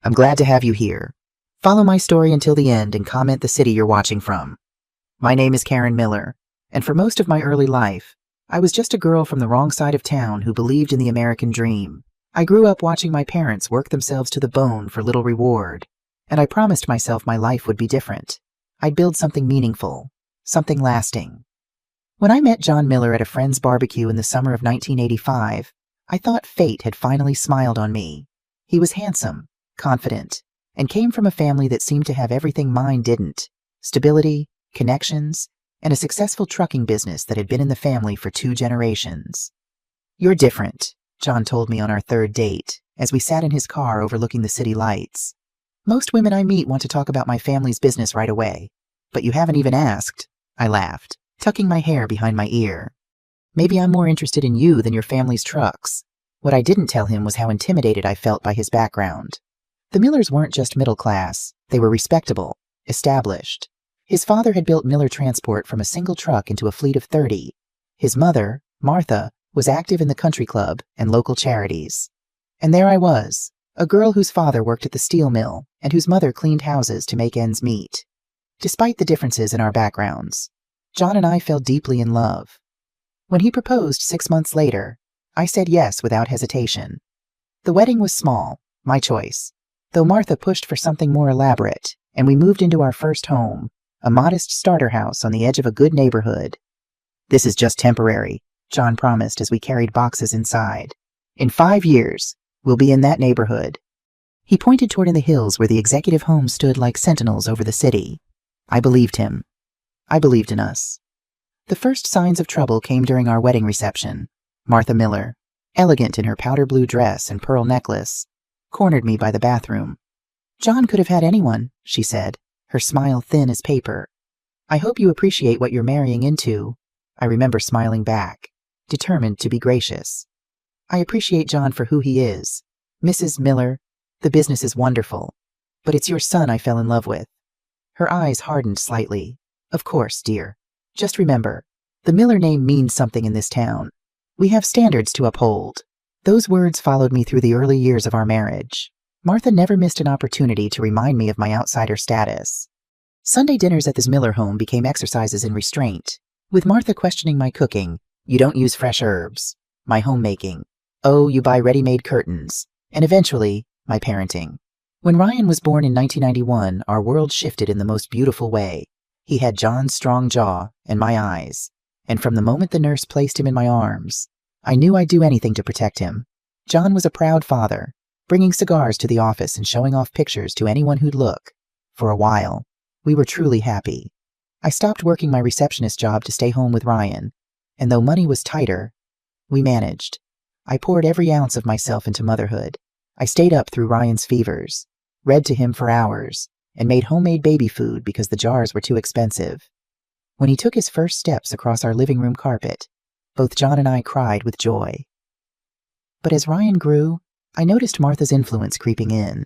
I'm glad to have you here. Follow my story until the end and comment the city you're watching from. My name is Karen Miller, and for most of my early life, I was just a girl from the wrong side of town who believed in the American dream. I grew up watching my parents work themselves to the bone for little reward, and I promised myself my life would be different. I'd build something meaningful, something lasting. When I met John Miller at a friend's barbecue in the summer of 1985, I thought fate had finally smiled on me. He was handsome, confident, and came from a family that seemed to have everything mine didn't: stability, connections, and a successful trucking business that had been in the family for 2 generations. "You're different," John told me on our third date, as we sat in his car overlooking the city lights. "Most women I meet want to talk about my family's business right away, but you haven't even asked," I laughed, tucking my hair behind my ear. "Maybe I'm more interested in you than your family's trucks." What I didn't tell him was how intimidated I felt by his background. The Millers weren't just middle class, they were respectable, established. His father had built Miller Transport from a single truck into a fleet of 30. His mother, Martha, was active in the country club and local charities. And there I was, a girl whose father worked at the steel mill and whose mother cleaned houses to make ends meet. Despite the differences in our backgrounds, John and I fell deeply in love. When he proposed 6 months later, I said yes without hesitation. The wedding was small, my choice, though Martha pushed for something more elaborate, and we moved into our first home, a modest starter house on the edge of a good neighborhood. "This is just temporary," John promised as we carried boxes inside. "In 5 years, we'll be in that neighborhood." He pointed toward in the hills where the executive homes stood like sentinels over the city. I believed him. I believed in us. The first signs of trouble came during our wedding reception. Martha Miller, elegant in her powder blue dress and pearl necklace, cornered me by the bathroom. "John could have had anyone," she said, her smile thin as paper. "I hope you appreciate what you're marrying into." I remember smiling back, determined to be gracious. "I appreciate John for who he is. Mrs. Miller, the business is wonderful, but it's your son I fell in love with." Her eyes hardened slightly. "Of course, dear. Just remember, the Miller name means something in this town. We have standards to uphold." Those words followed me through the early years of our marriage. Martha never missed an opportunity to remind me of my outsider status. Sunday dinners at this Miller home became exercises in restraint, with Martha questioning my cooking. "You don't use fresh herbs." My homemaking. "Oh, you buy ready-made curtains." And eventually, my parenting. When Ryan was born in 1991, our world shifted in the most beautiful way. He had John's strong jaw and my eyes, and from the moment the nurse placed him in my arms, I knew I'd do anything to protect him. John was a proud father, bringing cigars to the office and showing off pictures to anyone who'd look. For a while, we were truly happy. I stopped working my receptionist job to stay home with Ryan, and though money was tighter, we managed. I poured every ounce of myself into motherhood. I stayed up through Ryan's fevers, read to him for hours, and made homemade baby food because the jars were too expensive. When he took his first steps across our living room carpet, both John and I cried with joy. But as Ryan grew, I noticed Martha's influence creeping in.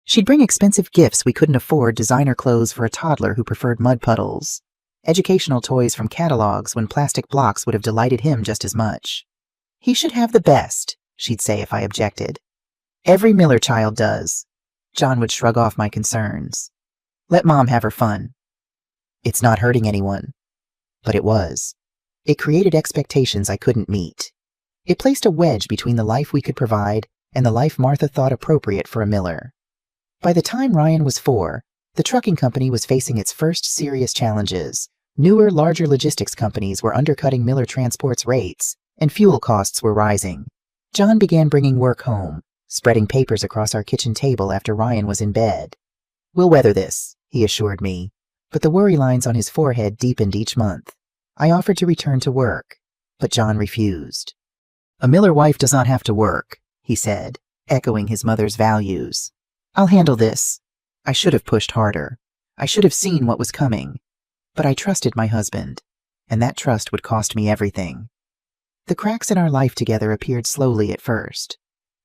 She'd bring expensive gifts we couldn't afford, designer clothes for a toddler who preferred mud puddles, educational toys from catalogs when plastic blocks would have delighted him just as much. "He should have the best," she'd say if I objected. "Every Miller child does." John would shrug off my concerns. "Let Mom have her fun." It's not hurting anyone. But it was. It created expectations I couldn't meet. It placed a wedge between the life we could provide and the life Martha thought appropriate for a Miller. By the time Ryan was 4, the trucking company was facing its first serious challenges. Newer, larger logistics companies were undercutting Miller Transport's rates, and fuel costs were rising. John began bringing work home, spreading papers across our kitchen table after Ryan was in bed. "We'll weather this," he assured me, but the worry lines on his forehead deepened each month. I offered to return to work, but John refused. "A Miller wife does not have to work," he said, echoing his mother's values. "I'll handle this." I should have pushed harder. I should have seen what was coming. But I trusted my husband, and that trust would cost me everything. The cracks in our life together appeared slowly at first.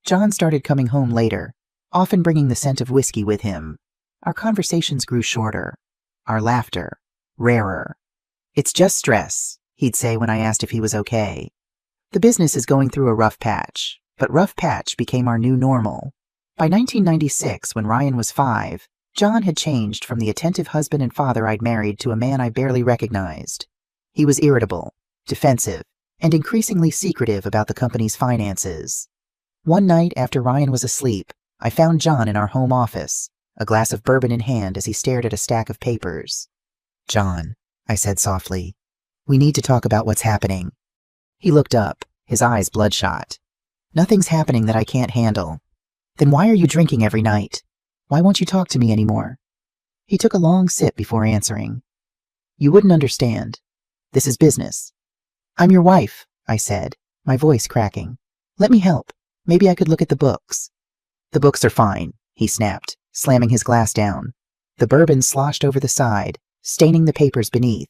John started coming home later, often bringing the scent of whiskey with him. Our conversations grew shorter, our laughter rarer. "It's just stress," he'd say when I asked if he was okay. "The business is going through a rough patch," but rough patch became our new normal. By 1996, when Ryan was 5, John had changed from the attentive husband and father I'd married to a man I barely recognized. He was irritable, defensive, and increasingly secretive about the company's finances. One night after Ryan was asleep, I found John in our home office, a glass of bourbon in hand as he stared at a stack of papers. "John," I said softly, "we need to talk about what's happening." He looked up, his eyes bloodshot. "Nothing's happening that I can't handle." "Then why are you drinking every night? Why won't you talk to me anymore?" He took a long sip before answering. "You wouldn't understand. This is business." "I'm your wife," I said, my voice cracking. "Let me help. Maybe I could look at the books." "The books are fine," he snapped, slamming his glass down. The bourbon sloshed over the side, staining the papers beneath.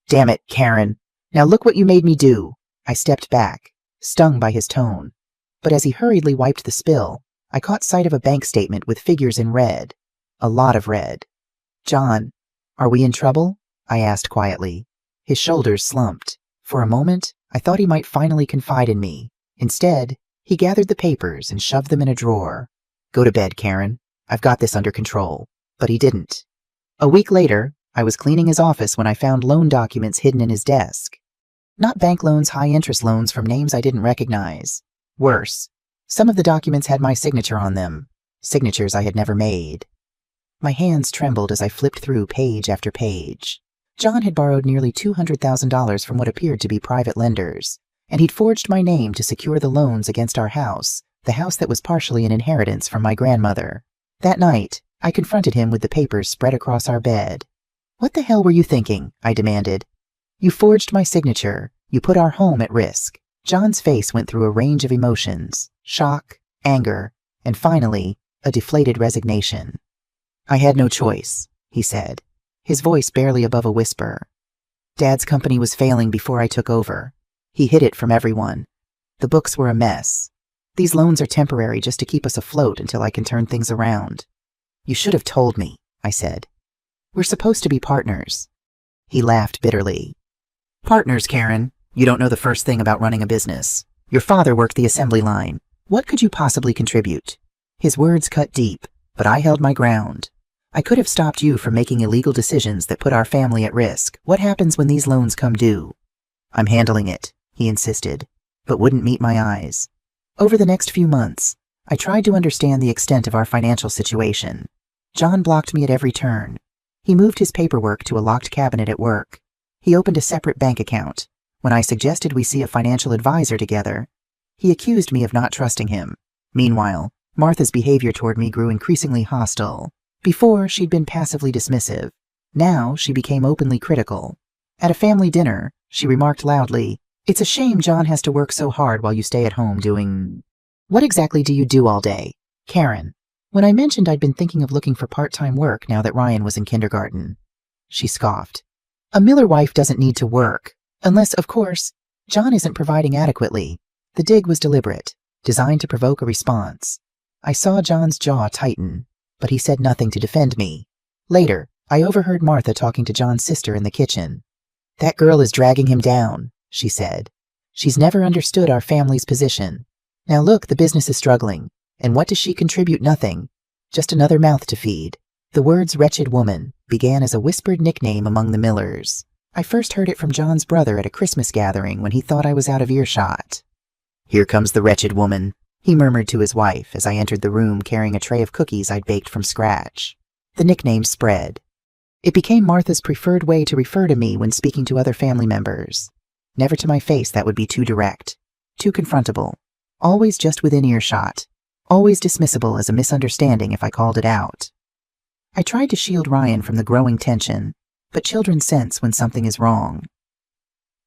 "Damn it, Karen. Now look what you made me do." I stepped back, stung by his tone. But as he hurriedly wiped the spill, I caught sight of a bank statement with figures in red. A lot of red. "John, are we in trouble?" I asked quietly. His shoulders slumped. For a moment, I thought he might finally confide in me. Instead, he gathered the papers and shoved them in a drawer. "Go to bed, Karen. I've got this under control." But he didn't. A week later, I was cleaning his office when I found loan documents hidden in his desk. Not bank loans, high-interest loans from names I didn't recognize. Worse, some of the documents had my signature on them, signatures I had never made. My hands trembled as I flipped through page after page. John had borrowed nearly $200,000 from what appeared to be private lenders, and he'd forged my name to secure the loans against our house, the house that was partially an inheritance from my grandmother. That night, I confronted him with the papers spread across our bed. "What the hell were you thinking?" I demanded. "You forged my signature. You put our home at risk." John's face went through a range of emotions: shock, anger, and finally, a deflated resignation. "I had no choice," he said, his voice barely above a whisper. "Dad's company was failing before I took over. He hid it from everyone. The books were a mess. These loans are temporary just to keep us afloat until I can turn things around." "You should have told me," I said. "We're supposed to be partners." He laughed bitterly. "Partners, Karen? You don't know the first thing about running a business. Your father worked the assembly line. What could you possibly contribute?" His words cut deep, but I held my ground. "I could have stopped you from making illegal decisions that put our family at risk. What happens when these loans come due?" "I'm handling it," he insisted, but wouldn't meet my eyes. Over the next few months, I tried to understand the extent of our financial situation. John blocked me at every turn. He moved his paperwork to a locked cabinet at work. He opened a separate bank account. When I suggested we see a financial advisor together, he accused me of not trusting him. Meanwhile, Martha's behavior toward me grew increasingly hostile. Before, she'd been passively dismissive. Now, she became openly critical. At a family dinner, she remarked loudly, "It's a shame John has to work so hard while you stay at home doing... What exactly do you do all day, Karen?" When I mentioned I'd been thinking of looking for part-time work now that Ryan was in kindergarten, she scoffed. "A Miller wife doesn't need to work. Unless, of course, John isn't providing adequately." The dig was deliberate, designed to provoke a response. I saw John's jaw tighten, but he said nothing to defend me. Later, I overheard Martha talking to John's sister in the kitchen. "That girl is dragging him down," she said. "She's never understood our family's position. Now look, the business is struggling. And what does she contribute? Nothing. Just another mouth to feed." The words "wretched woman" began as a whispered nickname among the Millers. I first heard it from John's brother at a Christmas gathering when he thought I was out of earshot. "Here comes the wretched woman," he murmured to his wife as I entered the room carrying a tray of cookies I'd baked from scratch. The nickname spread. It became Martha's preferred way to refer to me when speaking to other family members. Never to my face, that would be too direct, too confrontable. Always just within earshot. Always dismissible as a misunderstanding if I called it out. I tried to shield Ryan from the growing tension, but children sense when something is wrong.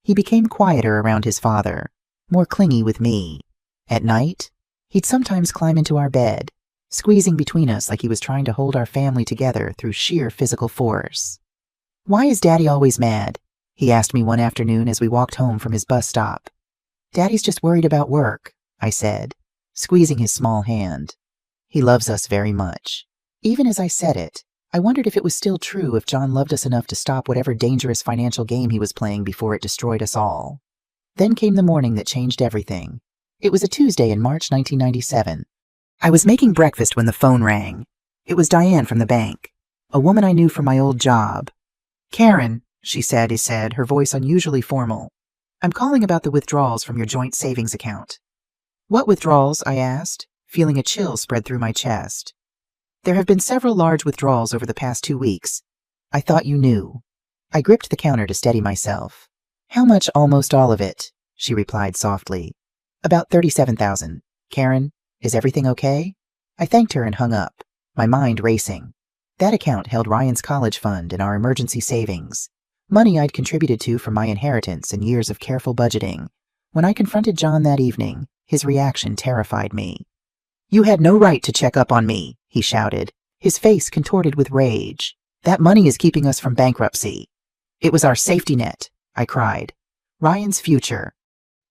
He became quieter around his father, more clingy with me. At night, he'd sometimes climb into our bed, squeezing between us like he was trying to hold our family together through sheer physical force. "Why is Daddy always mad?" he asked me one afternoon as we walked home from his bus stop. "Daddy's just worried about work," I said, squeezing his small hand. "He loves us very much." Even as I said it, I wondered if it was still true, if John loved us enough to stop whatever dangerous financial game he was playing before it destroyed us all. Then came the morning that changed everything. It was a Tuesday in March 1997. I was making breakfast when the phone rang. It was Diane from the bank, a woman I knew from my old job. "Karen," she said, her voice unusually formal. "I'm calling about the withdrawals from your joint savings account." "What withdrawals?" I asked, feeling a chill spread through my chest. "There have been several large withdrawals over the past 2 weeks. I thought you knew." I gripped the counter to steady myself. "How much?" "Almost all of it," she replied softly. "About 37,000. Karen, is everything okay?" I thanked her and hung up, my mind racing. That account held Ryan's college fund and our emergency savings, money I'd contributed to from my inheritance and years of careful budgeting. When I confronted John that evening, his reaction terrified me. "You had no right to check up on me," he shouted, his face contorted with rage. "That money is keeping us from bankruptcy." "It was our safety net," I cried. "Ryan's future."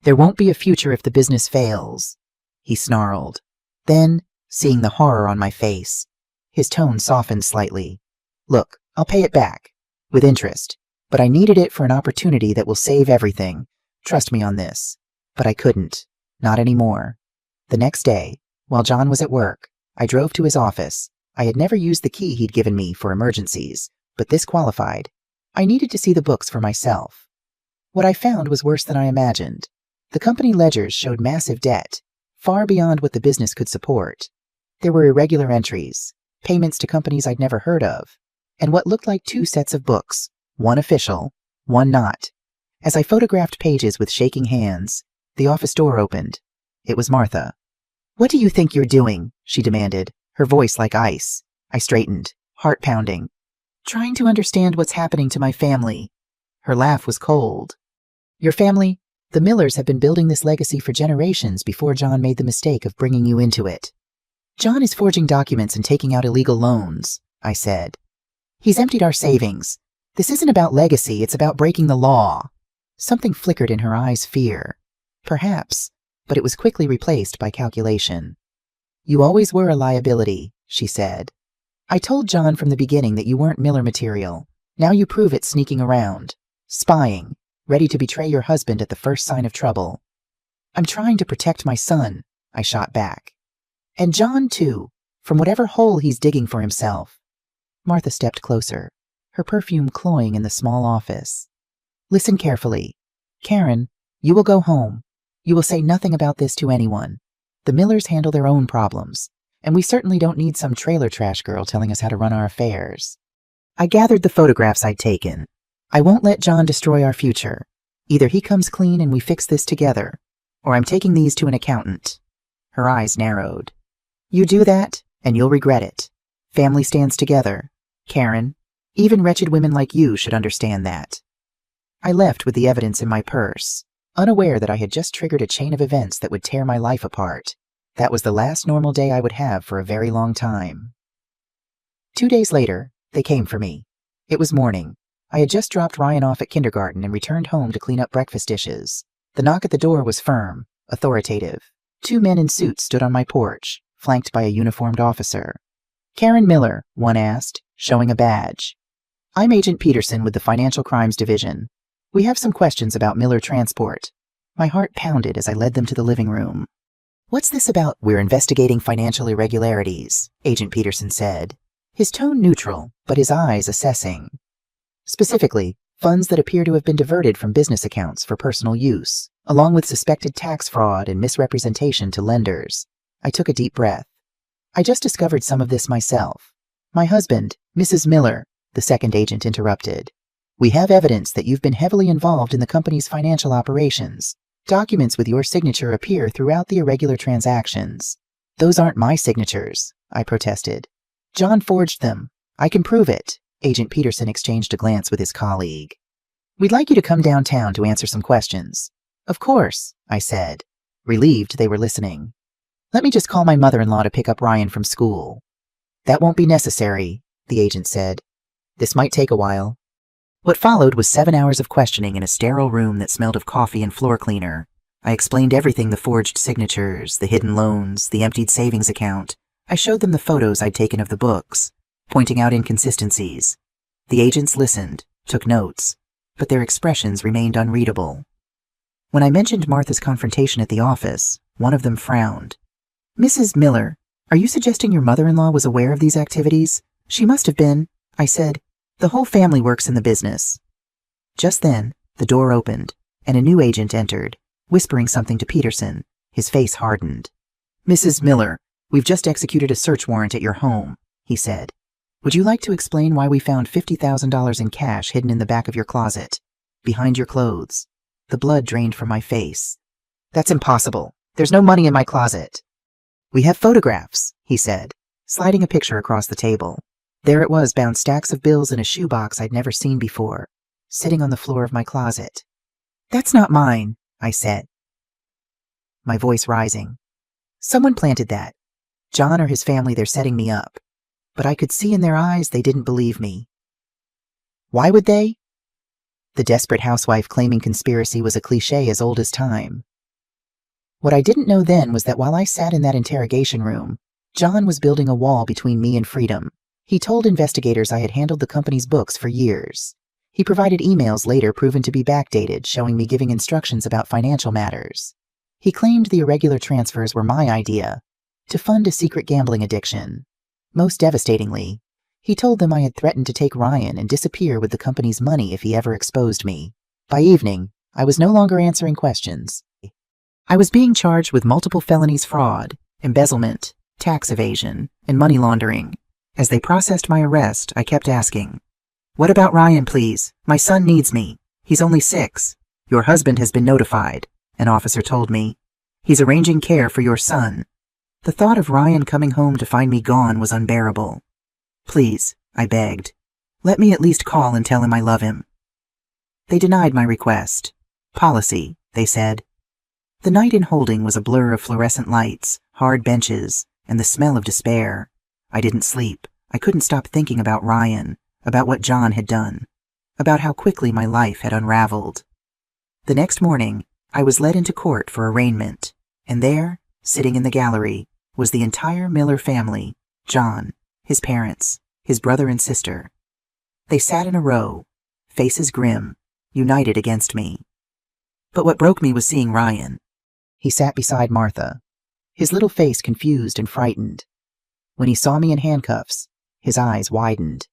"There won't be a future if the business fails," he snarled. Then, seeing the horror on my face, his tone softened slightly. "Look, I'll pay it back, with interest, but I needed it for an opportunity that will save everything. Trust me on this." But I couldn't. Not anymore. The next day, while John was at work, I drove to his office. I had never used the key he'd given me for emergencies, but this qualified. I needed to see the books for myself. What I found was worse than I imagined. The company ledgers showed massive debt, far beyond what the business could support. There were irregular entries, payments to companies I'd never heard of, and what looked like 2 sets of books, one official, one not. As I photographed pages with shaking hands, the office door opened. It was Martha. "What do you think you're doing?" she demanded, her voice like ice. I straightened, heart pounding. "Trying to understand what's happening to my family." Her laugh was cold. "Your family? The Millers have been building this legacy for generations before John made the mistake of bringing you into it." "John is forging documents and taking out illegal loans," I said. "He's emptied our savings. This isn't about legacy, it's about breaking the law." Something flickered in her eyes, fear. Perhaps, but it was quickly replaced by calculation. "You always were a liability," she said. "I told John from the beginning that you weren't Miller material. Now you prove it sneaking around, spying, ready to betray your husband at the first sign of trouble." "I'm trying to protect my son," I shot back. "And John, too, from whatever hole he's digging for himself." Martha stepped closer, her perfume cloying in the small office. "Listen carefully. Karen, you will go home. You will say nothing about this to anyone. The Millers handle their own problems, and we certainly don't need some trailer trash girl telling us how to run our affairs." I gathered the photographs I'd taken. "I won't let John destroy our future. Either he comes clean and we fix this together, or I'm taking these to an accountant." Her eyes narrowed. "You do that, and you'll regret it. Family stands together. Karen, even wretched women like you should understand that." I left with the evidence in my purse, unaware that I had just triggered a chain of events that would tear my life apart. That was the last normal day I would have for a very long time. 2 days later, they came for me. It was morning. I had just dropped Ryan off at kindergarten and returned home to clean up breakfast dishes. The knock at the door was firm, authoritative. 2 men in suits stood on my porch, flanked by a uniformed officer. "Karen Miller," one asked, showing a badge. "I'm Agent Peterson with the Financial Crimes Division. We have some questions about Miller Transport." My heart pounded as I led them to the living room. "What's this about?" "We're investigating financial irregularities," Agent Peterson said, his tone neutral, but his eyes assessing. "Specifically, funds that appear to have been diverted from business accounts for personal use, along with suspected tax fraud and misrepresentation to lenders." I took a deep breath. "I just discovered some of this myself." "My husband, Mrs. Miller," the second agent interrupted. "We have evidence that you've been heavily involved in the company's financial operations. Documents with your signature appear throughout the irregular transactions." "Those aren't my signatures," I protested. "John forged them. I can prove it." Agent Peterson exchanged a glance with his colleague. "We'd like you to come downtown to answer some questions." "Of course," I said, relieved they were listening. "Let me just call my mother-in-law to pick up Ryan from school." "That won't be necessary," the agent said. "This might take a while." What followed was 7 hours of questioning in a sterile room that smelled of coffee and floor cleaner. I explained everything: the forged signatures, the hidden loans, the emptied savings account. I showed them the photos I'd taken of the books, pointing out inconsistencies. The agents listened, took notes, but their expressions remained unreadable. When I mentioned Martha's confrontation at the office, one of them frowned. "Mrs. Miller, Are you suggesting your mother-in-law was aware of these activities? She must have been, I said. The whole family works in the business. Just then, the door opened, and a new agent entered, whispering something to Peterson. His face hardened. Mrs. Miller, we've just executed a search warrant at your home, he said. Would you like to explain why we found $50,000 in cash hidden in the back of your closet, behind your clothes? The blood drained from my face. That's impossible. There's no money in my closet. We have photographs, he said, sliding a picture across the table. There it was, bound stacks of bills in a shoebox I'd never seen before, sitting on the floor of my closet. That's not mine, I said, my voice rising. Someone planted that. John or his family, they're setting me up. But I could see in their eyes they didn't believe me. Why would they? The desperate housewife claiming conspiracy was a cliché as old as time. What I didn't know then was that while I sat in that interrogation room, John was building a wall between me and freedom. He told investigators I had handled the company's books for years. He provided emails later proven to be backdated, showing me giving instructions about financial matters. He claimed the irregular transfers were my idea, to fund a secret gambling addiction. Most devastatingly, he told them I had threatened to take Ryan and disappear with the company's money if he ever exposed me. By evening, I was no longer answering questions. I was being charged with multiple felonies: fraud, embezzlement, tax evasion, and money laundering. As they processed my arrest, I kept asking, "What about Ryan, please? My son needs me. He's only 6. Your husband has been notified," an officer told me. "He's arranging care for your son." The thought of Ryan coming home to find me gone was unbearable. "Please," I begged, "let me at least call and tell him I love him." They denied my request. Policy, they said. The night in holding was a blur of fluorescent lights, hard benches, and the smell of despair. I didn't sleep. I couldn't stop thinking about Ryan, about what John had done, about how quickly my life had unraveled. The next morning, I was led into court for arraignment, and there, sitting in the gallery, was the entire Miller family: John, his parents, his brother and sister. They sat in a row, faces grim, united against me. But what broke me was seeing Ryan. He sat beside Martha, his little face confused and frightened. When he saw me in handcuffs, his eyes widened.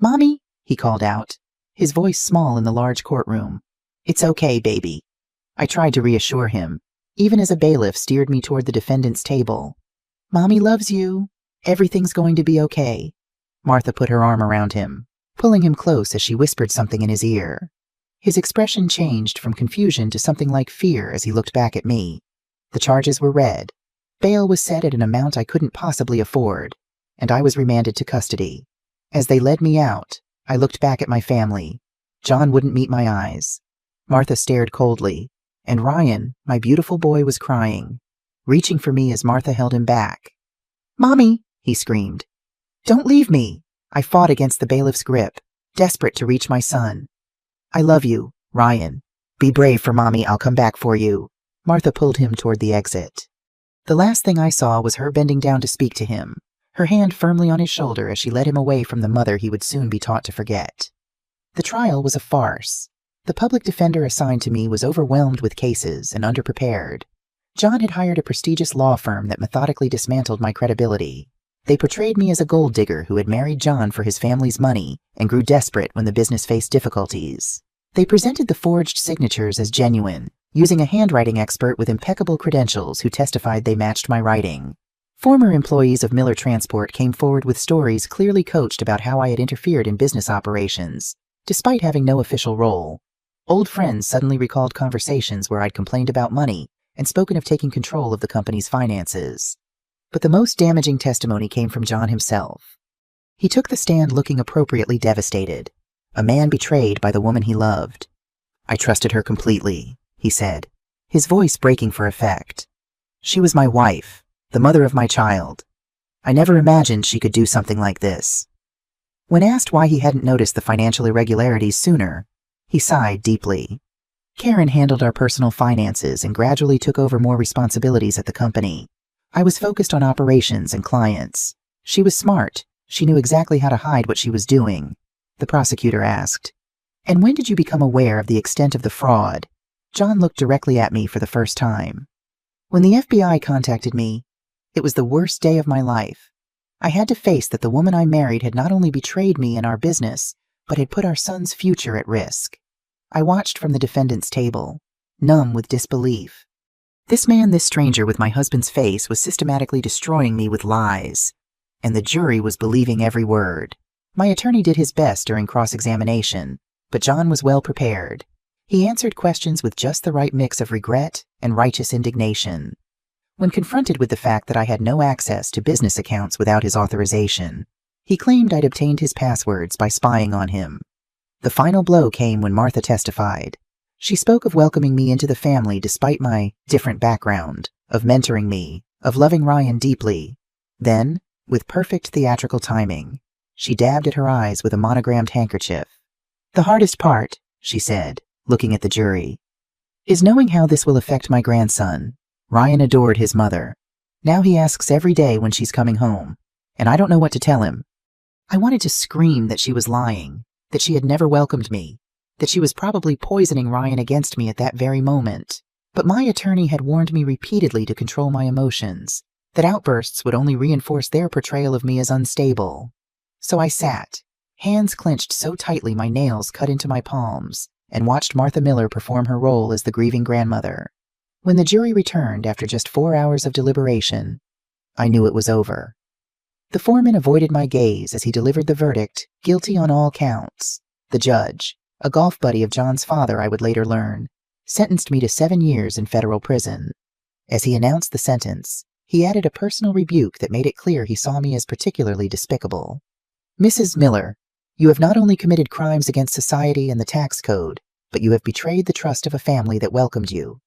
"Mommy," he called out, his voice small in the large courtroom. "It's okay, baby." I tried to reassure him, even as a bailiff steered me toward the defendant's table. "Mommy loves you. Everything's going to be okay." Martha put her arm around him, pulling him close as she whispered something in his ear. His expression changed from confusion to something like fear as he looked back at me. The charges were read. Bail was set at an amount I couldn't possibly afford, and I was remanded to custody. As they led me out, I looked back at my family. John wouldn't meet my eyes. Martha stared coldly, and Ryan, my beautiful boy, was crying, reaching for me as Martha held him back. "Mommy," he screamed. "Don't leave me." I fought against the bailiff's grip, desperate to reach my son. "I love you, Ryan. Be brave for Mommy, I'll come back for you." Martha pulled him toward the exit. The last thing I saw was her bending down to speak to him, her hand firmly on his shoulder as she led him away from the mother he would soon be taught to forget. The trial was a farce. The public defender assigned to me was overwhelmed with cases and underprepared. John had hired a prestigious law firm that methodically dismantled my credibility. They portrayed me as a gold digger who had married John for his family's money and grew desperate when the business faced difficulties. They presented the forged signatures as genuine, using a handwriting expert with impeccable credentials who testified they matched my writing. Former employees of Miller Transport came forward with stories clearly coached about how I had interfered in business operations, despite having no official role. Old friends suddenly recalled conversations where I'd complained about money and spoken of taking control of the company's finances. But the most damaging testimony came from John himself. He took the stand looking appropriately devastated, a man betrayed by the woman he loved. "I trusted her completely," he said, his voice breaking for effect. "She was my wife, the mother of my child. I never imagined she could do something like this." When asked why he hadn't noticed the financial irregularities sooner, he sighed deeply. "Karen handled our personal finances and gradually took over more responsibilities at the company. I was focused on operations and clients. She was smart. She knew exactly how to hide what she was doing." The prosecutor asked, "And when did you become aware of the extent of the fraud?" John looked directly at me for the first time. "When the FBI contacted me, It was the worst day of my life. I had to face that the woman I married had not only betrayed me and our business, but had put our son's future at risk. I watched from the defendant's table, numb with disbelief. This stranger with my husband's face was systematically destroying me with lies, and the jury was believing every word. My attorney did his best during cross-examination, but John was well prepared. He answered questions with just the right mix of regret and righteous indignation. When confronted with the fact that I had no access to business accounts without his authorization, he claimed I'd obtained his passwords by spying on him. The final blow came when Martha testified. She spoke of welcoming me into the family despite my different background, of mentoring me, of loving Ryan deeply. Then, with perfect theatrical timing, she dabbed at her eyes with a monogrammed handkerchief. "The hardest part," she said, looking at the jury, "is knowing how this will affect my grandson. Ryan adored his mother. Now he asks every day when she's coming home, and I don't know what to tell him." I wanted to scream that she was lying, that she had never welcomed me, that she was probably poisoning Ryan against me at that very moment. But my attorney had warned me repeatedly to control my emotions, that outbursts would only reinforce their portrayal of me as unstable. So I sat, hands clenched so tightly my nails cut into my palms, and watched Martha Miller perform her role as the grieving grandmother. When the jury returned after just 4 hours of deliberation, I knew it was over. The foreman avoided my gaze as he delivered the verdict, guilty on all counts. The judge, a golf buddy of John's father I would later learn, sentenced me to 7 years in federal prison. As he announced the sentence, he added a personal rebuke that made it clear he saw me as particularly despicable. "Mrs. Miller, you have not only committed crimes against society and the tax code, but you have betrayed the trust of a family that welcomed you.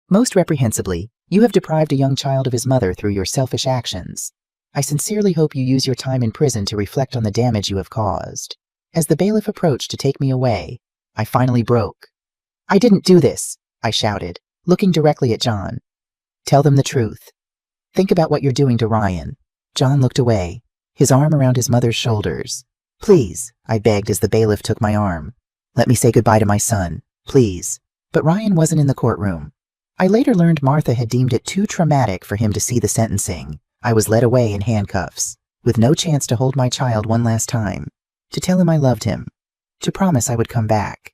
Most reprehensibly, you have deprived a young child of his mother through your selfish actions. I sincerely hope you use your time in prison to reflect on the damage you have caused." As the bailiff approached to take me away, I finally broke. "I didn't do this," I shouted, looking directly at John. "Tell them the truth. Think about what you're doing to Ryan." John looked away, his arm around his mother's shoulders. "Please," I begged as the bailiff took my arm. "Let me say goodbye to my son, please." But Ryan wasn't in the courtroom. I later learned Martha had deemed it too traumatic for him to see the sentencing. I was led away in handcuffs, with no chance to hold my child one last time, to tell him I loved him, to promise I would come back.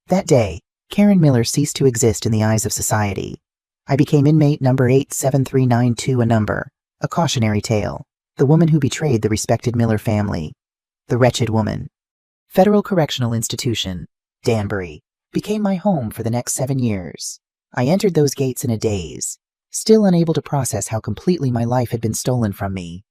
That day, Karen Miller ceased to exist in the eyes of society. I became inmate number 87392, a cautionary tale, the woman who betrayed the respected Miller family, the wretched woman. Federal Correctional Institution, Danbury, became my home for the next 7 years. I entered those gates in a daze, still unable to process how completely my life had been stolen from me.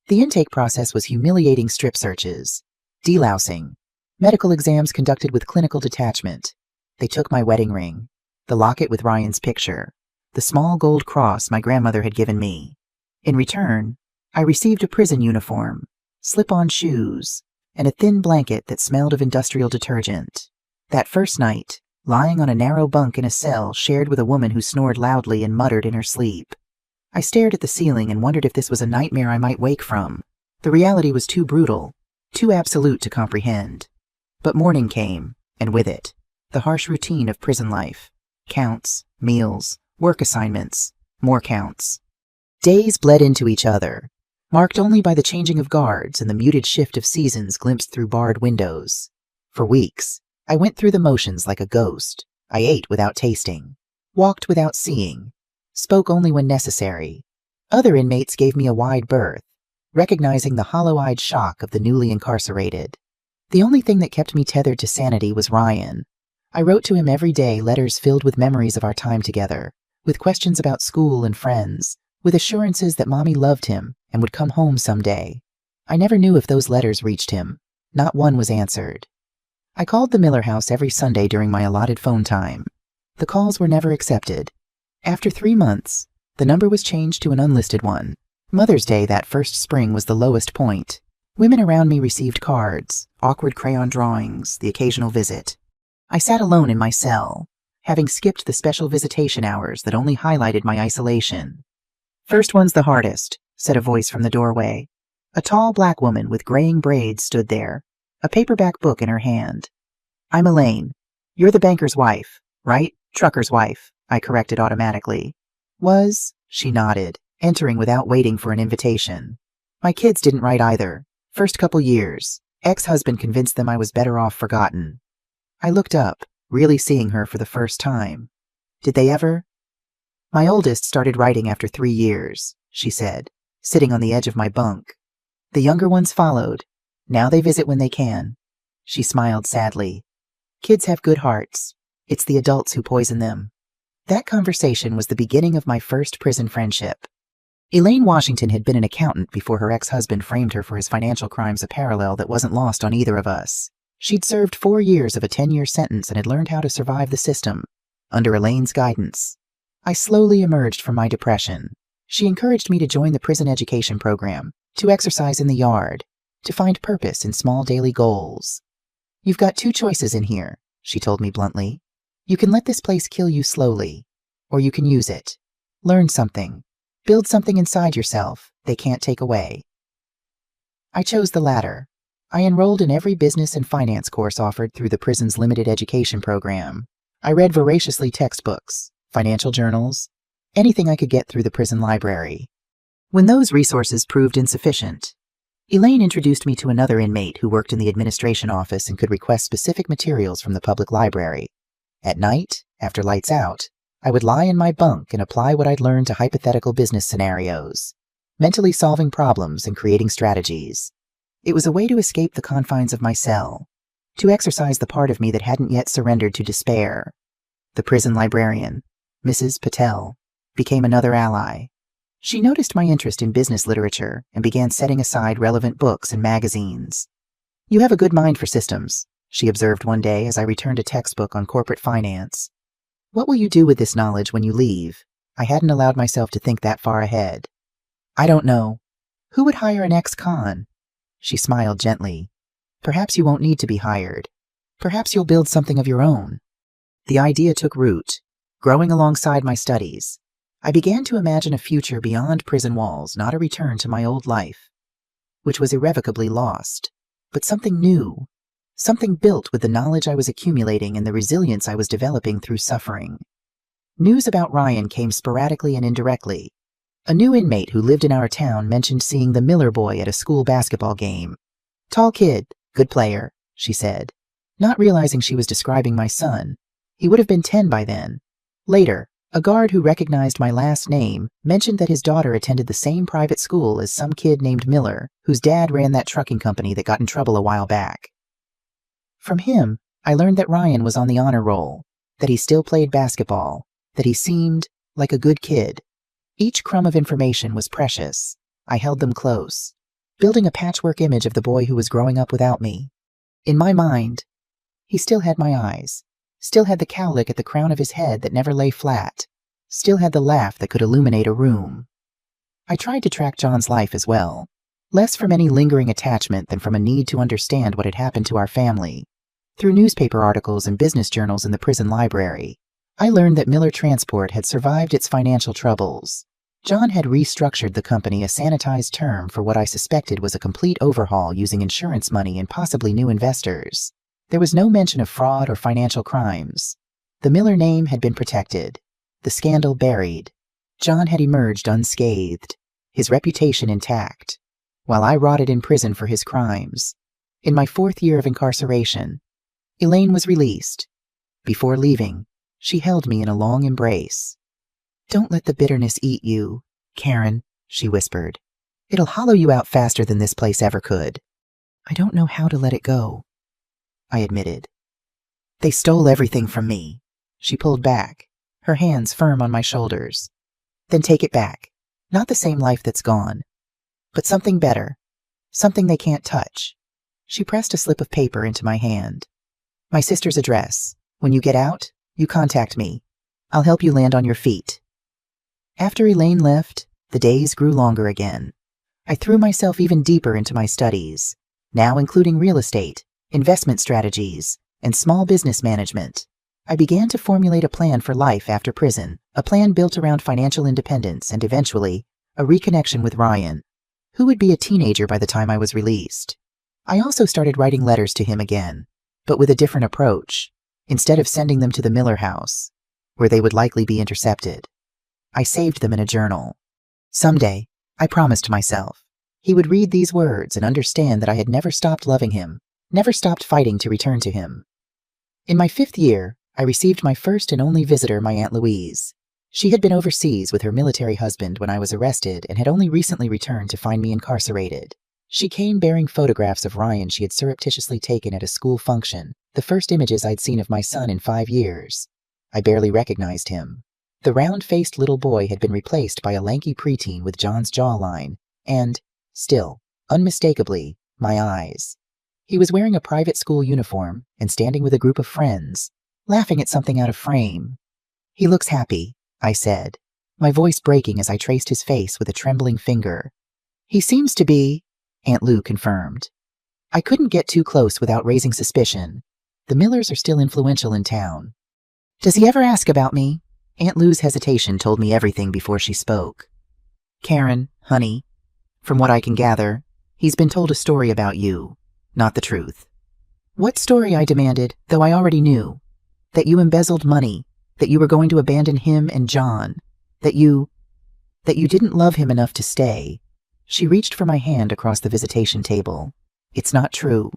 The intake process was humiliating: strip searches, delousing, medical exams conducted with clinical detachment. They took my wedding ring, the locket with Ryan's picture, the small gold cross my grandmother had given me. In return, I received a prison uniform, slip-on shoes, and a thin blanket that smelled of industrial detergent. That first night, lying on a narrow bunk in a cell shared with a woman who snored loudly and muttered in her sleep, I stared at the ceiling and wondered if this was a nightmare I might wake from. The reality was too brutal, too absolute to comprehend. But morning came, and with it, the harsh routine of prison life. Counts, meals, work assignments, more counts. Days bled into each other, marked only by the changing of guards and the muted shift of seasons glimpsed through barred windows. For weeks, I went through the motions like a ghost. I ate without tasting, walked without seeing, spoke only when necessary. Other inmates gave me a wide berth, recognizing the hollow-eyed shock of the newly incarcerated. The only thing that kept me tethered to sanity was Ryan. I wrote to him every day letters filled with memories of our time together, with questions about school and friends, with assurances that Mommy loved him and would come home someday. I never knew if those letters reached him. Not one was answered. I called the Miller house every Sunday during my allotted phone time. The calls were never accepted. After 3 months, the number was changed to an unlisted one. Mother's Day that first spring was the lowest point. Women around me received cards, awkward crayon drawings, the occasional visit. I sat alone in my cell, having skipped the special visitation hours that only highlighted my isolation. "First one's the hardest," said a voice from the doorway. A tall black woman with graying braids stood there, a paperback book in her hand. "I'm Elaine. You're the banker's wife, right? Trucker's wife," I corrected automatically. "Was," she nodded. entering without waiting for an invitation. My kids didn't write either. First couple years, ex-husband convinced them I was better off forgotten. I looked up, really seeing her for the first time. Did they ever? My oldest started writing after 3 years, she said, sitting on the edge of my bunk. The younger ones followed. Now they visit when they can. She smiled sadly. Kids have good hearts. It's the adults who poison them. That conversation was the beginning of my first prison friendship. Elaine Washington had been an accountant before her ex-husband framed her for his financial crimes, a parallel that wasn't lost on either of us. She'd served 4 years of a 10-year sentence and had learned how to survive the system. Under Elaine's guidance, I slowly emerged from my depression. She encouraged me to join the prison education program, to exercise in the yard, to find purpose in small daily goals. You've got 2 choices in here, she told me bluntly. You can let this place kill you slowly, or you can use it. Learn something. Build something inside yourself they can't take away. I chose the latter. I enrolled in every business and finance course offered through the prison's limited education program. I read voraciously textbooks, financial journals, anything I could get through the prison library. When those resources proved insufficient, Elaine introduced me to another inmate who worked in the administration office and could request specific materials from the public library. At night, after lights out, I would lie in my bunk and apply what I'd learned to hypothetical business scenarios, mentally solving problems and creating strategies. It was a way to escape the confines of my cell, to exercise the part of me that hadn't yet surrendered to despair. The prison librarian, Mrs. Patel, became another ally. She noticed my interest in business literature and began setting aside relevant books and magazines. You have a good mind for systems, she observed one day as I returned a textbook on corporate finance. What will you do with this knowledge when you leave? I hadn't allowed myself to think that far ahead. I don't know. Who would hire an ex-con? She smiled gently. Perhaps you won't need to be hired. Perhaps you'll build something of your own. The idea took root, growing alongside my studies. I began to imagine a future beyond prison walls, not a return to my old life, which was irrevocably lost, but something new. Something built with the knowledge I was accumulating and the resilience I was developing through suffering. News about Ryan came sporadically and indirectly. A new inmate who lived in our town mentioned seeing the Miller boy at a school basketball game. Tall kid, good player, she said, not realizing she was describing my son. He would have been 10 by then. Later, a guard who recognized my last name mentioned that his daughter attended the same private school as some kid named Miller, whose dad ran that trucking company that got in trouble a while back. From him, I learned that Ryan was on the honor roll, that he still played basketball, that he seemed like a good kid. Each crumb of information was precious. I held them close, building a patchwork image of the boy who was growing up without me. In my mind, he still had my eyes, still had the cowlick at the crown of his head that never lay flat, still had the laugh that could illuminate a room. I tried to track John's life as well, less from any lingering attachment than from a need to understand what had happened to our family. Through newspaper articles and business journals in the prison library, I learned that Miller Transport had survived its financial troubles. John had restructured the company, a sanitized term for what I suspected was a complete overhaul using insurance money and possibly new investors. There was no mention of fraud or financial crimes. The Miller name had been protected, the scandal buried. John had emerged unscathed, his reputation intact, while I rotted in prison for his crimes. In my 4th year of incarceration, Elaine was released. Before leaving, she held me in a long embrace. Don't let the bitterness eat you, Karen, she whispered. It'll hollow you out faster than this place ever could. I don't know how to let it go, I admitted. They stole everything from me. She pulled back, her hands firm on my shoulders. Then take it back. Not the same life that's gone, but something better, something they can't touch. She pressed a slip of paper into my hand. My sister's address. When you get out, you contact me. I'll help you land on your feet. After Elaine left, the days grew longer again. I threw myself even deeper into my studies, now including real estate, investment strategies, and small business management. I began to formulate a plan for life after prison, a plan built around financial independence and eventually, a reconnection with Ryan, who would be a teenager by the time I was released. I also started writing letters to him again, but with a different approach. Instead of sending them to the Miller house, where they would likely be intercepted, I saved them in a journal. Someday, I promised myself, he would read these words and understand that I had never stopped loving him, never stopped fighting to return to him. In my 5th year, I received my first and only visitor, my Aunt Louise. She had been overseas with her military husband when I was arrested and had only recently returned to find me incarcerated. She came bearing photographs of Ryan she had surreptitiously taken at a school function, the first images I'd seen of my son in 5 years. I barely recognized him. The round-faced little boy had been replaced by a lanky preteen with John's jawline, and, still, unmistakably, my eyes. He was wearing a private school uniform and standing with a group of friends, laughing at something out of frame. "He looks happy," I said, my voice breaking as I traced his face with a trembling finger. "He seems to be," Aunt Lou confirmed. I couldn't get too close without raising suspicion. The Millers are still influential in town. "Does he ever ask about me?" Aunt Lou's hesitation told me everything before she spoke. "Karen, honey, from what I can gather, he's been told a story about you, not the truth." "What story?" I demanded, though I already knew. "That you embezzled money, that you were going to abandon him and John, that you didn't love him enough to stay." She reached for my hand across the visitation table. "It's not true,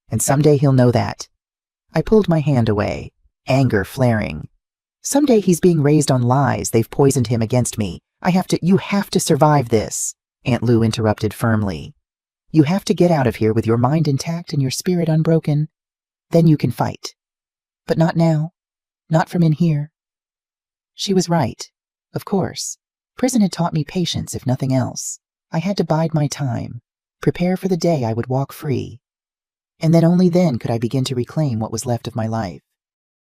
and someday he'll know that." I pulled my hand away, anger flaring. "Someday he's being raised on lies. They've poisoned him against me. You have to survive this," Aunt Lou interrupted firmly. "You have to get out of here with your mind intact and your spirit unbroken. Then you can fight. But not now. Not from in here." She was right. Of course. Prison had taught me patience, if nothing else. I had to bide my time, prepare for the day I would walk free. And then only then could I begin to reclaim what was left of my life.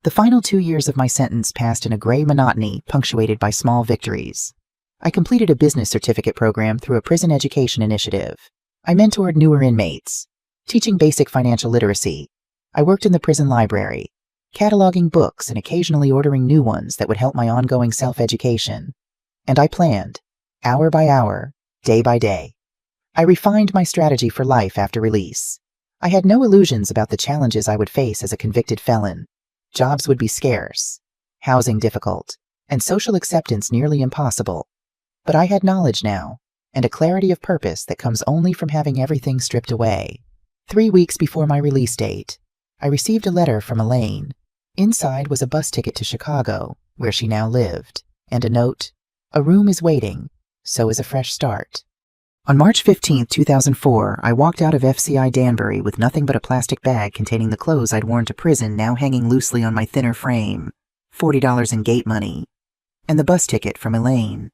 The final 2 years of my sentence passed in a gray monotony punctuated by small victories. I completed a business certificate program through a prison education initiative. I mentored newer inmates, teaching basic financial literacy. I worked in the prison library, cataloging books and occasionally ordering new ones that would help my ongoing self-education. And I planned, hour by hour, day by day. I refined my strategy for life after release. I had no illusions about the challenges I would face as a convicted felon. Jobs would be scarce, housing difficult, and social acceptance nearly impossible. But I had knowledge now, and a clarity of purpose that comes only from having everything stripped away. 3 weeks before my release date, I received a letter from Elaine. Inside was a bus ticket to Chicago, where she now lived, and a note: "A room is waiting, so is a fresh start." On March 15, 2004, I walked out of FCI Danbury with nothing but a plastic bag containing the clothes I'd worn to prison now hanging loosely on my thinner frame, $40 in gate money, and the bus ticket from Elaine.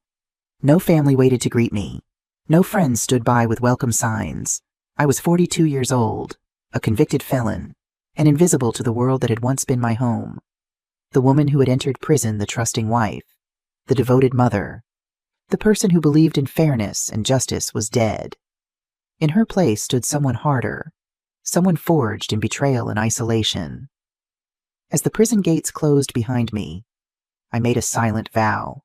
No family waited to greet me. No friends stood by with welcome signs. I was 42 years old, a convicted felon, and invisible to the world that had once been my home. The woman who had entered prison, the trusting wife, the devoted mother, the person who believed in fairness and justice was dead. In her place stood someone harder, someone forged in betrayal and isolation. As the prison gates closed behind me, I made a silent vow.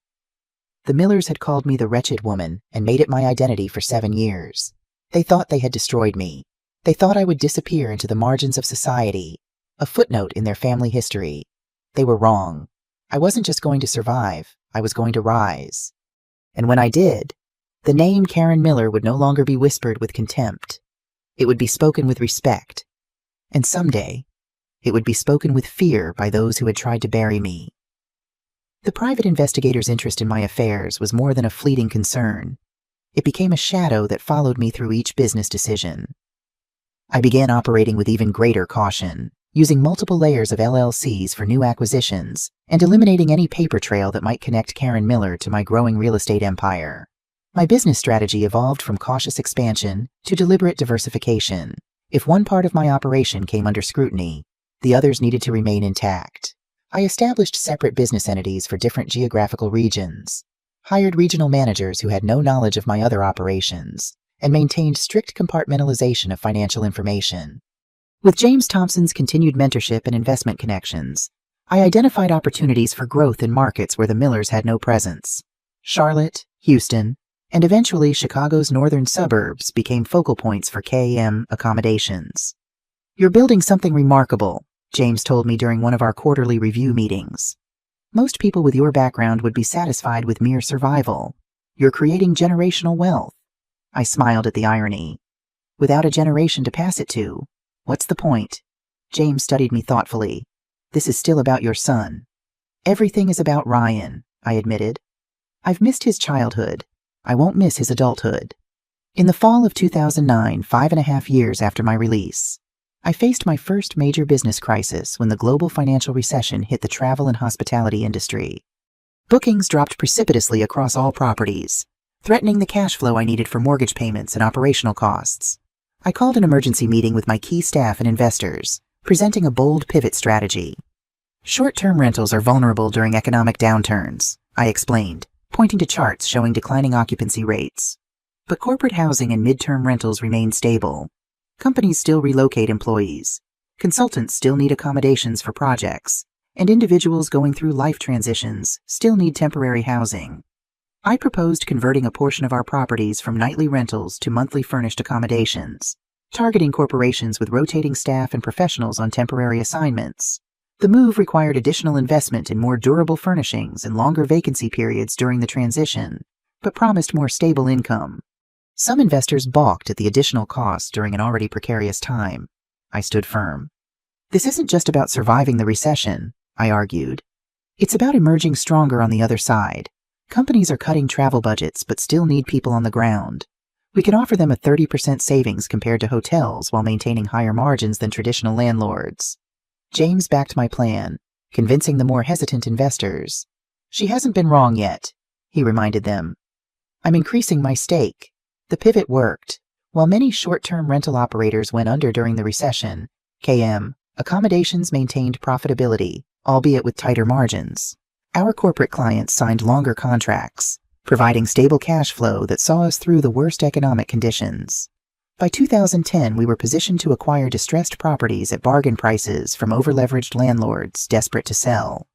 The Millers had called me the wretched woman and made it my identity for 7 years. They thought they had destroyed me. They thought I would disappear into the margins of society, a footnote in their family history. They were wrong. I wasn't just going to survive, I was going to rise. And when I did, the name Karen Miller would no longer be whispered with contempt. It would be spoken with respect. And someday, it would be spoken with fear by those who had tried to bury me. The private investigator's interest in my affairs was more than a fleeting concern. It became a shadow that followed me through each business decision. I began operating with even greater caution, using multiple layers of LLCs for new acquisitions, and eliminating any paper trail that might connect Karen Miller to my growing real estate empire. My business strategy evolved from cautious expansion to deliberate diversification. If one part of my operation came under scrutiny, the others needed to remain intact. I established separate business entities for different geographical regions, hired regional managers who had no knowledge of my other operations, and maintained strict compartmentalization of financial information. With James Thompson's continued mentorship and investment connections, I identified opportunities for growth in markets where the Millers had no presence. Charlotte, Houston, and eventually Chicago's northern suburbs became focal points for KM accommodations. "You're building something remarkable," James told me during one of our quarterly review meetings. "Most people with your background would be satisfied with mere survival. You're creating generational wealth. I smiled at the irony. Without a generation to pass it to, what's the point? James studied me thoughtfully. This is still about your son. Everything is about Ryan, I admitted. I've missed his childhood. I won't miss his adulthood. In the fall of 2009, 5.5 years after my release, I faced my first major business crisis when the global financial recession hit the travel and hospitality industry. Bookings dropped precipitously across all properties, threatening the cash flow I needed for mortgage payments and operational costs. I called an emergency meeting with my key staff and investors, presenting a bold pivot strategy. Short-term rentals are vulnerable during economic downturns, I explained, pointing to charts showing declining occupancy rates. But corporate housing and mid-term rentals remain stable. Companies still relocate employees. Consultants still need accommodations for projects, and individuals going through life transitions still need temporary housing. I proposed converting a portion of our properties from nightly rentals to monthly furnished accommodations, targeting corporations with rotating staff and professionals on temporary assignments. The move required additional investment in more durable furnishings and longer vacancy periods during the transition, but promised more stable income. Some investors balked at the additional costs during an already precarious time. I stood firm. This isn't just about surviving the recession, I argued. It's about emerging stronger on the other side. Companies are cutting travel budgets but still need people on the ground. We can offer them a 30% savings compared to hotels while maintaining higher margins than traditional landlords. James backed my plan, convincing the more hesitant investors. She hasn't been wrong yet, he reminded them. I'm increasing my stake. The pivot worked. While many short-term rental operators went under during the recession, KM accommodations maintained profitability, albeit with tighter margins. Our corporate clients signed longer contracts, providing stable cash flow that saw us through the worst economic conditions. By 2010, we were positioned to acquire distressed properties at bargain prices from over-leveraged landlords desperate to sell.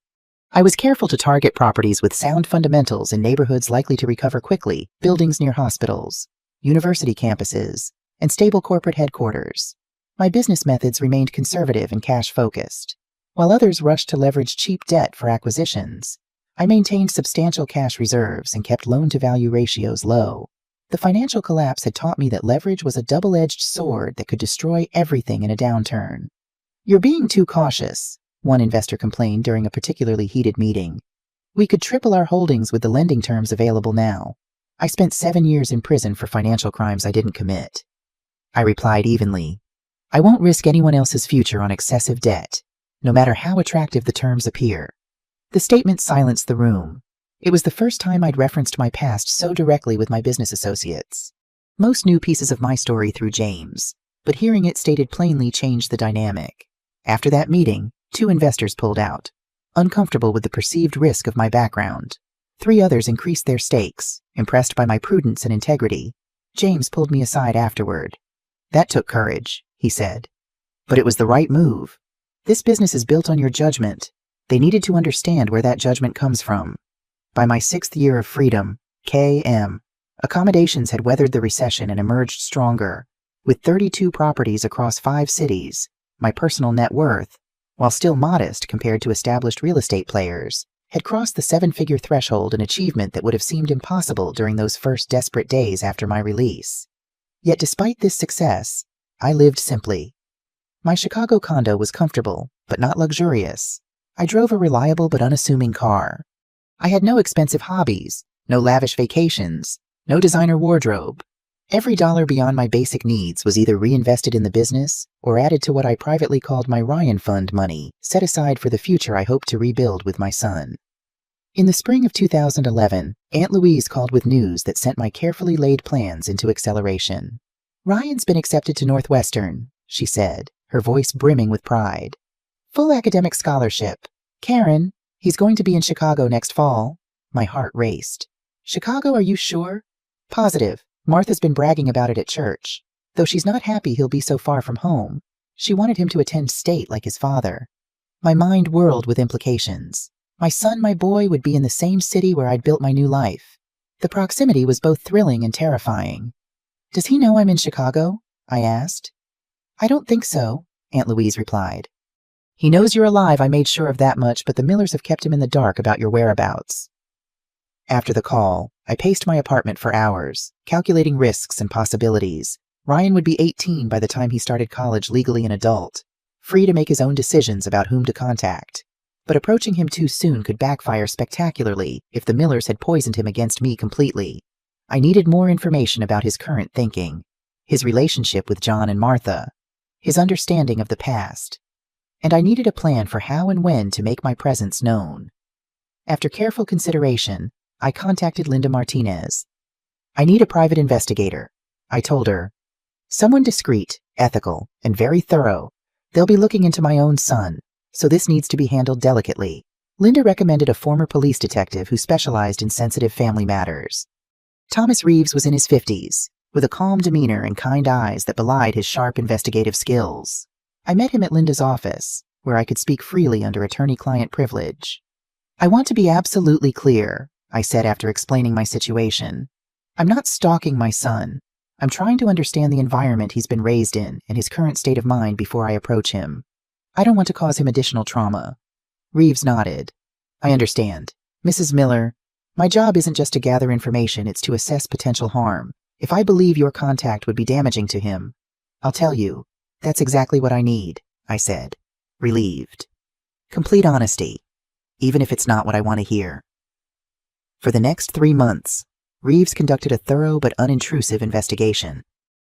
I was careful to target properties with sound fundamentals in neighborhoods likely to recover quickly, buildings near hospitals, university campuses, and stable corporate headquarters. My business methods remained conservative and cash-focused. While others rushed to leverage cheap debt for acquisitions, I maintained substantial cash reserves and kept loan-to-value ratios low. The financial collapse had taught me that leverage was a double-edged sword that could destroy everything in a downturn. You're being too cautious, one investor complained during a particularly heated meeting. We could triple our holdings with the lending terms available now. I spent 7 years in prison for financial crimes I didn't commit. I replied evenly. I won't risk anyone else's future on excessive debt, no matter how attractive the terms appear. The statement silenced the room. It was the first time I'd referenced my past so directly with my business associates. Most knew pieces of my story through James, but hearing it stated plainly changed the dynamic. After that meeting, 2 investors pulled out, uncomfortable with the perceived risk of my background. 3 others increased their stakes, impressed by my prudence and integrity. James pulled me aside afterward. That took courage, he said. But it was the right move. This business is built on your judgment. They needed to understand where that judgment comes from. By my 6th year of freedom, KM accommodations had weathered the recession and emerged stronger. With 32 properties across 5 cities, my personal net worth, while still modest compared to established real estate players, had crossed the 7-figure threshold, an achievement that would have seemed impossible during those first desperate days after my release. Yet despite this success, I lived simply. My Chicago condo was comfortable, but not luxurious. I drove a reliable but unassuming car. I had no expensive hobbies, no lavish vacations, no designer wardrobe. Every dollar beyond my basic needs was either reinvested in the business or added to what I privately called my Ryan Fund money, set aside for the future I hoped to rebuild with my son. In the spring of 2011, Aunt Louise called with news that sent my carefully laid plans into acceleration. Ryan's been accepted to Northwestern, she said, her voice brimming with pride. Full academic scholarship. Karen, he's going to be in Chicago next fall. My heart raced. Chicago, are you sure? Positive. Martha's been bragging about it at church. Though she's not happy he'll be so far from home. She wanted him to attend state like his father. My mind whirled with implications. My son, my boy, would be in the same city where I'd built my new life. The proximity was both thrilling and terrifying. Does he know I'm in Chicago? I asked. I don't think so, Aunt Louise replied. He knows you're alive, I made sure of that much, but the Millers have kept him in the dark about your whereabouts. After the call, I paced my apartment for hours, calculating risks and possibilities. Ryan would be 18 by the time he started college, legally an adult, free to make his own decisions about whom to contact. But approaching him too soon could backfire spectacularly if the Millers had poisoned him against me completely. I needed more information about his current thinking, his relationship with John and Martha, his understanding of the past, and I needed a plan for how and when to make my presence known. After careful consideration, I contacted Linda Martinez. I need a private investigator, I told her. Someone discreet, ethical, and very thorough. They'll be looking into my own son, so this needs to be handled delicately. Linda recommended a former police detective who specialized in sensitive family matters. Thomas Reeves was in his 50s, with a calm demeanor and kind eyes that belied his sharp investigative skills. I met him at Linda's office, where I could speak freely under attorney-client privilege. I want to be absolutely clear, I said after explaining my situation. I'm not stalking my son. I'm trying to understand the environment he's been raised in and his current state of mind before I approach him. I don't want to cause him additional trauma. Reeves nodded. I understand. Mrs. Miller, my job isn't just to gather information, it's to assess potential harm. If I believe your contact would be damaging to him, I'll tell you. That's exactly what I need, I said, relieved. Complete honesty, even if it's not what I want to hear. For the next 3 months, Reeves conducted a thorough but unintrusive investigation.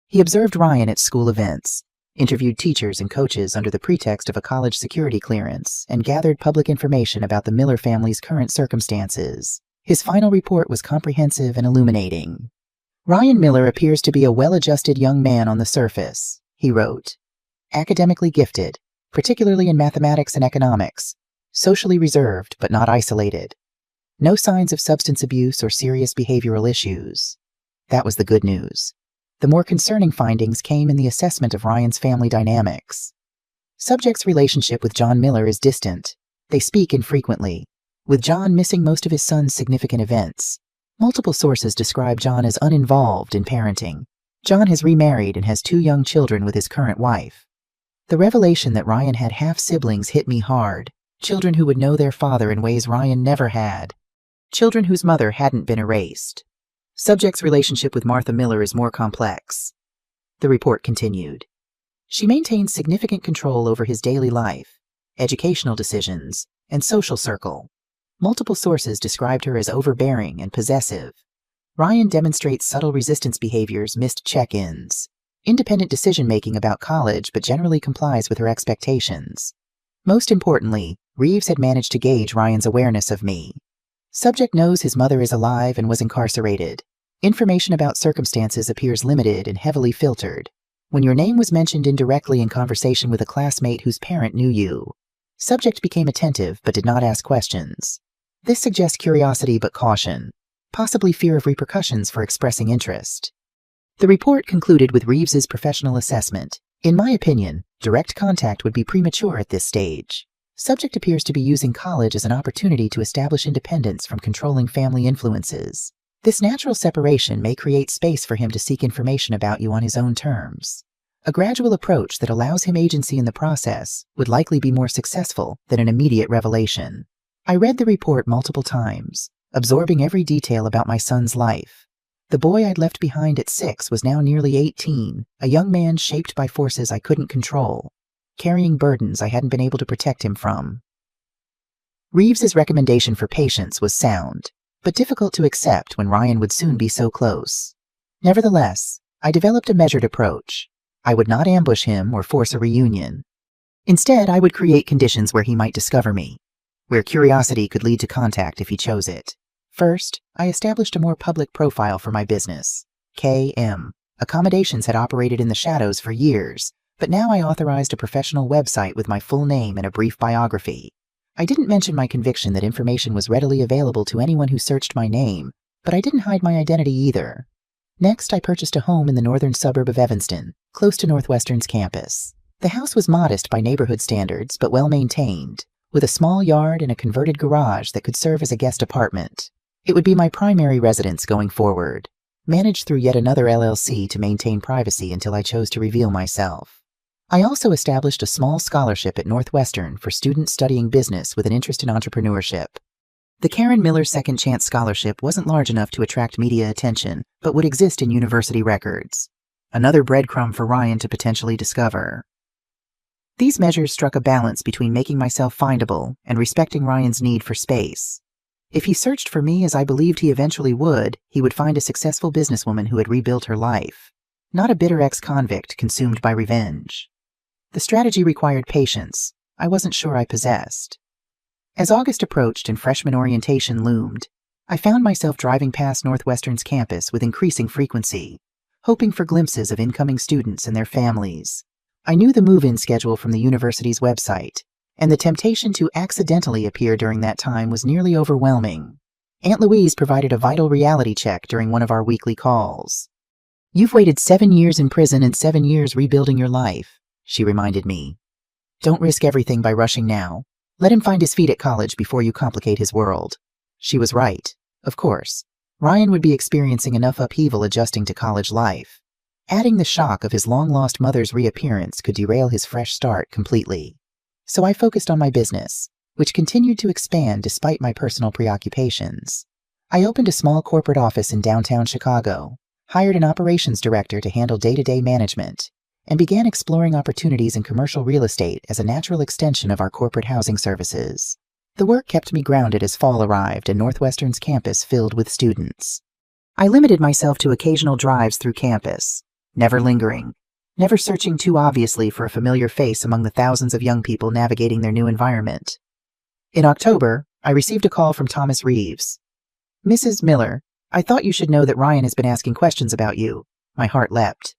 He observed Ryan at school events, interviewed teachers and coaches under the pretext of a college security clearance, and gathered public information about the Miller family's current circumstances. His final report was comprehensive and illuminating. Ryan Miller appears to be a well-adjusted young man on the surface, he wrote. Academically gifted, particularly in mathematics and economics, socially reserved but not isolated. No signs of substance abuse or serious behavioral issues. That was the good news. The more concerning findings came in the assessment of Ryan's family dynamics. Subject's relationship with John Miller is distant. They speak infrequently, with John missing most of his son's significant events. Multiple sources describe John as uninvolved in parenting. John has remarried and has 2 young children with his current wife. The revelation that Ryan had half-siblings hit me hard. Children who would know their father in ways Ryan never had. Children whose mother hadn't been erased. Subject's relationship with Martha Miller is more complex. The report continued. She maintains significant control over his daily life, educational decisions, and social circle. Multiple sources described her as overbearing and possessive. Ryan demonstrates subtle resistance behaviors, missed check-ins, independent decision-making about college, but generally complies with her expectations. Most importantly, Reeves had managed to gauge Ryan's awareness of me. Subject knows his mother is alive and was incarcerated. Information about circumstances appears limited and heavily filtered. When your name was mentioned indirectly in conversation with a classmate whose parent knew you, subject became attentive but did not ask questions. This suggests curiosity but caution, possibly fear of repercussions for expressing interest. The report concluded with Reeves's professional assessment. In my opinion, direct contact would be premature at this stage. Subject appears to be using college as an opportunity to establish independence from controlling family influences. This natural separation may create space for him to seek information about you on his own terms. A gradual approach that allows him agency in the process would likely be more successful than an immediate revelation. I read the report multiple times, absorbing every detail about my son's life. The boy I'd left behind at 6 was now nearly 18, a young man shaped by forces I couldn't control, carrying burdens I hadn't been able to protect him from. Reeves's recommendation for patience was sound, but difficult to accept when Ryan would soon be so close. Nevertheless, I developed a measured approach. I would not ambush him or force a reunion. Instead, I would create conditions where he might discover me, where curiosity could lead to contact if he chose it. First, I established a more public profile for my business. KM Accommodations had operated in the shadows for years, but now I authorized a professional website with my full name and a brief biography. I didn't mention my conviction that information was readily available to anyone who searched my name, but I didn't hide my identity either. Next, I purchased a home in the northern suburb of Evanston, close to Northwestern's campus. The house was modest by neighborhood standards, but well-maintained, with a small yard and a converted garage that could serve as a guest apartment. It would be my primary residence going forward, managed through yet another LLC to maintain privacy until I chose to reveal myself. I also established a small scholarship at Northwestern for students studying business with an interest in entrepreneurship. The Karen Miller Second Chance Scholarship wasn't large enough to attract media attention, but would exist in university records. Another breadcrumb for Ryan to potentially discover. These measures struck a balance between making myself findable and respecting Ryan's need for space. If he searched for me as I believed he eventually would, he would find a successful businesswoman who had rebuilt her life, not a bitter ex-convict consumed by revenge. The strategy required patience I wasn't sure I possessed. As August approached and freshman orientation loomed, I found myself driving past Northwestern's campus with increasing frequency, hoping for glimpses of incoming students and their families. I knew the move-in schedule from the university's website, and the temptation to accidentally appear during that time was nearly overwhelming. Aunt Louise provided a vital reality check during one of our weekly calls. "You've waited 7 years in prison and 7 years rebuilding your life," she reminded me. "Don't risk everything by rushing now. Let him find his feet at college before you complicate his world." She was right. Of course, Ryan would be experiencing enough upheaval adjusting to college life. Adding the shock of his long-lost mother's reappearance could derail his fresh start completely. So I focused on my business, which continued to expand despite my personal preoccupations. I opened a small corporate office in downtown Chicago, hired an operations director to handle day-to-day management, and began exploring opportunities in commercial real estate as a natural extension of our corporate housing services. The work kept me grounded as fall arrived and Northwestern's campus filled with students. I limited myself to occasional drives through campus, never lingering, never searching too obviously for a familiar face among the thousands of young people navigating their new environment. In October, I received a call from Thomas Reeves. "Mrs. Miller, I thought you should know that Ryan has been asking questions about you." My heart leapt.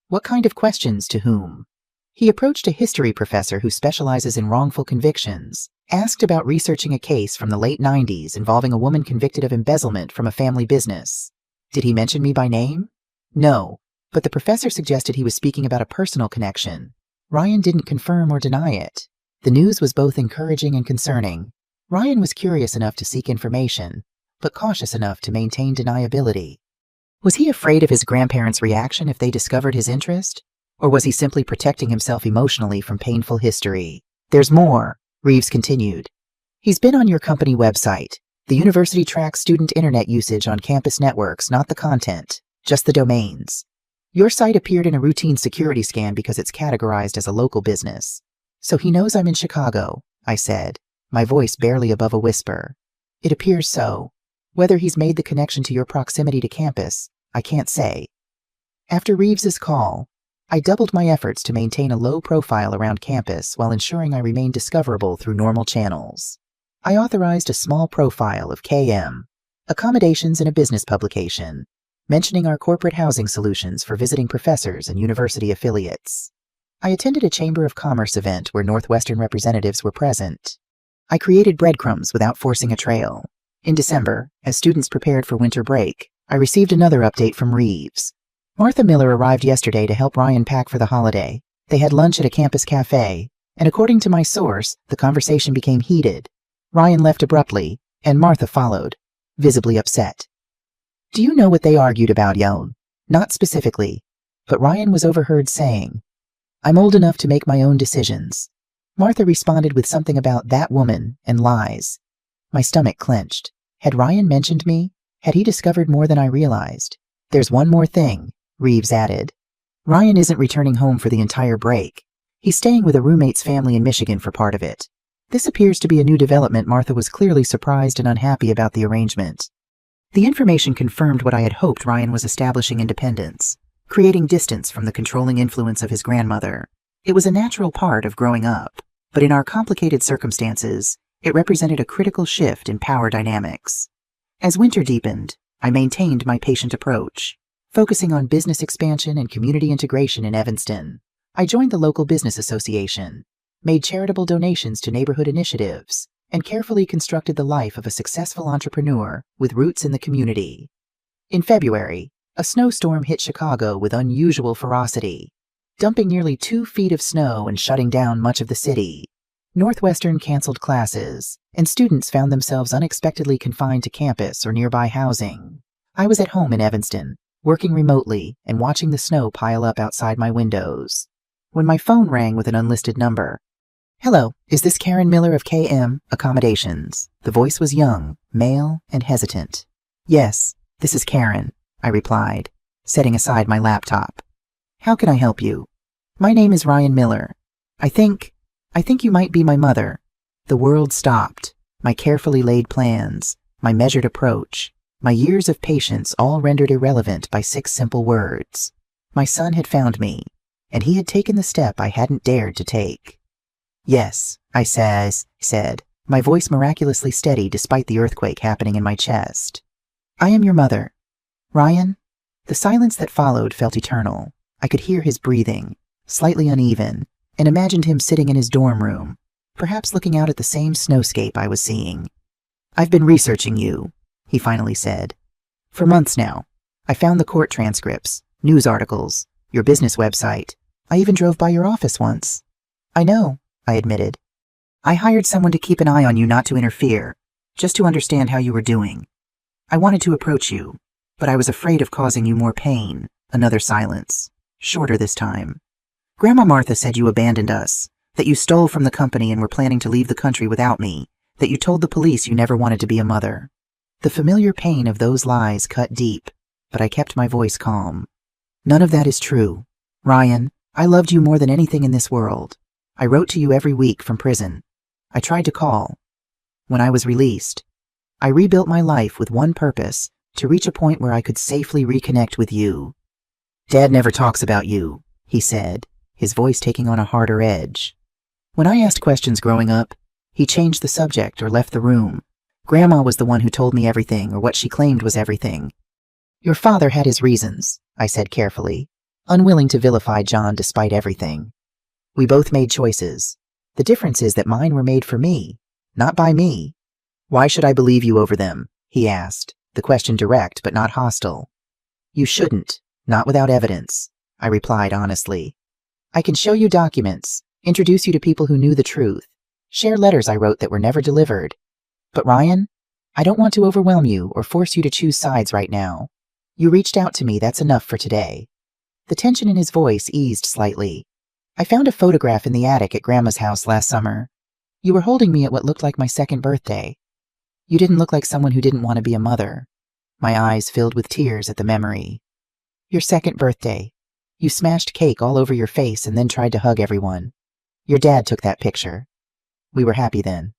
What kind of questions, to whom? He approached a history professor who specializes in wrongful convictions, asked about researching a case from the late 90s involving a woman convicted of embezzlement from a family business. Did he mention me by name? No, but the professor suggested he was speaking about a personal connection. Ryan didn't confirm or deny it. The news was both encouraging and concerning. Ryan was curious enough to seek information, but cautious enough to maintain deniability. Was he afraid of his grandparents' reaction if they discovered his interest? Or was he simply protecting himself emotionally from painful history? "There's more," Reeves continued. "He's been on your company website. The university tracks student internet usage on campus networks, not the content, just the domains. Your site appeared in a routine security scan because it's categorized as a local business. So he knows I'm in Chicago," I said, my voice barely above a whisper. "It appears so. Whether he's made the connection to your proximity to campus, I can't say." After Reeves's call, I doubled my efforts to maintain a low profile around campus while ensuring I remained discoverable through normal channels. I authorized a small profile of KM, accommodations in a business publication, mentioning our corporate housing solutions for visiting professors and university affiliates. I attended a Chamber of Commerce event where Northwestern representatives were present. I created breadcrumbs without forcing a trail. In December, as students prepared for winter break, I received another update from Reeves. Martha Miller arrived yesterday to help Ryan pack for the holiday. They had lunch at a campus cafe, and according to my source, the conversation became heated. Ryan left abruptly, and Martha followed, visibly upset. "Do you know what they argued about, Yon?" "Not specifically, but Ryan was overheard saying, 'I'm old enough to make my own decisions.'" Martha responded with something about "that woman" and lies. My stomach clenched. Had Ryan mentioned me? Had he discovered more than I realized? "There's one more thing," Reeves added. "Ryan isn't returning home for the entire break. He's staying with a roommate's family in Michigan for part of it." This appears to be a new development. Martha was clearly surprised and unhappy about the arrangement. The information confirmed what I had hoped. Ryan was establishing independence, creating distance from the controlling influence of his grandmother. It was a natural part of growing up, but in our complicated circumstances, it represented a critical shift in power dynamics. As winter deepened, I maintained my patient approach, focusing on business expansion and community integration in Evanston. I joined the local business association, made charitable donations to neighborhood initiatives, and carefully constructed the life of a successful entrepreneur with roots in the community. In February, a snowstorm hit Chicago with unusual ferocity, dumping nearly 2 feet of snow and shutting down much of the city. Northwestern canceled classes, and students found themselves unexpectedly confined to campus or nearby housing. I was at home in Evanston, working remotely and watching the snow pile up outside my windows, when my phone rang with an unlisted number. Hello, is this Karen Miller of KM Accommodations? The voice was young, male, and hesitant. Yes, this is Karen, I replied, setting aside my laptop. How can I help you? My name is Ryan Miller. I think you might be my mother. The world stopped. My carefully laid plans, my measured approach, my years of patience all rendered irrelevant by 6 simple words. My son had found me, and he had taken the step I hadn't dared to take. Yes, I said, my voice miraculously steady despite the earthquake happening in my chest. I am your mother. Ryan? The silence that followed felt eternal. I could hear his breathing, slightly uneven, and imagined him sitting in his dorm room, perhaps looking out at the same snowscape I was seeing. I've been researching you, he finally said. For months now. I found the court transcripts, news articles, your business website. I even drove by your office once. I know, I admitted. I hired someone to keep an eye on you, not to interfere, just to understand how you were doing. I wanted to approach you, but I was afraid of causing you more pain. Another silence, shorter this time. Grandma Martha said you abandoned us, that you stole from the company and were planning to leave the country without me, that you told the police you never wanted to be a mother. The familiar pain of those lies cut deep, but I kept my voice calm. None of that is true. Ryan, I loved you more than anything in this world. I wrote to you every week from prison. I tried to call. When I was released, I rebuilt my life with one purpose, to reach a point where I could safely reconnect with you. Dad never talks about you, he said, his voice taking on a harder edge. When I asked questions growing up, he changed the subject or left the room. Grandma was the one who told me everything, or what she claimed was everything. Your father had his reasons, I said carefully, unwilling to vilify John despite everything. We both made choices. The difference is that mine were made for me, not by me. Why should I believe you over them? He asked, the question direct but not hostile. You shouldn't, not without evidence, I replied honestly. I can show you documents, introduce you to people who knew the truth, share letters I wrote that were never delivered. But Ryan, I don't want to overwhelm you or force you to choose sides right now. You reached out to me, that's enough for today. The tension in his voice eased slightly. I found a photograph in the attic at Grandma's house last summer. You were holding me at what looked like my 2nd birthday. You didn't look like someone who didn't want to be a mother. My eyes filled with tears at the memory. Your 2nd birthday. You smashed cake all over your face and then tried to hug everyone. Your dad took that picture. We were happy then.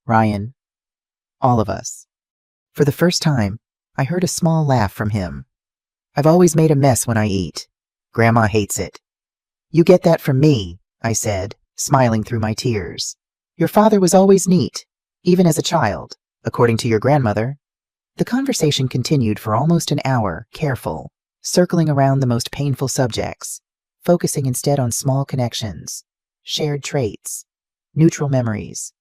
Ryan. All of us. For the first time, I heard a small laugh from him. I've always made a mess when I eat. Grandma hates it. You get that from me, I said, smiling through my tears. Your father was always neat, even as a child, according to your grandmother. The conversation continued for almost an hour, careful, circling around the most painful subjects, focusing instead on small connections, shared traits, neutral memories.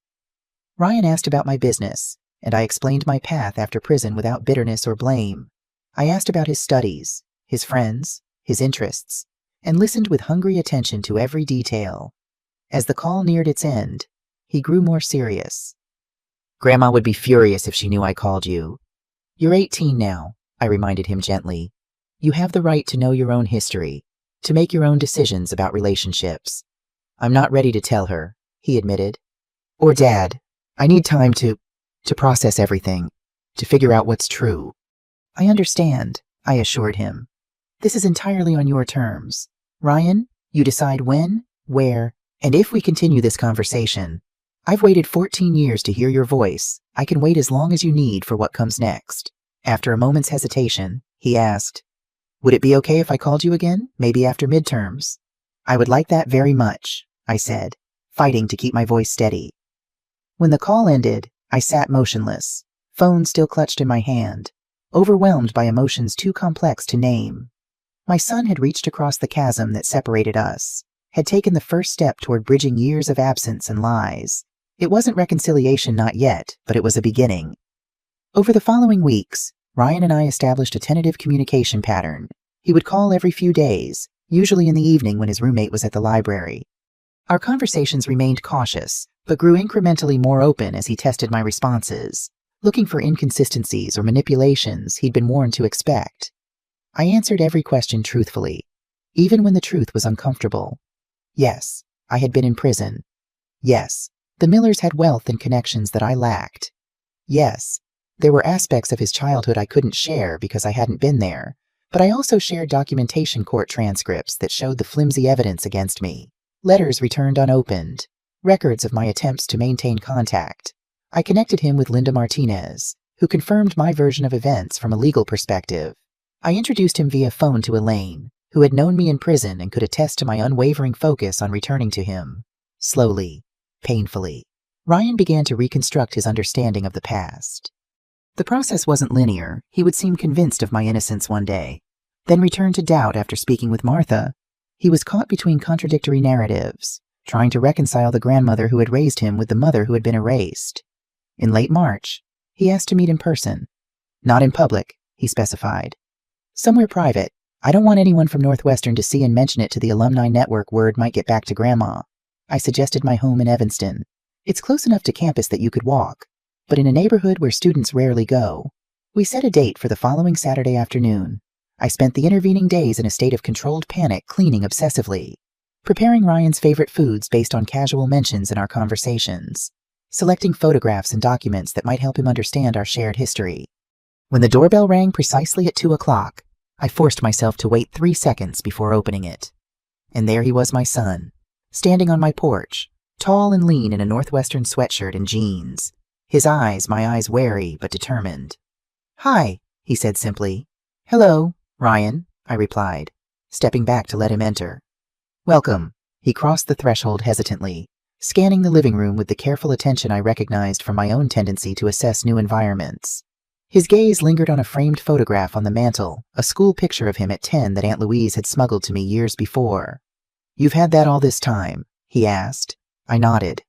Ryan asked about my business, and I explained my path after prison without bitterness or blame. I asked about his studies, his friends, his interests, and listened with hungry attention to every detail. As the call neared its end, he grew more serious. Grandma would be furious if she knew I called you. You're 18 now, I reminded him gently. You have the right to know your own history, to make your own decisions about relationships. I'm not ready to tell her, he admitted. Or Dad. I need time to process everything, to figure out what's true. I understand, I assured him. This is entirely on your terms. Ryan, you decide when, where, and if we continue this conversation. I've waited 14 years to hear your voice. I can wait as long as you need for what comes next. After a moment's hesitation, he asked, would it be okay if I called you again, maybe after midterms? I would like that very much, I said, fighting to keep my voice steady. When the call ended, I sat motionless, phone still clutched in my hand, overwhelmed by emotions too complex to name. My son had reached across the chasm that separated us, had taken the first step toward bridging years of absence and lies. It wasn't reconciliation, not yet, but it was a beginning. Over the following weeks, Ryan and I established a tentative communication pattern. He would call every few days, usually in the evening when his roommate was at the library. Our conversations remained cautious, but grew incrementally more open as he tested my responses, looking for inconsistencies or manipulations he'd been warned to expect. I answered every question truthfully, even when the truth was uncomfortable. Yes, I had been in prison. Yes, the Millers had wealth and connections that I lacked. Yes, there were aspects of his childhood I couldn't share because I hadn't been there, but I also shared documentation court transcripts that showed the flimsy evidence against me. Letters returned unopened, records of my attempts to maintain contact. I connected him with Linda Martinez, who confirmed my version of events from a legal perspective. I introduced him via phone to Elaine, who had known me in prison and could attest to my unwavering focus on returning to him. Slowly, painfully, Ryan began to reconstruct his understanding of the past. The process wasn't linear. He would seem convinced of my innocence one day, then return to doubt after speaking with Martha. He was caught between contradictory narratives, trying to reconcile the grandmother who had raised him with the mother who had been erased. In late March, he asked to meet in person. Not in public, he specified. Somewhere private. I don't want anyone from Northwestern to see and mention it to the alumni network. Word might get back to Grandma. I suggested my home in Evanston. It's close enough to campus that you could walk, but in a neighborhood where students rarely go. We set a date for the following Saturday afternoon. I spent the intervening days in a state of controlled panic, cleaning obsessively, preparing Ryan's favorite foods based on casual mentions in our conversations, selecting photographs and documents that might help him understand our shared history. When the doorbell rang precisely at 2 o'clock, I forced myself to wait 3 seconds before opening it. And there he was, my son, standing on my porch, tall and lean in a Northwestern sweatshirt and jeans, my eyes wary but determined. "Hi," he said simply. "Hello, Ryan," I replied, stepping back to let him enter. "Welcome." He crossed the threshold hesitantly, scanning the living room with the careful attention I recognized from my own tendency to assess new environments. His gaze lingered on a framed photograph on the mantel, a school picture of him at 10 that Aunt Louise had smuggled to me years before. "You've had that all this time?" he asked. I nodded.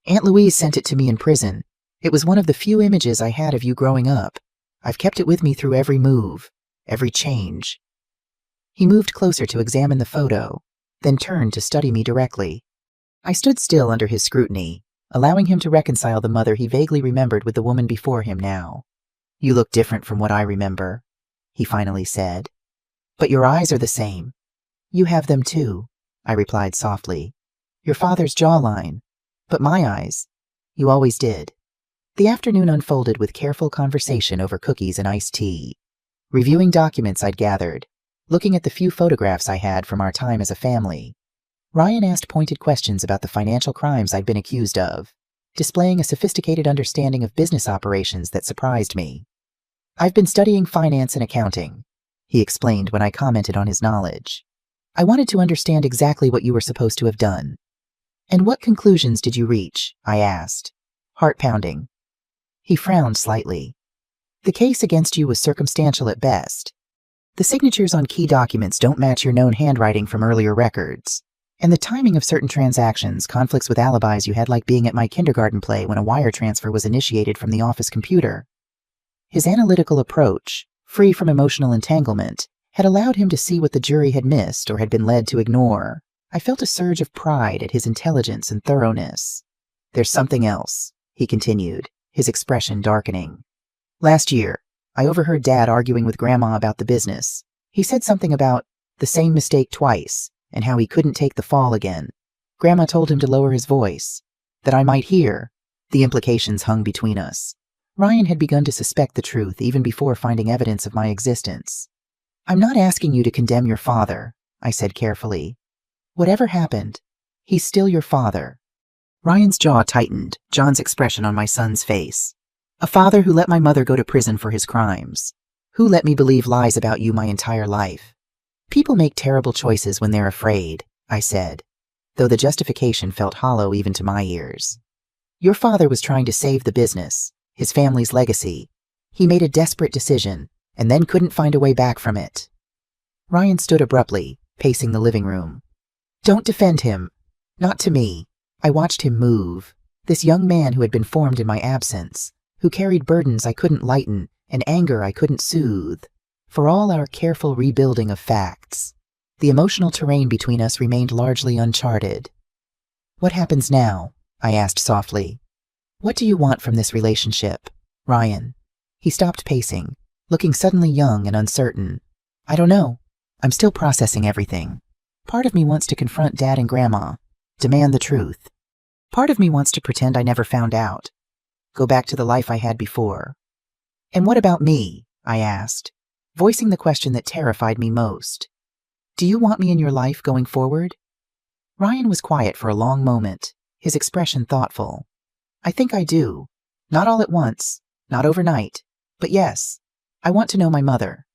"Aunt Louise sent it to me in prison. It was one of the few images I had of you growing up. I've kept it with me through every move, every change." He moved closer to examine the photo, then turned to study me directly. I stood still under his scrutiny, allowing him to reconcile the mother he vaguely remembered with the woman before him now. "You look different from what I remember," he finally said. "But your eyes are the same." "You have them too," I replied softly. "Your father's jawline, but my eyes. You always did." The afternoon unfolded with careful conversation over cookies and iced tea, reviewing documents I'd gathered, looking at the few photographs I had from our time as a family. Ryan asked pointed questions about the financial crimes I'd been accused of, displaying a sophisticated understanding of business operations that surprised me. "I've been studying finance and accounting," he explained when I commented on his knowledge. "I wanted to understand exactly what you were supposed to have done." "And what conclusions did you reach?" I asked, heart pounding. He frowned slightly. "The case against you was circumstantial at best. The signatures on key documents don't match your known handwriting from earlier records, and the timing of certain transactions conflicts with alibis you had, like being at my kindergarten play when a wire transfer was initiated from the office computer." His analytical approach, free from emotional entanglement, had allowed him to see what the jury had missed or had been led to ignore. I felt a surge of pride at his intelligence and thoroughness. "There's something else," he continued, his expression darkening. "Last year, I overheard Dad arguing with Grandma about the business. He said something about the same mistake twice and how he couldn't take the fall again. Grandma told him to lower his voice, that I might hear. The implications hung between us. Ryan had begun to suspect the truth even before finding evidence of my existence. "I'm not asking you to condemn your father," I said carefully. "Whatever happened, he's still your father." Ryan's jaw tightened, John's expression on my son's face. "A father who let my mother go to prison for his crimes. Who let me believe lies about you my entire life. People make terrible choices when they're afraid," I said, though the justification felt hollow even to my ears. "Your father was trying to save the business, his family's legacy. He made a desperate decision, and then couldn't find a way back from it." Ryan stood abruptly, pacing the living room. "Don't defend him. Not to me." I watched him move, this young man who had been formed in my absence, who carried burdens I couldn't lighten and anger I couldn't soothe. For all our careful rebuilding of facts, the emotional terrain between us remained largely uncharted. "What happens now?" I asked softly. "What do you want from this relationship, Ryan?" He stopped pacing, looking suddenly young and uncertain. "I don't know. I'm still processing everything. Part of me wants to confront Dad and Grandma, demand the truth. Part of me wants to pretend I never found out. Go back to the life I had before. And what about me? I asked, voicing the question that terrified me most. Do you want me in your life going forward? Ryan was quiet for a long moment, his expression thoughtful. I think I do. Not all at once, not overnight, but yes, I want to know my mother.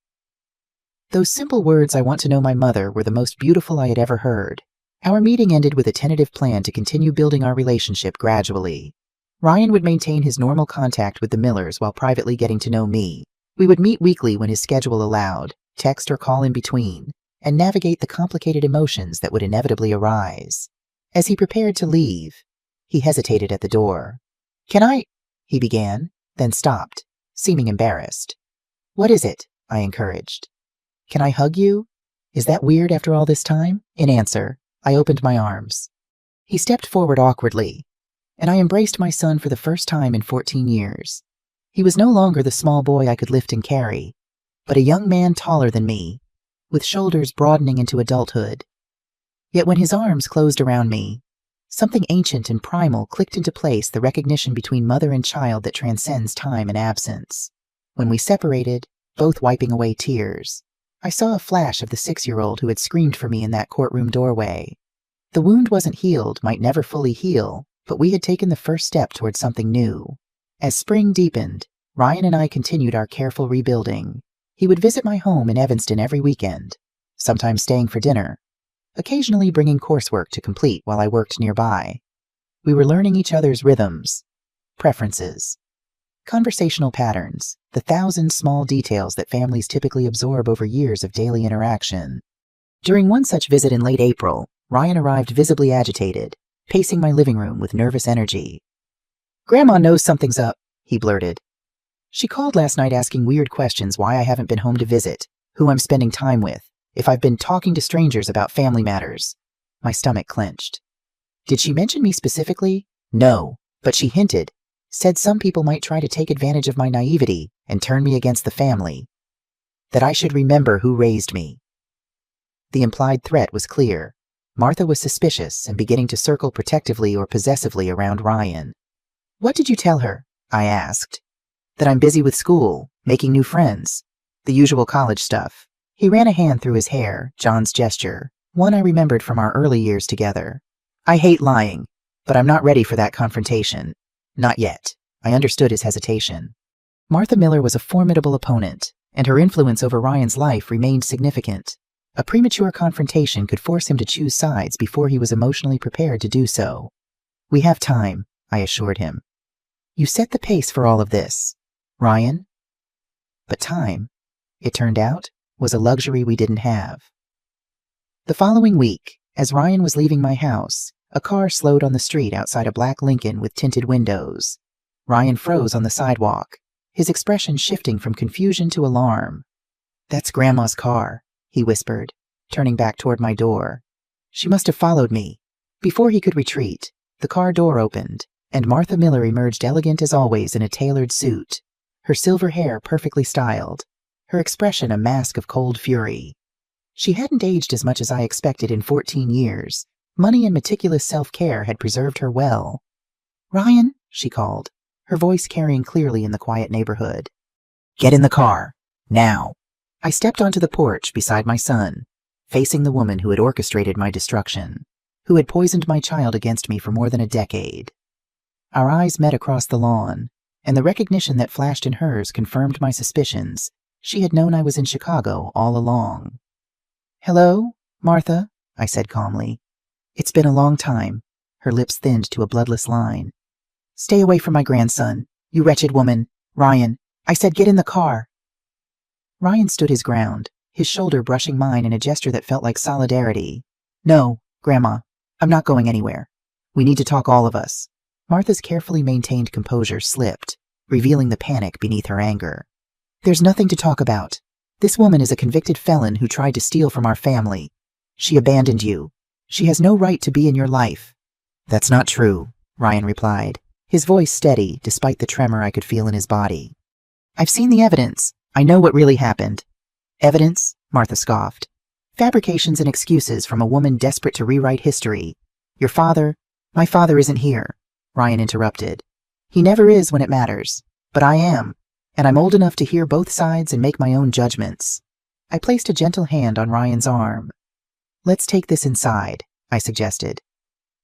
Those simple words, I want to know my mother, were the most beautiful I had ever heard. Our meeting ended with a tentative plan to continue building our relationship gradually. Ryan would maintain his normal contact with the Millers while privately getting to know me. We would meet weekly when his schedule allowed, text or call in between, and navigate the complicated emotions that would inevitably arise. As he prepared to leave, he hesitated at the door. Can I? He began, then stopped, seeming embarrassed. What is it? I encouraged. Can I hug you? Is that weird after all this time? In answer, I opened my arms. He stepped forward awkwardly, and I embraced my son for the first time in 14 years. He was no longer the small boy I could lift and carry, but a young man taller than me, with shoulders broadening into adulthood. Yet when his arms closed around me, something ancient and primal clicked into place, the recognition between mother and child that transcends time and absence. When we separated, both wiping away tears, I saw a flash of the 6-year-old who had screamed for me in that courtroom doorway. The wound wasn't healed, might never fully heal, but we had taken the first step towards something new. As spring deepened, Ryan and I continued our careful rebuilding. He would visit my home in Evanston every weekend, sometimes staying for dinner, occasionally bringing coursework to complete while I worked nearby. We were learning each other's rhythms, preferences, conversational patterns, the 1,000 small details that families typically absorb over years of daily interaction. During one such visit in late April, Ryan arrived visibly agitated, pacing my living room with nervous energy. Grandma knows something's up, he blurted. She called last night asking weird questions, why I haven't been home to visit, who I'm spending time with, if I've been talking to strangers about family matters. My stomach clenched. Did she mention me specifically? No, but she hinted, said some people might try to take advantage of my naivety and turn me against the family. That I should remember who raised me. The implied threat was clear. Martha was suspicious and beginning to circle protectively or possessively around Ryan. What did you tell her? I asked. That I'm busy with school, making new friends. The usual college stuff. He ran a hand through his hair, John's gesture, one I remembered from our early years together. I hate lying, but I'm not ready for that confrontation. Not yet. I understood his hesitation. Martha Miller was a formidable opponent, and her influence over Ryan's life remained significant. A premature confrontation could force him to choose sides before he was emotionally prepared to do so. We have time, I assured him. You set the pace for all of this, Ryan. But time, it turned out, was a luxury we didn't have. The following week, as Ryan was leaving my house, a car slowed on the street outside a black Lincoln with tinted windows. Ryan froze on the sidewalk, his expression shifting from confusion to alarm. That's Grandma's car, he whispered, turning back toward my door. She must have followed me. Before he could retreat, the car door opened, and Martha Miller emerged elegant as always in a tailored suit, her silver hair perfectly styled, her expression a mask of cold fury. She hadn't aged as much as I expected in 14 years. Money and meticulous self-care had preserved her well. Ryan, she called, her voice carrying clearly in the quiet neighborhood. Get in the car, now. I stepped onto the porch beside my son, facing the woman who had orchestrated my destruction, who had poisoned my child against me for more than a decade. Our eyes met across the lawn, and the recognition that flashed in hers confirmed my suspicions. She had known I was in Chicago all along. Hello, Martha, I said calmly. It's been a long time. Her lips thinned to a bloodless line. Stay away from my grandson, you wretched woman. Ryan, I said get in the car. Ryan stood his ground, his shoulder brushing mine in a gesture that felt like solidarity. No, Grandma, I'm not going anywhere. We need to talk, all of us. Martha's carefully maintained composure slipped, revealing the panic beneath her anger. There's nothing to talk about. This woman is a convicted felon who tried to steal from our family. She abandoned you. She has no right to be in your life. That's not true, Ryan replied, his voice steady despite the tremor I could feel in his body. I've seen the evidence. I know what really happened. Evidence? Martha scoffed. Fabrications and excuses from a woman desperate to rewrite history. Your father, My father isn't here, Ryan interrupted. He never is when it matters, but I am, and I'm old enough to hear both sides and make my own judgments. I placed a gentle hand on Ryan's arm. Let's take this inside, I suggested.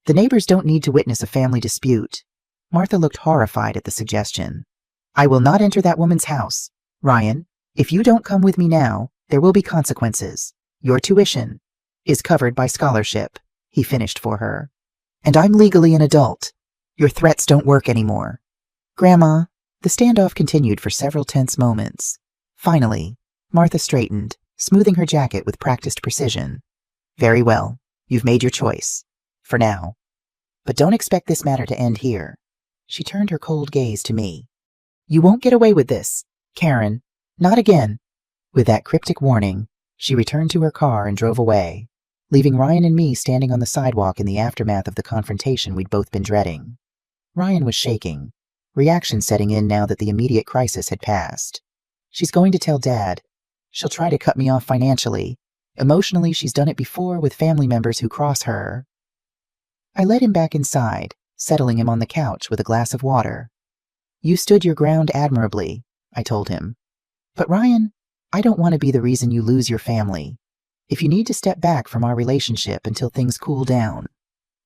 The neighbors don't need to witness a family dispute. Martha looked horrified at the suggestion. I will not enter that woman's house. Ryan, if you don't come with me now, there will be consequences. Your tuition is covered by scholarship, he finished for her. And I'm legally an adult. Your threats don't work anymore. Grandma, the standoff continued for several tense moments. Finally, Martha straightened, smoothing her jacket with practiced precision. Very well, you've made your choice. For now. But don't expect this matter to end here. She turned her cold gaze to me. You won't get away with this, Karen. Not again. With that cryptic warning, she returned to her car and drove away, leaving Ryan and me standing on the sidewalk in the aftermath of the confrontation we'd both been dreading. Ryan was shaking, reaction setting in now that the immediate crisis had passed. She's going to tell Dad. She'll try to cut me off financially. Emotionally, she's done it before with family members who cross her. I led him back inside, settling him on the couch with a glass of water. You stood your ground admirably, I told him. But Ryan, I don't want to be the reason you lose your family. If you need to step back from our relationship until things cool down.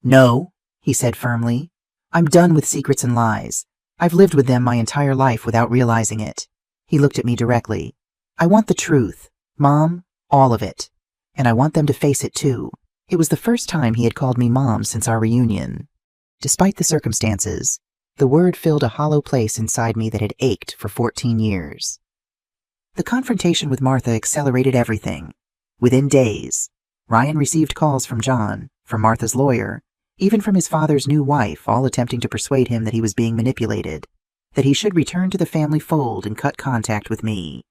No, he said firmly. I'm done with secrets and lies. I've lived with them my entire life without realizing it. He looked at me directly. I want the truth, Mom, all of it. And I want them to face it too. It was the first time he had called me Mom since our reunion. Despite the circumstances, the word filled a hollow place inside me that had ached for 14 years. The confrontation with Martha accelerated everything. Within days, Ryan received calls from John, from Martha's lawyer, even from his father's new wife, all attempting to persuade him that he was being manipulated, that he should return to the family fold and cut contact with me.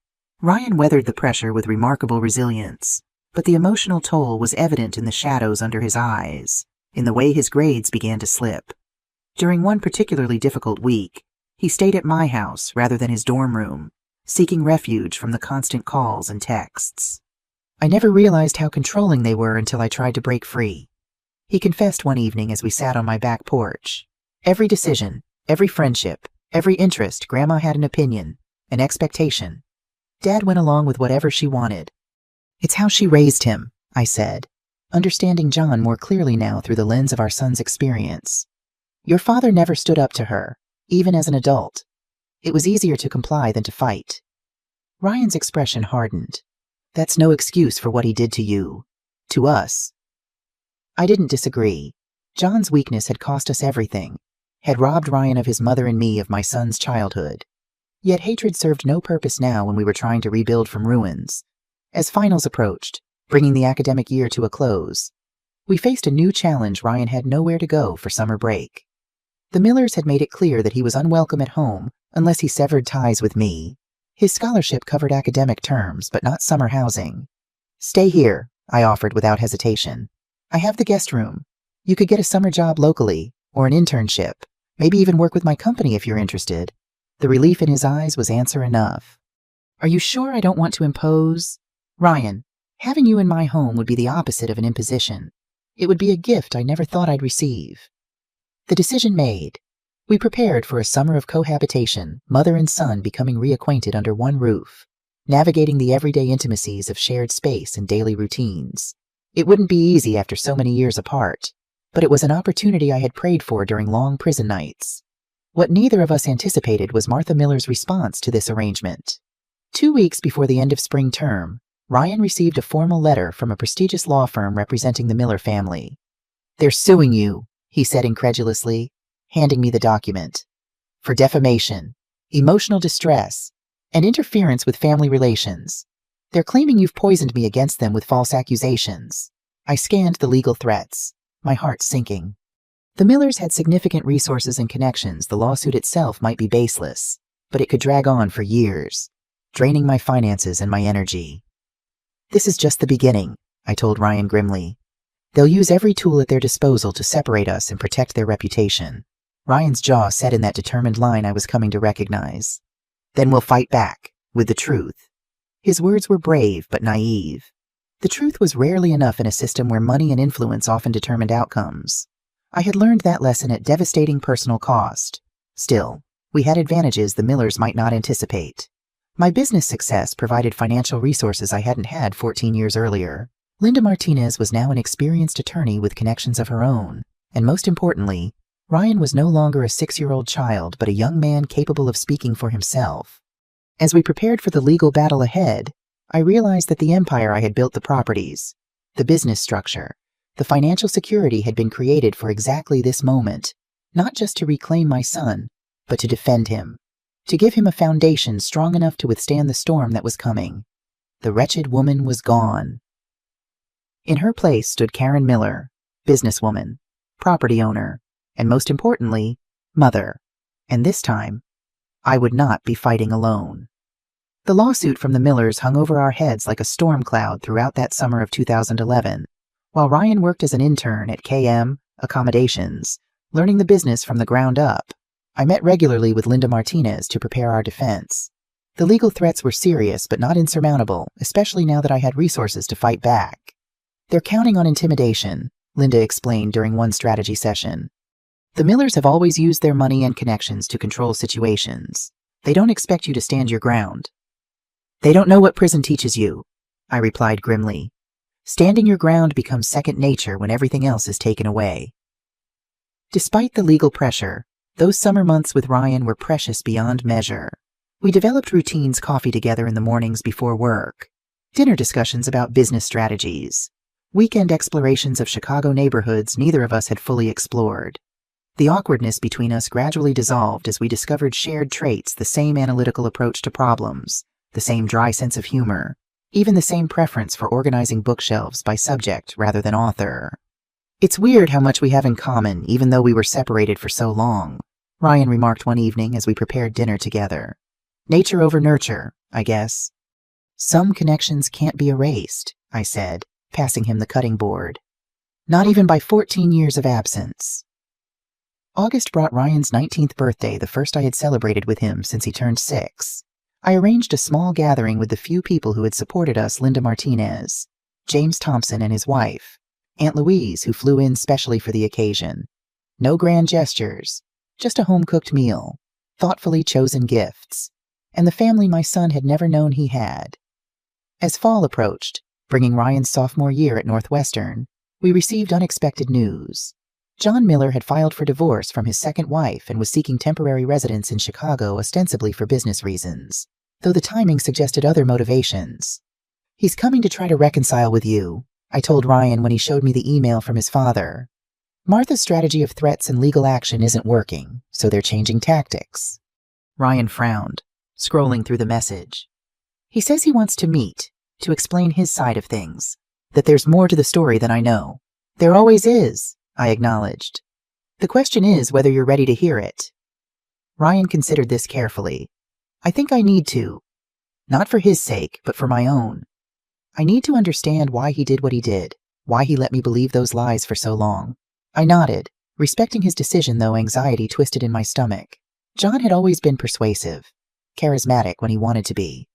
Ryan weathered the pressure with remarkable resilience, but the emotional toll was evident in the shadows under his eyes, in the way his grades began to slip. During one particularly difficult week, he stayed at my house rather than his dorm room, seeking refuge from the constant calls and texts. I never realized how controlling they were until I tried to break free. He confessed one evening as we sat on my back porch. Every decision, every friendship, every interest, Grandma had an opinion, an expectation. Dad went along with whatever she wanted. It's how she raised him, I said, understanding John more clearly now through the lens of our son's experience. Your father never stood up to her, even as an adult. It was easier to comply than to fight. Ryan's expression hardened. That's no excuse for what he did to you. To us. I didn't disagree. John's weakness had cost us everything, had robbed Ryan of his mother and me of my son's childhood. Yet hatred served no purpose now when we were trying to rebuild from ruins. As finals approached, bringing the academic year to a close, we faced a new challenge. Ryan had nowhere to go for summer break. The Millers had made it clear that he was unwelcome at home unless he severed ties with me. His scholarship covered academic terms, but not summer housing. Stay here, I offered without hesitation. I have the guest room. You could get a summer job locally, or an internship, maybe even work with my company if you're interested. The relief in his eyes was answer enough. Are you sure I don't want to impose? Ryan, having you in my home would be the opposite of an imposition. It would be a gift I never thought I'd receive. The decision made, we prepared for a summer of cohabitation, mother and son becoming reacquainted under one roof, navigating the everyday intimacies of shared space and daily routines. It wouldn't be easy after so many years apart, but it was an opportunity I had prayed for during long prison nights. What neither of us anticipated was Martha Miller's response to this arrangement. 2 weeks before the end of spring term, Ryan received a formal letter from a prestigious law firm representing the Miller family. They're suing you, he said incredulously, handing me the document. For defamation, emotional distress, and interference with family relations. They're claiming you've poisoned me against them with false accusations. I scanned the legal threats, my heart sinking. The Millers had significant resources and connections. The lawsuit itself might be baseless, but it could drag on for years, draining my finances and my energy. This is just the beginning, I told Ryan grimly. They'll use every tool at their disposal to separate us and protect their reputation. Ryan's jaw set in that determined line I was coming to recognize. Then we'll fight back, with the truth. His words were brave but naive. The truth was rarely enough in a system where money and influence often determined outcomes. I had learned that lesson at devastating personal cost. Still, we had advantages the Millers might not anticipate. My business success provided financial resources I hadn't had 14 years earlier. Linda Martinez was now an experienced attorney with connections of her own, and most importantly, Ryan was no longer a 6-year-old child but a young man capable of speaking for himself. As we prepared for the legal battle ahead, I realized that the empire I had built, the properties, the business structure, the financial security had been created for exactly this moment, not just to reclaim my son, but to defend him, to give him a foundation strong enough to withstand the storm that was coming. The wretched woman was gone. In her place stood Karen Miller, businesswoman, property owner, and most importantly, mother. And this time, I would not be fighting alone. The lawsuit from the Millers hung over our heads like a storm cloud throughout that summer of 2011, while Ryan worked as an intern at KM Accommodations, learning the business from the ground up. I met regularly with Linda Martinez to prepare our defense. The legal threats were serious but not insurmountable, especially now that I had resources to fight back. They're counting on intimidation, Linda explained during one strategy session. The Millers have always used their money and connections to control situations. They don't expect you to stand your ground. They don't know what prison teaches you, I replied grimly. Standing your ground becomes second nature when everything else is taken away. Despite the legal pressure, those summer months with Ryan were precious beyond measure. We developed routines: coffee together in the mornings before work, dinner discussions about business strategies, weekend explorations of Chicago neighborhoods neither of us had fully explored. The awkwardness between us gradually dissolved as we discovered shared traits: the same analytical approach to problems, the same dry sense of humor, even the same preference for organizing bookshelves by subject rather than author. It's weird how much we have in common even though we were separated for so long, Ryan remarked one evening as we prepared dinner together. Nature over nurture, I guess. Some connections can't be erased, I said, passing him the cutting board. Not even by 14 years of absence. August brought Ryan's 19th birthday, the first I had celebrated with him since he turned 6. I arranged a small gathering with the few people who had supported us: Linda Martinez, James Thompson and his wife, Aunt Louise, who flew in specially for the occasion. No grand gestures, just a home-cooked meal, thoughtfully chosen gifts, and the family my son had never known he had. As fall approached, bringing Ryan's sophomore year at Northwestern, we received unexpected news. John Miller had filed for divorce from his second wife and was seeking temporary residence in Chicago ostensibly for business reasons, though the timing suggested other motivations. He's coming to try to reconcile with you, I told Ryan when he showed me the email from his father. Martha's strategy of threats and legal action isn't working, so they're changing tactics. Ryan frowned, scrolling through the message. He says he wants to meet, to explain his side of things, that there's more to the story than I know. There always is, I acknowledged. The question is whether you're ready to hear it. Ryan considered this carefully. I think I need to. Not for his sake, but for my own. I need to understand why he did what he did, why he let me believe those lies for so long. I nodded, respecting his decision, though anxiety twisted in my stomach. John had always been persuasive, charismatic when he wanted to be.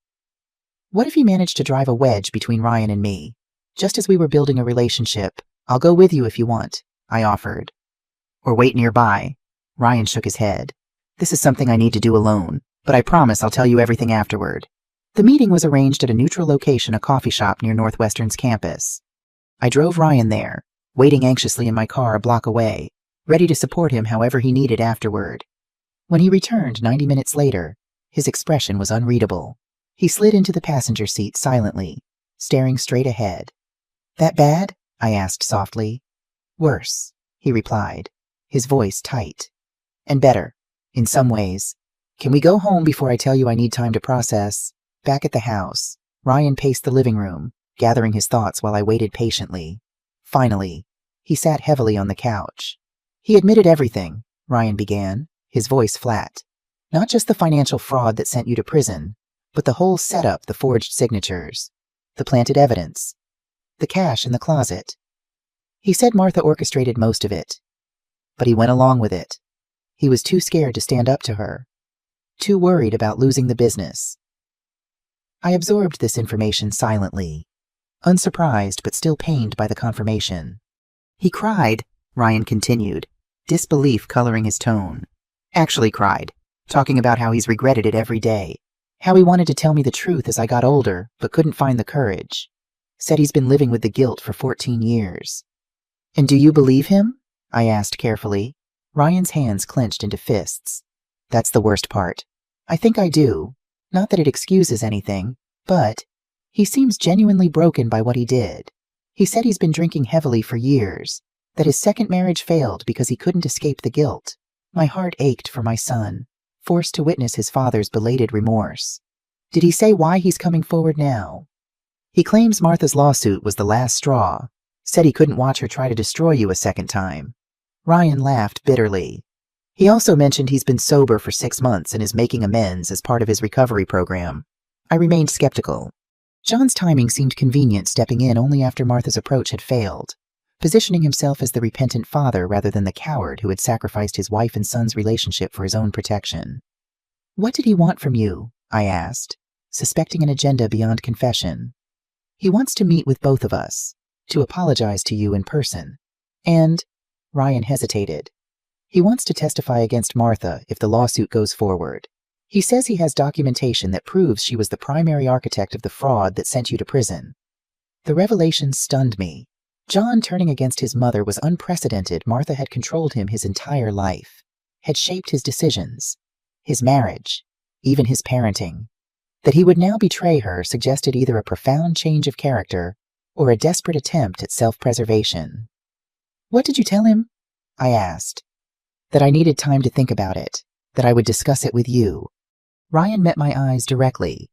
What if he managed to drive a wedge between Ryan and me? Just as we were building a relationship. I'll go with you if you want, I offered. Or wait nearby. Ryan shook his head. This is something I need to do alone, but I promise I'll tell you everything afterward. The meeting was arranged at a neutral location, a coffee shop near Northwestern's campus. I drove Ryan there, waiting anxiously in my car a block away, ready to support him however he needed afterward. When he returned 90 minutes later, his expression was unreadable. He slid into the passenger seat silently, staring straight ahead. That bad? I asked softly. Worse, he replied, his voice tight. And better, in some ways. Can we go home before I tell you I need time to process? Back at the house, Ryan paced the living room, gathering his thoughts while I waited patiently. Finally, he sat heavily on the couch. He admitted everything, Ryan began, his voice flat. Not just the financial fraud that sent you to prison, but the whole setup, the forged signatures, the planted evidence, the cash in the closet. He said Martha orchestrated most of it, but he went along with it. He was too scared to stand up to her, too worried about losing the business. I absorbed this information silently, unsurprised but still pained by the confirmation. He cried, Ryan continued, disbelief coloring his tone. Actually cried, talking about how he's regretted it every day. How he wanted to tell me the truth as I got older, but couldn't find the courage. Said he's been living with the guilt for 14 years. And do you believe him? I asked carefully. Ryan's hands clenched into fists. That's the worst part. I think I do. Not that it excuses anything, but he seems genuinely broken by what he did. He said he's been drinking heavily for years, that his second marriage failed because he couldn't escape the guilt. My heart ached for my son, forced to witness his father's belated remorse. Did he say why he's coming forward now? He claims Martha's lawsuit was the last straw. Said he couldn't watch her try to destroy you a second time. Ryan laughed bitterly. He also mentioned he's been sober for 6 months and is making amends as part of his recovery program. I remained skeptical. John's timing seemed convenient, stepping in only after Martha's approach had failed, positioning himself as the repentant father rather than the coward who had sacrificed his wife and son's relationship for his own protection. What did he want from you? I asked, suspecting an agenda beyond confession. He wants to meet with both of us, to apologize to you in person. And, Ryan hesitated, he wants to testify against Martha if the lawsuit goes forward. He says he has documentation that proves she was the primary architect of the fraud that sent you to prison. The revelation stunned me. John turning against his mother was unprecedented. Martha had controlled him his entire life, had shaped his decisions, his marriage, even his parenting. That he would now betray her suggested either a profound change of character or a desperate attempt at self-preservation. What did you tell him? I asked. That I needed time to think about it, that I would discuss it with you. Ryan met my eyes directly.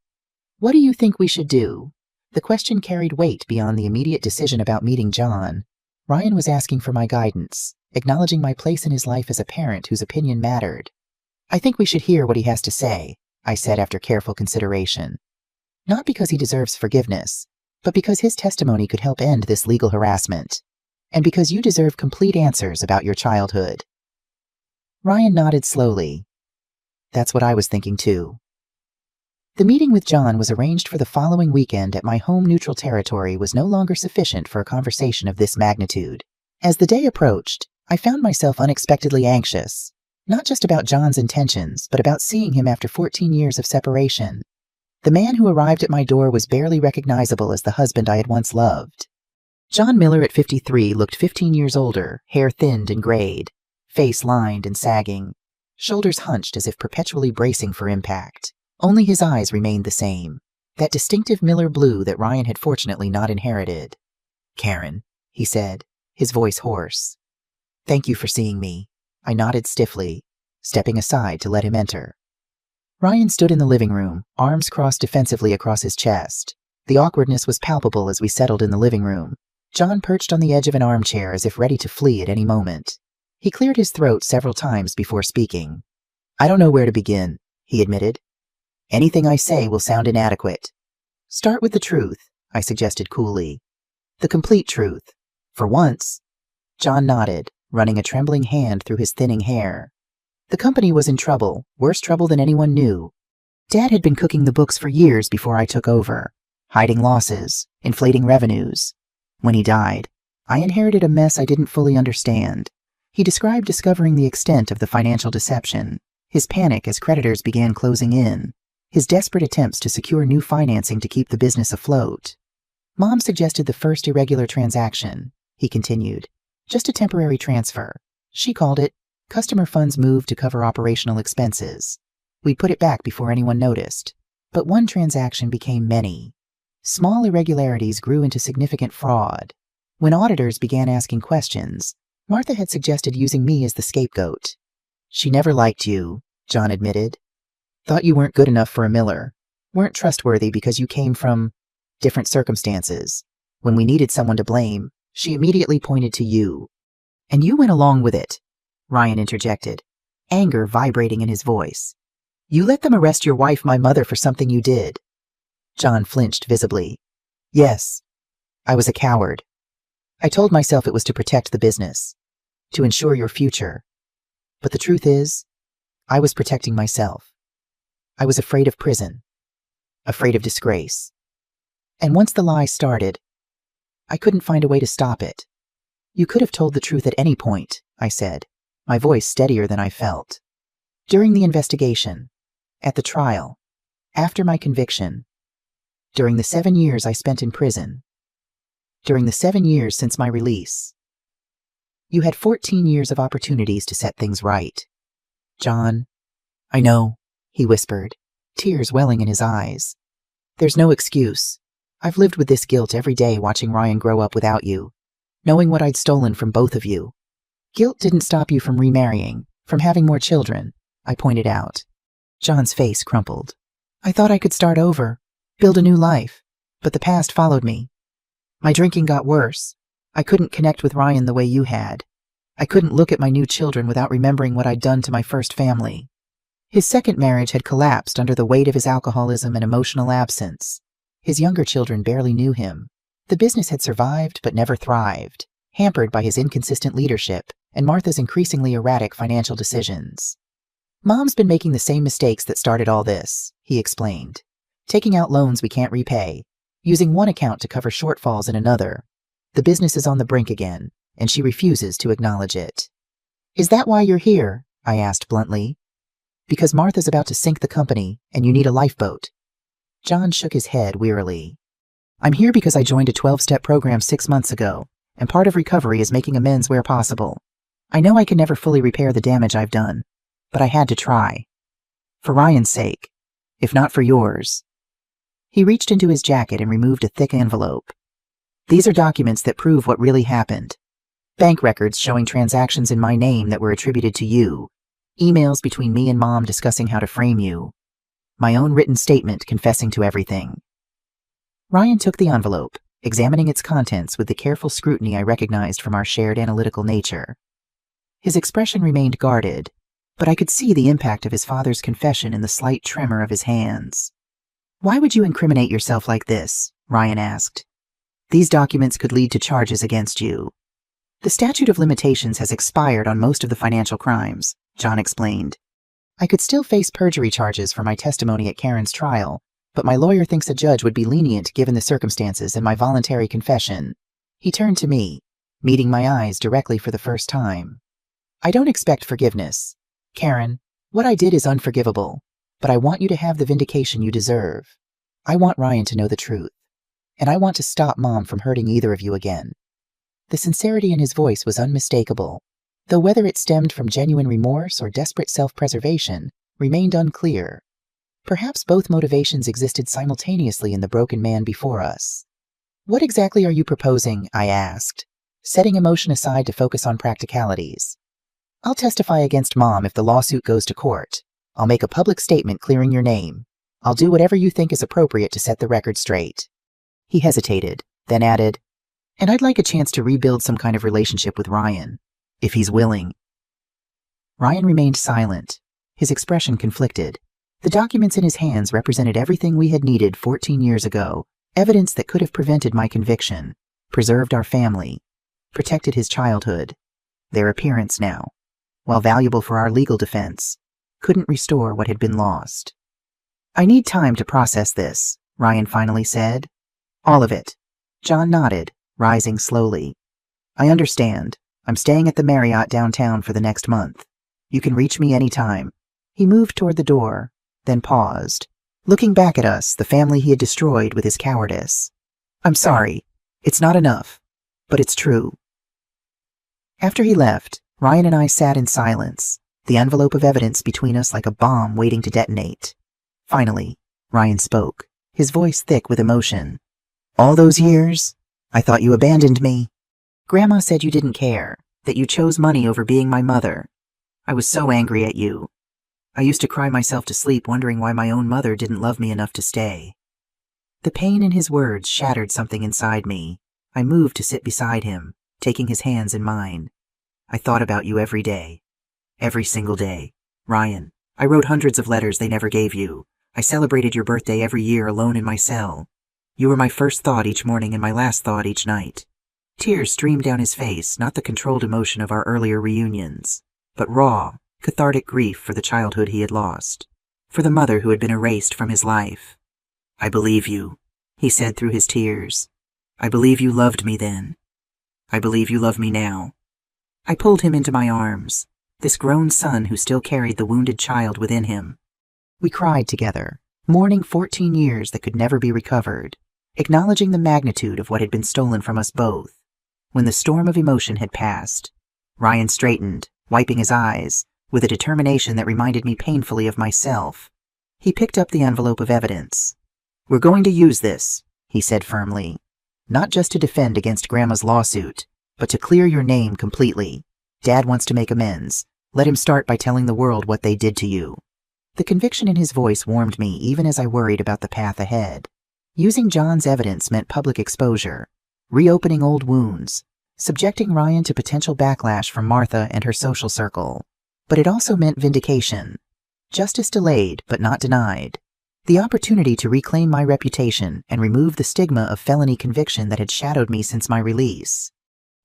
What do you think we should do? The question carried weight beyond the immediate decision about meeting John. Ryan was asking for my guidance, acknowledging my place in his life as a parent whose opinion mattered. I think we should hear what he has to say, I said after careful consideration. Not because he deserves forgiveness, but because his testimony could help end this legal harassment. And because you deserve complete answers about your childhood. Ryan nodded slowly. That's what I was thinking too. The meeting with John was arranged for the following weekend at my home. Neutral territory was no longer sufficient for a conversation of this magnitude. As the day approached, I found myself unexpectedly anxious, not just about John's intentions, but about seeing him after 14 years of separation. The man who arrived at my door was barely recognizable as the husband I had once loved. John Miller at 53 looked 15 years older, hair thinned and grayed, face lined and sagging, shoulders hunched as if perpetually bracing for impact. Only his eyes remained the same, that distinctive Miller blue that Ryan had fortunately not inherited. Karen, he said, his voice hoarse. Thank you for seeing me. I nodded stiffly, stepping aside to let him enter. Ryan stood in the living room, arms crossed defensively across his chest. The awkwardness was palpable as we settled in the living room. John perched on the edge of an armchair as if ready to flee at any moment. He cleared his throat several times before speaking. I don't know where to begin, he admitted. Anything I say will sound inadequate. Start with the truth, I suggested coolly. The complete truth. For once. John nodded, running a trembling hand through his thinning hair. The company was in trouble, worse trouble than anyone knew. Dad had been cooking the books for years before I took over, hiding losses, inflating revenues. When he died, I inherited a mess I didn't fully understand. He described discovering the extent of the financial deception, his panic as creditors began closing in, his desperate attempts to secure new financing to keep the business afloat. Mom suggested the first irregular transaction, he continued. Just a temporary transfer. She called it, customer funds moved to cover operational expenses. We'd put it back before anyone noticed. But one transaction became many. Small irregularities grew into significant fraud. When auditors began asking questions, Martha had suggested using me as the scapegoat. She never liked you, John admitted. Thought you weren't good enough for a Miller. Weren't trustworthy because you came from different circumstances. When we needed someone to blame, she immediately pointed to you. And you went along with it, Ryan interjected, anger vibrating in his voice. You let them arrest your wife, my mother, for something you did. John flinched visibly. Yes, I was a coward. I told myself it was to protect the business, to ensure your future. But the truth is, I was protecting myself. I was afraid of prison, afraid of disgrace. And once the lie started, I couldn't find a way to stop it. You could have told the truth at any point, I said, my voice steadier than I felt. During the investigation, at the trial, after my conviction, during the 7 years I spent in prison, during the 7 years since my release. You had 14 years of opportunities to set things right. John, I know, he whispered, tears welling in his eyes. There's no excuse. I've lived with this guilt every day watching Ryan grow up without you, knowing what I'd stolen from both of you. Guilt didn't stop you from remarrying, from having more children, I pointed out. John's face crumpled. I thought I could start over, build a new life, but the past followed me. My drinking got worse. I couldn't connect with Ryan the way you had. I couldn't look at my new children without remembering what I'd done to my first family. His second marriage had collapsed under the weight of his alcoholism and emotional absence. His younger children barely knew him. The business had survived but never thrived, hampered by his inconsistent leadership and Martha's increasingly erratic financial decisions. Mom's been making the same mistakes that started all this, he explained. Taking out loans we can't repay, using one account to cover shortfalls in another. The business is on the brink again, and she refuses to acknowledge it. Is that why you're here? I asked bluntly. Because Martha's about to sink the company, and you need a lifeboat. John shook his head wearily. I'm here because I joined a 12-step program 6 months ago, and part of recovery is making amends where possible. I know I can never fully repair the damage I've done, but I had to try. For Ryan's sake, if not for yours. He reached into his jacket and removed a thick envelope. These are documents that prove what really happened. Bank records showing transactions in my name that were attributed to you. Emails between me and Mom discussing how to frame you. My own written statement confessing to everything. Ryan took the envelope, examining its contents with the careful scrutiny I recognized from our shared analytical nature. His expression remained guarded, but I could see the impact of his father's confession in the slight tremor of his hands. Why would you incriminate yourself like this? Ryan asked. These documents could lead to charges against you. The statute of limitations has expired on most of the financial crimes, John explained. I could still face perjury charges for my testimony at Karen's trial, but my lawyer thinks a judge would be lenient given the circumstances and my voluntary confession. He turned to me, meeting my eyes directly for the first time. I don't expect forgiveness. Karen, what I did is unforgivable, but I want you to have the vindication you deserve. I want Ryan to know the truth, and I want to stop Mom from hurting either of you again. The sincerity in his voice was unmistakable, though whether it stemmed from genuine remorse or desperate self-preservation remained unclear. Perhaps both motivations existed simultaneously in the broken man before us. What exactly are you proposing? I asked, setting emotion aside to focus on practicalities. I'll testify against Mom if the lawsuit goes to court. I'll make a public statement clearing your name. I'll do whatever you think is appropriate to set the record straight. He hesitated, then added, and I'd like a chance to rebuild some kind of relationship with Ryan, if he's willing. Ryan remained silent, his expression conflicted. The documents in his hands represented everything we had needed 14 years ago, evidence that could have prevented my conviction, preserved our family, protected his childhood. Their appearance now, while valuable for our legal defense, couldn't restore what had been lost. I need time to process this, Ryan finally said. All of it. John nodded, rising slowly. I understand. I'm staying at the Marriott downtown for the next month. You can reach me anytime. He moved toward the door, then paused, looking back at us, the family he had destroyed with his cowardice. I'm sorry. It's not enough, but it's true. After he left, Ryan and I sat in silence, the envelope of evidence between us like a bomb waiting to detonate. Finally, Ryan spoke, his voice thick with emotion. All those years, I thought you abandoned me. Grandma said you didn't care, that you chose money over being my mother. I was so angry at you. I used to cry myself to sleep wondering why my own mother didn't love me enough to stay. The pain in his words shattered something inside me. I moved to sit beside him, taking his hands in mine. I thought about you every day. Every single day. Ryan, I wrote hundreds of letters they never gave you. I celebrated your birthday every year alone in my cell. You were my first thought each morning and my last thought each night. Tears streamed down his face, not the controlled emotion of our earlier reunions, but raw, cathartic grief for the childhood he had lost, for the mother who had been erased from his life. I believe you, he said through his tears. I believe you loved me then. I believe you love me now." I pulled him into my arms, this grown son who still carried the wounded child within him. We cried together, mourning 14 years that could never be recovered, acknowledging the magnitude of what had been stolen from us both. When the storm of emotion had passed, Ryan straightened, wiping his eyes, with a determination that reminded me painfully of myself. He picked up the envelope of evidence. "We're going to use this," he said firmly. "Not just to defend against Grandma's lawsuit, but to clear your name completely. Dad wants to make amends. Let him start by telling the world what they did to you." The conviction in his voice warmed me even as I worried about the path ahead. Using John's evidence meant public exposure, reopening old wounds, subjecting Ryan to potential backlash from Martha and her social circle. But it also meant vindication. Justice delayed, but not denied. The opportunity to reclaim my reputation and remove the stigma of felony conviction that had shadowed me since my release.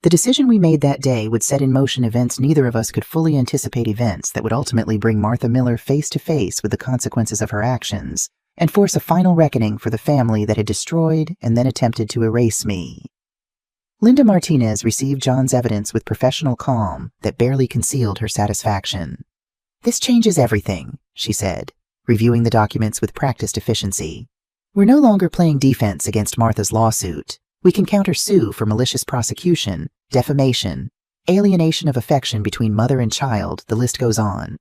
The decision we made that day would set in motion events neither of us could fully anticipate, events that would ultimately bring Martha Miller face to face with the consequences of her actions and force a final reckoning for the family that had destroyed and then attempted to erase me. Linda Martinez received John's evidence with professional calm that barely concealed her satisfaction. "This changes everything," she said, reviewing the documents with practiced efficiency. "We're no longer playing defense against Martha's lawsuit. We can counter-sue for malicious prosecution, defamation, alienation of affection between mother and child, the list goes on."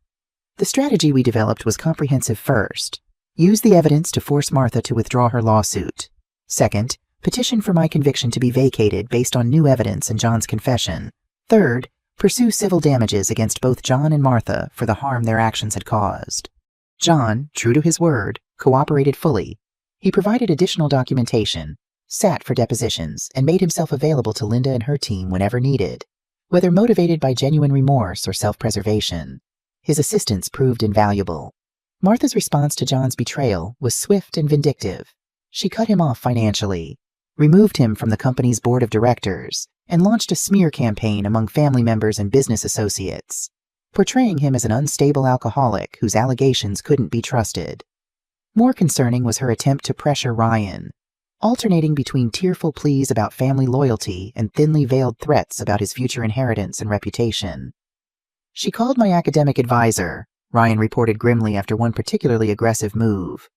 The strategy we developed was comprehensive. First, use the evidence to force Martha to withdraw her lawsuit. Second, petition for my conviction to be vacated based on new evidence and John's confession. Third, pursue civil damages against both John and Martha for the harm their actions had caused. John, true to his word, cooperated fully. He provided additional documentation, sat for depositions, and made himself available to Linda and her team whenever needed, whether motivated by genuine remorse or self-preservation. His assistance proved invaluable. Martha's response to John's betrayal was swift and vindictive. She cut him off financially, removed him from the company's board of directors, and launched a smear campaign among family members and business associates, portraying him as an unstable alcoholic whose allegations couldn't be trusted. More concerning was her attempt to pressure Ryan, alternating between tearful pleas about family loyalty and thinly veiled threats about his future inheritance and reputation. "She called my academic advisor," Ryan reported grimly after one particularly aggressive move,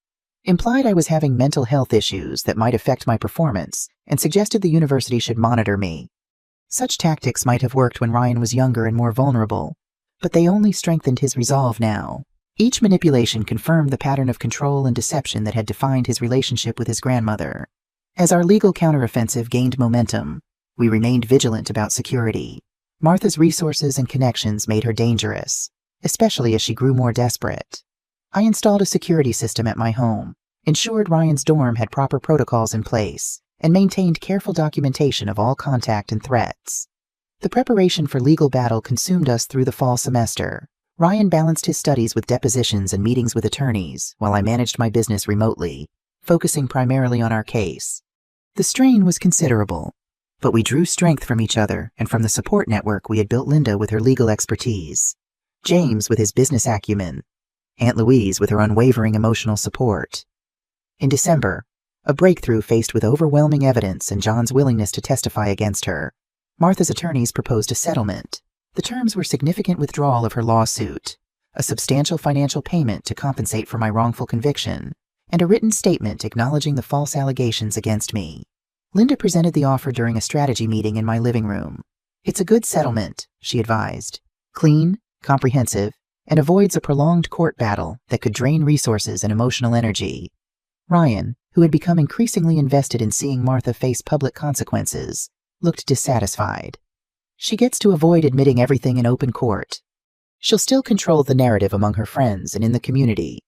"implied I was having mental health issues that might affect my performance, and suggested the university should monitor me." Such tactics might have worked when Ryan was younger and more vulnerable, but they only strengthened his resolve now. Each manipulation confirmed the pattern of control and deception that had defined his relationship with his grandmother. As our legal counteroffensive gained momentum, we remained vigilant about security. Martha's resources and connections made her dangerous, especially as she grew more desperate. I installed a security system at my home, ensured Ryan's dorm had proper protocols in place, and maintained careful documentation of all contact and threats. The preparation for legal battle consumed us through the fall semester. Ryan balanced his studies with depositions and meetings with attorneys, while I managed my business remotely, focusing primarily on our case. The strain was considerable, but we drew strength from each other and from the support network we had built. Linda with her legal expertise, James with his business acumen, Aunt Louise with her unwavering emotional support. In December, a breakthrough faced with overwhelming evidence and John's willingness to testify against her, Martha's attorneys proposed a settlement. The terms were significant withdrawal of her lawsuit, a substantial financial payment to compensate for my wrongful conviction, and a written statement acknowledging the false allegations against me. Linda presented the offer during a strategy meeting in my living room. "It's a good settlement," she advised. "Clean, comprehensive, and avoids a prolonged court battle that could drain resources and emotional energy." Ryan, who had become increasingly invested in seeing Martha face public consequences, looked dissatisfied. "She gets to avoid admitting everything in open court. She'll still control the narrative among her friends and in the community."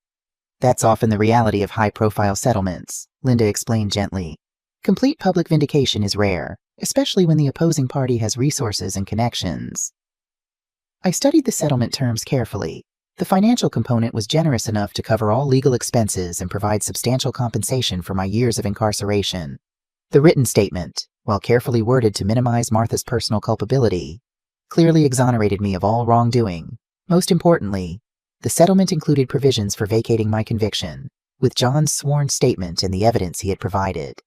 "That's often the reality of high-profile settlements," Linda explained gently. "Complete public vindication is rare, especially when the opposing party has resources and connections." I studied the settlement terms carefully. The financial component was generous enough to cover all legal expenses and provide substantial compensation for my years of incarceration. The written statement, while carefully worded to minimize Martha's personal culpability, clearly exonerated me of all wrongdoing. Most importantly, the settlement included provisions for vacating my conviction, with John's sworn statement and the evidence he had provided.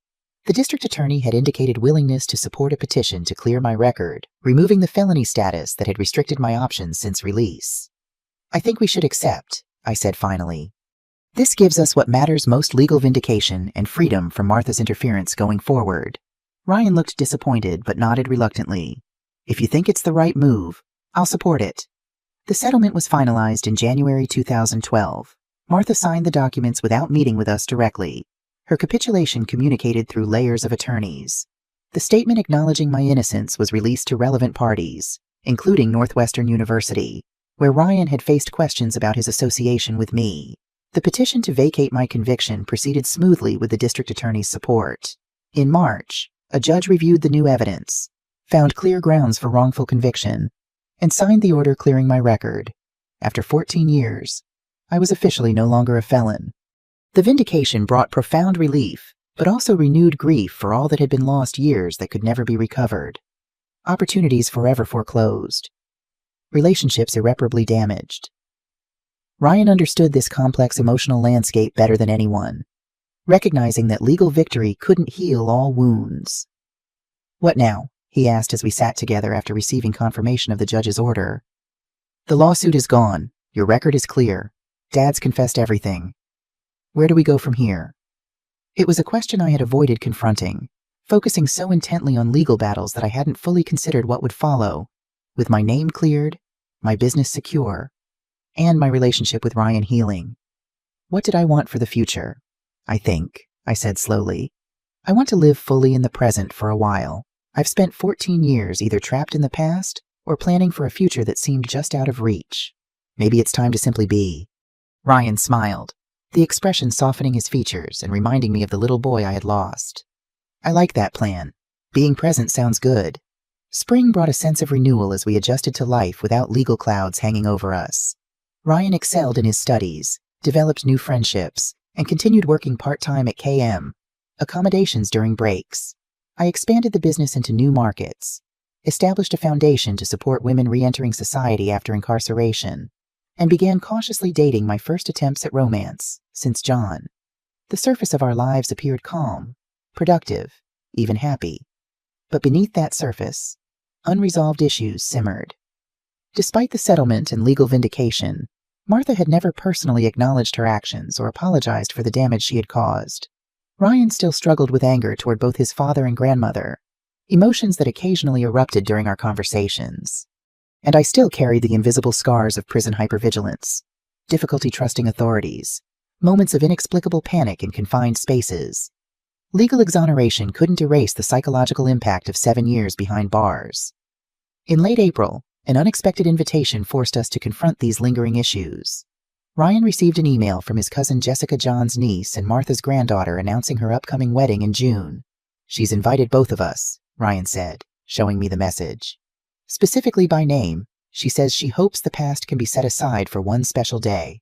The district attorney had indicated willingness to support a petition to clear my record, removing the felony status that had restricted my options since release. "I think we should accept," I said finally. "This gives us what matters most: legal vindication and freedom from Martha's interference going forward." Ryan looked disappointed but nodded reluctantly. "If you think it's the right move, I'll support it." The settlement was finalized in January 2012. Martha signed the documents without meeting with us directly. Her capitulation communicated through layers of attorneys. The statement acknowledging my innocence was released to relevant parties, including Northwestern University, where Ryan had faced questions about his association with me. The petition to vacate my conviction proceeded smoothly with the district attorney's support. In March, a judge reviewed the new evidence, found clear grounds for wrongful conviction, and signed the order clearing my record. After 14 years, I was officially no longer a felon. The vindication brought profound relief, but also renewed grief for all that had been lost years that could never be recovered. Opportunities forever foreclosed. Relationships irreparably damaged. Ryan understood this complex emotional landscape better than anyone, recognizing that legal victory couldn't heal all wounds. "What now?" he asked as we sat together after receiving confirmation of the judge's order. "The lawsuit is gone. Your record is clear. Dad's confessed everything. Where do we go from here?" It was a question I had avoided confronting, focusing so intently on legal battles that I hadn't fully considered what would follow. With my name cleared, my business secure, and my relationship with Ryan healing, what did I want for the future? I said slowly. "I want to live fully in the present for a while. I've spent 14 years either trapped in the past or planning for a future that seemed just out of reach. Maybe it's time to simply be." Ryan smiled, the expression softening his features and reminding me of the little boy I had lost. "I like that plan. Being present sounds good." Spring brought a sense of renewal as we adjusted to life without legal clouds hanging over us. Ryan excelled in his studies, developed new friendships, and continued working part-time at KM, accommodations during breaks. I expanded the business into new markets, established a foundation to support women re-entering society after incarceration, and began cautiously dating my first attempts at romance since John. The surface of our lives appeared calm, productive, even happy. But beneath that surface, unresolved issues simmered. Despite the settlement and legal vindication, Martha had never personally acknowledged her actions or apologized for the damage she had caused. Ryan still struggled with anger toward both his father and grandmother, emotions that occasionally erupted during our conversations. And I still carried the invisible scars of prison hypervigilance, difficulty trusting authorities, moments of inexplicable panic in confined spaces. Legal exoneration couldn't erase the psychological impact of 7 years behind bars. In late April, an unexpected invitation forced us to confront these lingering issues. Ryan received an email from his cousin Jessica John's niece and Martha's granddaughter announcing her upcoming wedding in June. "She's invited both of us," Ryan said, showing me the message. "Specifically by name, she says she hopes the past can be set aside for one special day."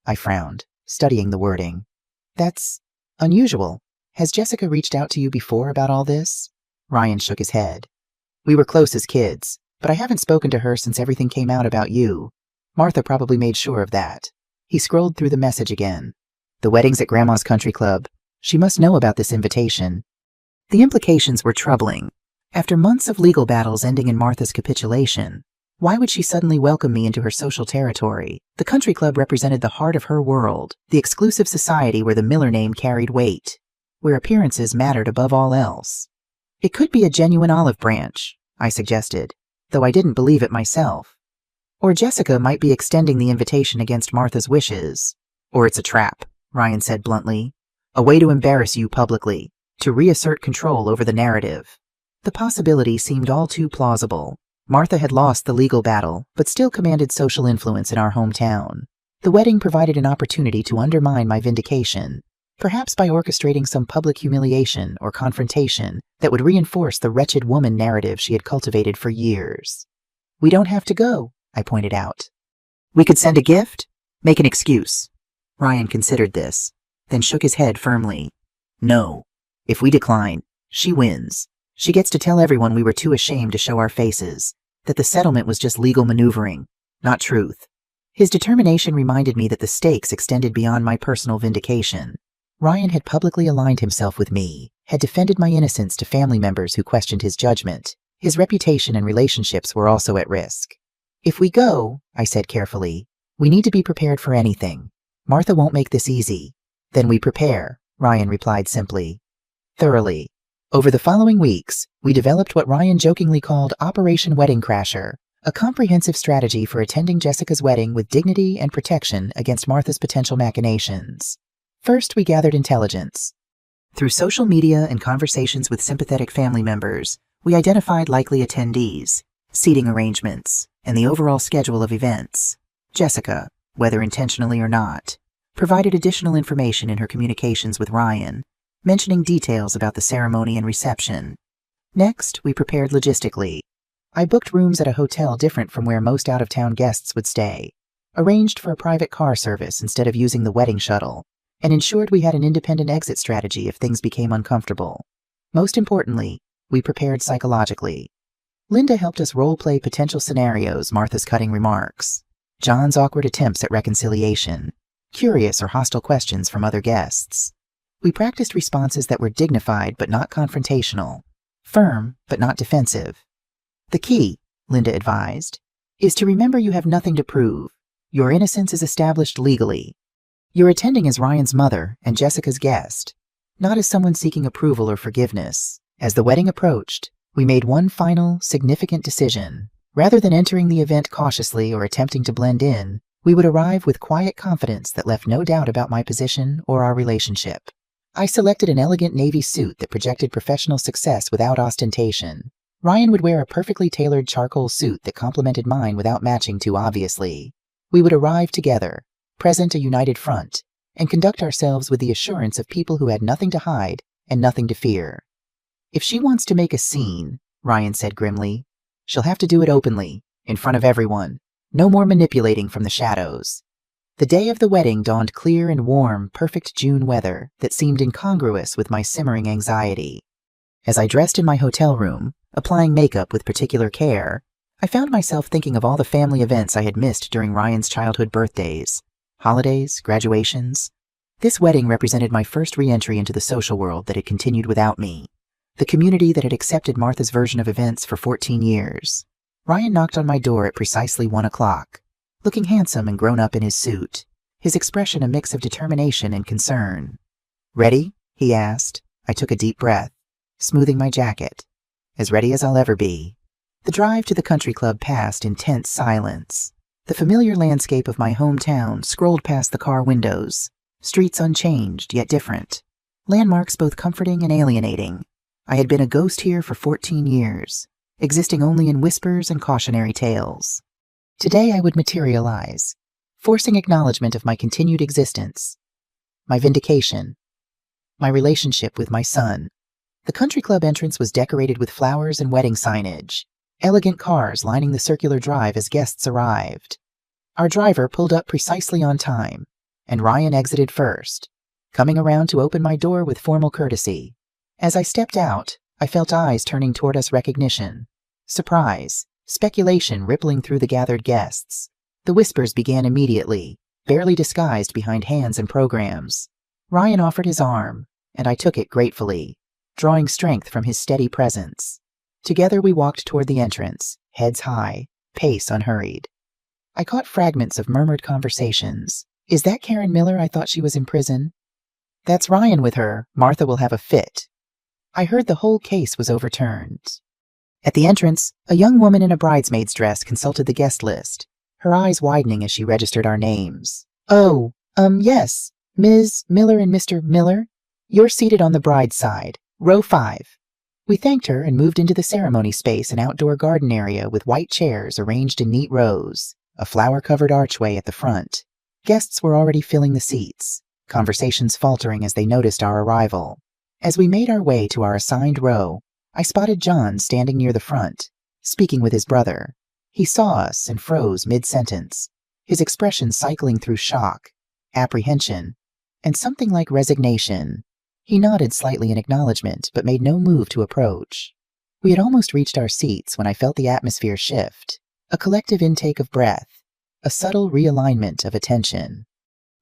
I frowned, studying the wording. "That's unusual. Has Jessica reached out to you before about all this?" Ryan shook his head. "We were close as kids, but I haven't spoken to her since everything came out about you. Martha probably made sure of that." He scrolled through the message again. "The wedding's at Grandma's country club. She must know about this invitation." The implications were troubling. After months of legal battles ending in Martha's capitulation, why would she suddenly welcome me into her social territory? The country club represented the heart of her world, the exclusive society where the Miller name carried weight, where appearances mattered above all else. "It could be a genuine olive branch," I suggested, though I didn't believe it myself. "Or Jessica might be extending the invitation against Martha's wishes." "Or it's a trap," Ryan said bluntly. "A way to embarrass you publicly, to reassert control over the narrative." The possibility seemed all too plausible. Martha had lost the legal battle, but still commanded social influence in our hometown. The wedding provided an opportunity to undermine my vindication, perhaps by orchestrating some public humiliation or confrontation that would reinforce the wretched woman narrative she had cultivated for years. "We don't have to go," I pointed out. "We could send a gift? Make an excuse." Ryan considered this, then shook his head firmly. "No. If we decline, she wins. She gets to tell everyone we were too ashamed to show our faces, that the settlement was just legal maneuvering, not truth." His determination reminded me that the stakes extended beyond my personal vindication. Ryan had publicly aligned himself with me, had defended my innocence to family members who questioned his judgment. His reputation and relationships were also at risk. If we go, I said carefully, we need to be prepared for anything. Martha won't make this easy. Then we prepare, Ryan replied simply. Thoroughly. Over the following weeks, we developed what Ryan jokingly called Operation Wedding Crasher, a comprehensive strategy for attending Jessica's wedding with dignity and protection against Martha's potential machinations. First, we gathered intelligence. Through social media and conversations with sympathetic family members, we identified likely attendees, seating arrangements, and the overall schedule of events. Jessica, whether intentionally or not, provided additional information in her communications with Ryan, mentioning details about the ceremony and reception. Next, we prepared logistically. I booked rooms at a hotel different from where most out-of-town guests would stay, arranged for a private car service instead of using the wedding shuttle, and ensured we had an independent exit strategy if things became uncomfortable. Most importantly, we prepared psychologically. Linda helped us role-play potential scenarios, Martha's cutting remarks, John's awkward attempts at reconciliation, curious or hostile questions from other guests. We practiced responses that were dignified but not confrontational, firm but not defensive. The key, Linda advised, is to remember you have nothing to prove. Your innocence is established legally. You're attending as Ryan's mother and Jessica's guest, not as someone seeking approval or forgiveness. As the wedding approached, we made one final, significant decision. Rather than entering the event cautiously or attempting to blend in, we would arrive with quiet confidence that left no doubt about my position or our relationship. I selected an elegant navy suit that projected professional success without ostentation. Ryan would wear a perfectly tailored charcoal suit that complemented mine without matching too obviously. We would arrive together, present a united front, and conduct ourselves with the assurance of people who had nothing to hide and nothing to fear. If she wants to make a scene, Ryan said grimly, she'll have to do it openly, in front of everyone. No more manipulating from the shadows. The day of the wedding dawned clear and warm, perfect June weather that seemed incongruous with my simmering anxiety. As I dressed in my hotel room, applying makeup with particular care, I found myself thinking of all the family events I had missed during Ryan's childhood birthdays, holidays, graduations. This wedding represented my first re-entry into the social world that had continued without me, the community that had accepted Martha's version of events for 14 years. Ryan knocked on my door at precisely 1 o'clock, looking handsome and grown up in his suit, his expression a mix of determination and concern. "Ready?" he asked. I took a deep breath, smoothing my jacket. As ready as I'll ever be. The drive to the country club passed in tense silence. The familiar landscape of my hometown scrolled past the car windows, streets unchanged yet different, landmarks both comforting and alienating. I had been a ghost here for 14 years, existing only in whispers and cautionary tales. Today I would materialize, forcing acknowledgement of my continued existence, my vindication, my relationship with my son. The country club entrance was decorated with flowers and wedding signage, elegant cars lining the circular drive as guests arrived. Our driver pulled up precisely on time, and Ryan exited first, coming around to open my door with formal courtesy. As I stepped out, I felt eyes turning toward us, recognition, surprise, speculation rippling through the gathered guests. The whispers began immediately, barely disguised behind hands and programs. Ryan offered his arm, and I took it gratefully, drawing strength from his steady presence. Together we walked toward the entrance, heads high, pace unhurried. I caught fragments of murmured conversations. "Is that Karen Miller? I thought she was in prison." "That's Ryan with her. Martha will have a fit." I heard the whole case was overturned. At the entrance, a young woman in a bridesmaid's dress consulted the guest list, her eyes widening as she registered our names. "Oh, yes, Ms. Miller and Mr. Miller. You're seated on the bride's side, row 5. We thanked her and moved into the ceremony space, an outdoor garden area with white chairs arranged in neat rows, a flower-covered archway at the front. Guests were already filling the seats, conversations faltering as they noticed our arrival. As we made our way to our assigned row, I spotted John standing near the front, speaking with his brother. He saw us and froze mid-sentence, his expression cycling through shock, apprehension, and something like resignation. He nodded slightly in acknowledgement, but made no move to approach. We had almost reached our seats when I felt the atmosphere shift, a collective intake of breath, a subtle realignment of attention.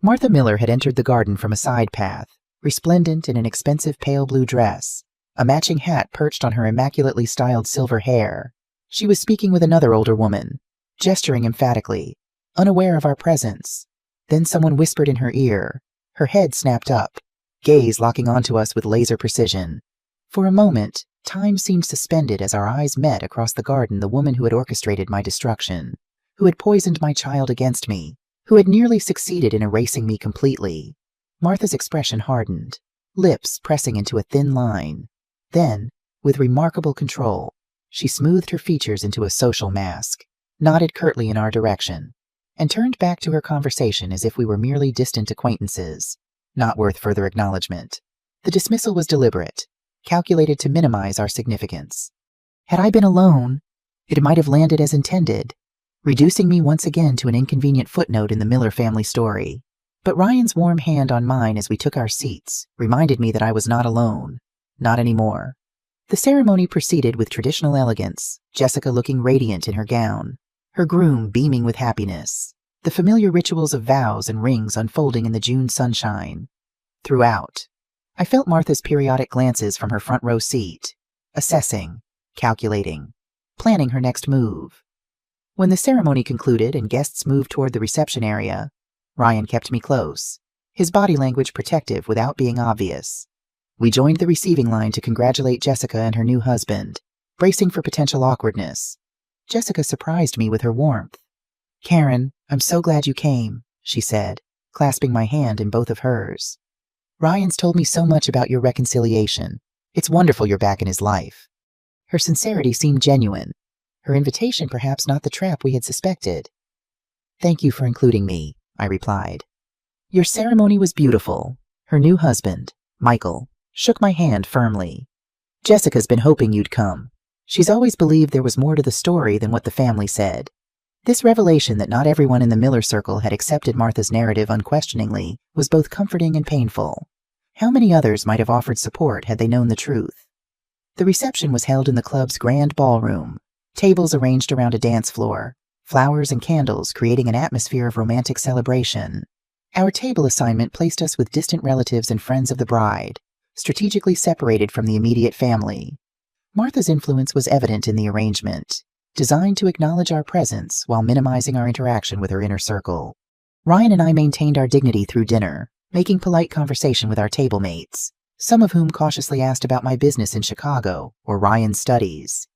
Martha Miller had entered the garden from a side path, resplendent in an expensive pale blue dress, a matching hat perched on her immaculately styled silver hair. She was speaking with another older woman, gesturing emphatically, unaware of our presence. Then someone whispered in her ear. Her head snapped up, gaze locking onto us with laser precision. For a moment, time seemed suspended as our eyes met across the garden. The woman who had orchestrated my destruction, who had poisoned my child against me, who had nearly succeeded in erasing me completely. Martha's expression hardened, lips pressing into a thin line. Then, with remarkable control, she smoothed her features into a social mask, nodded curtly in our direction, and turned back to her conversation as if we were merely distant acquaintances, not worth further acknowledgement. The dismissal was deliberate, calculated to minimize our significance. Had I been alone, it might have landed as intended, reducing me once again to an inconvenient footnote in the Miller family story. But Ryan's warm hand on mine as we took our seats reminded me that I was not alone. Not anymore. The ceremony proceeded with traditional elegance, Jessica looking radiant in her gown, her groom beaming with happiness, the familiar rituals of vows and rings unfolding in the June sunshine. Throughout, I felt Martha's periodic glances from her front row seat, assessing, calculating, planning her next move. When the ceremony concluded and guests moved toward the reception area, Ryan kept me close, his body language protective without being obvious. We joined the receiving line to congratulate Jessica and her new husband, bracing for potential awkwardness. Jessica surprised me with her warmth. "Karen, I'm so glad you came," she said, clasping my hand in both of hers. "Ryan's told me so much about your reconciliation. It's wonderful you're back in his life." Her sincerity seemed genuine, her invitation perhaps not the trap we had suspected. "Thank you for including me," I replied. "Your ceremony was beautiful." Her new husband, Michael, shook my hand firmly. "Jessica's been hoping you'd come. She's always believed there was more to the story than what the family said." This revelation that not everyone in the Miller circle had accepted Martha's narrative unquestioningly was both comforting and painful. How many others might have offered support had they known the truth? The reception was held in the club's grand ballroom, tables arranged around a dance floor, flowers and candles creating an atmosphere of romantic celebration. Our table assignment placed us with distant relatives and friends of the bride, strategically separated from the immediate family. Martha's influence was evident in the arrangement, designed to acknowledge our presence while minimizing our interaction with her inner circle. Ryan and I maintained our dignity through dinner, making polite conversation with our table mates, some of whom cautiously asked about my business in Chicago or Ryan's studies.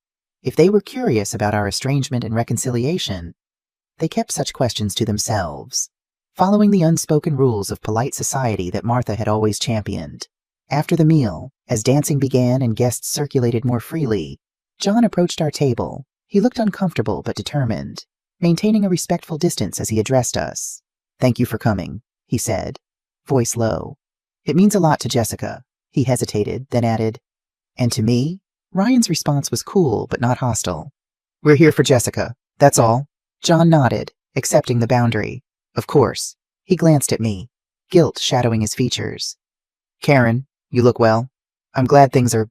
If they were curious about our estrangement and reconciliation, they kept such questions to themselves, following the unspoken rules of polite society that Martha had always championed. After the meal, as dancing began and guests circulated more freely, John approached our table. He looked uncomfortable but determined, maintaining a respectful distance as he addressed us. "Thank you for coming," he said, voice low. "It means a lot to Jessica." He hesitated, then added, "And to me?" Ryan's response was cool but not hostile. "We're here for Jessica, that's all." John nodded, accepting the boundary. "Of course." He glanced at me, guilt shadowing his features. "Karen, you look well. I'm glad things are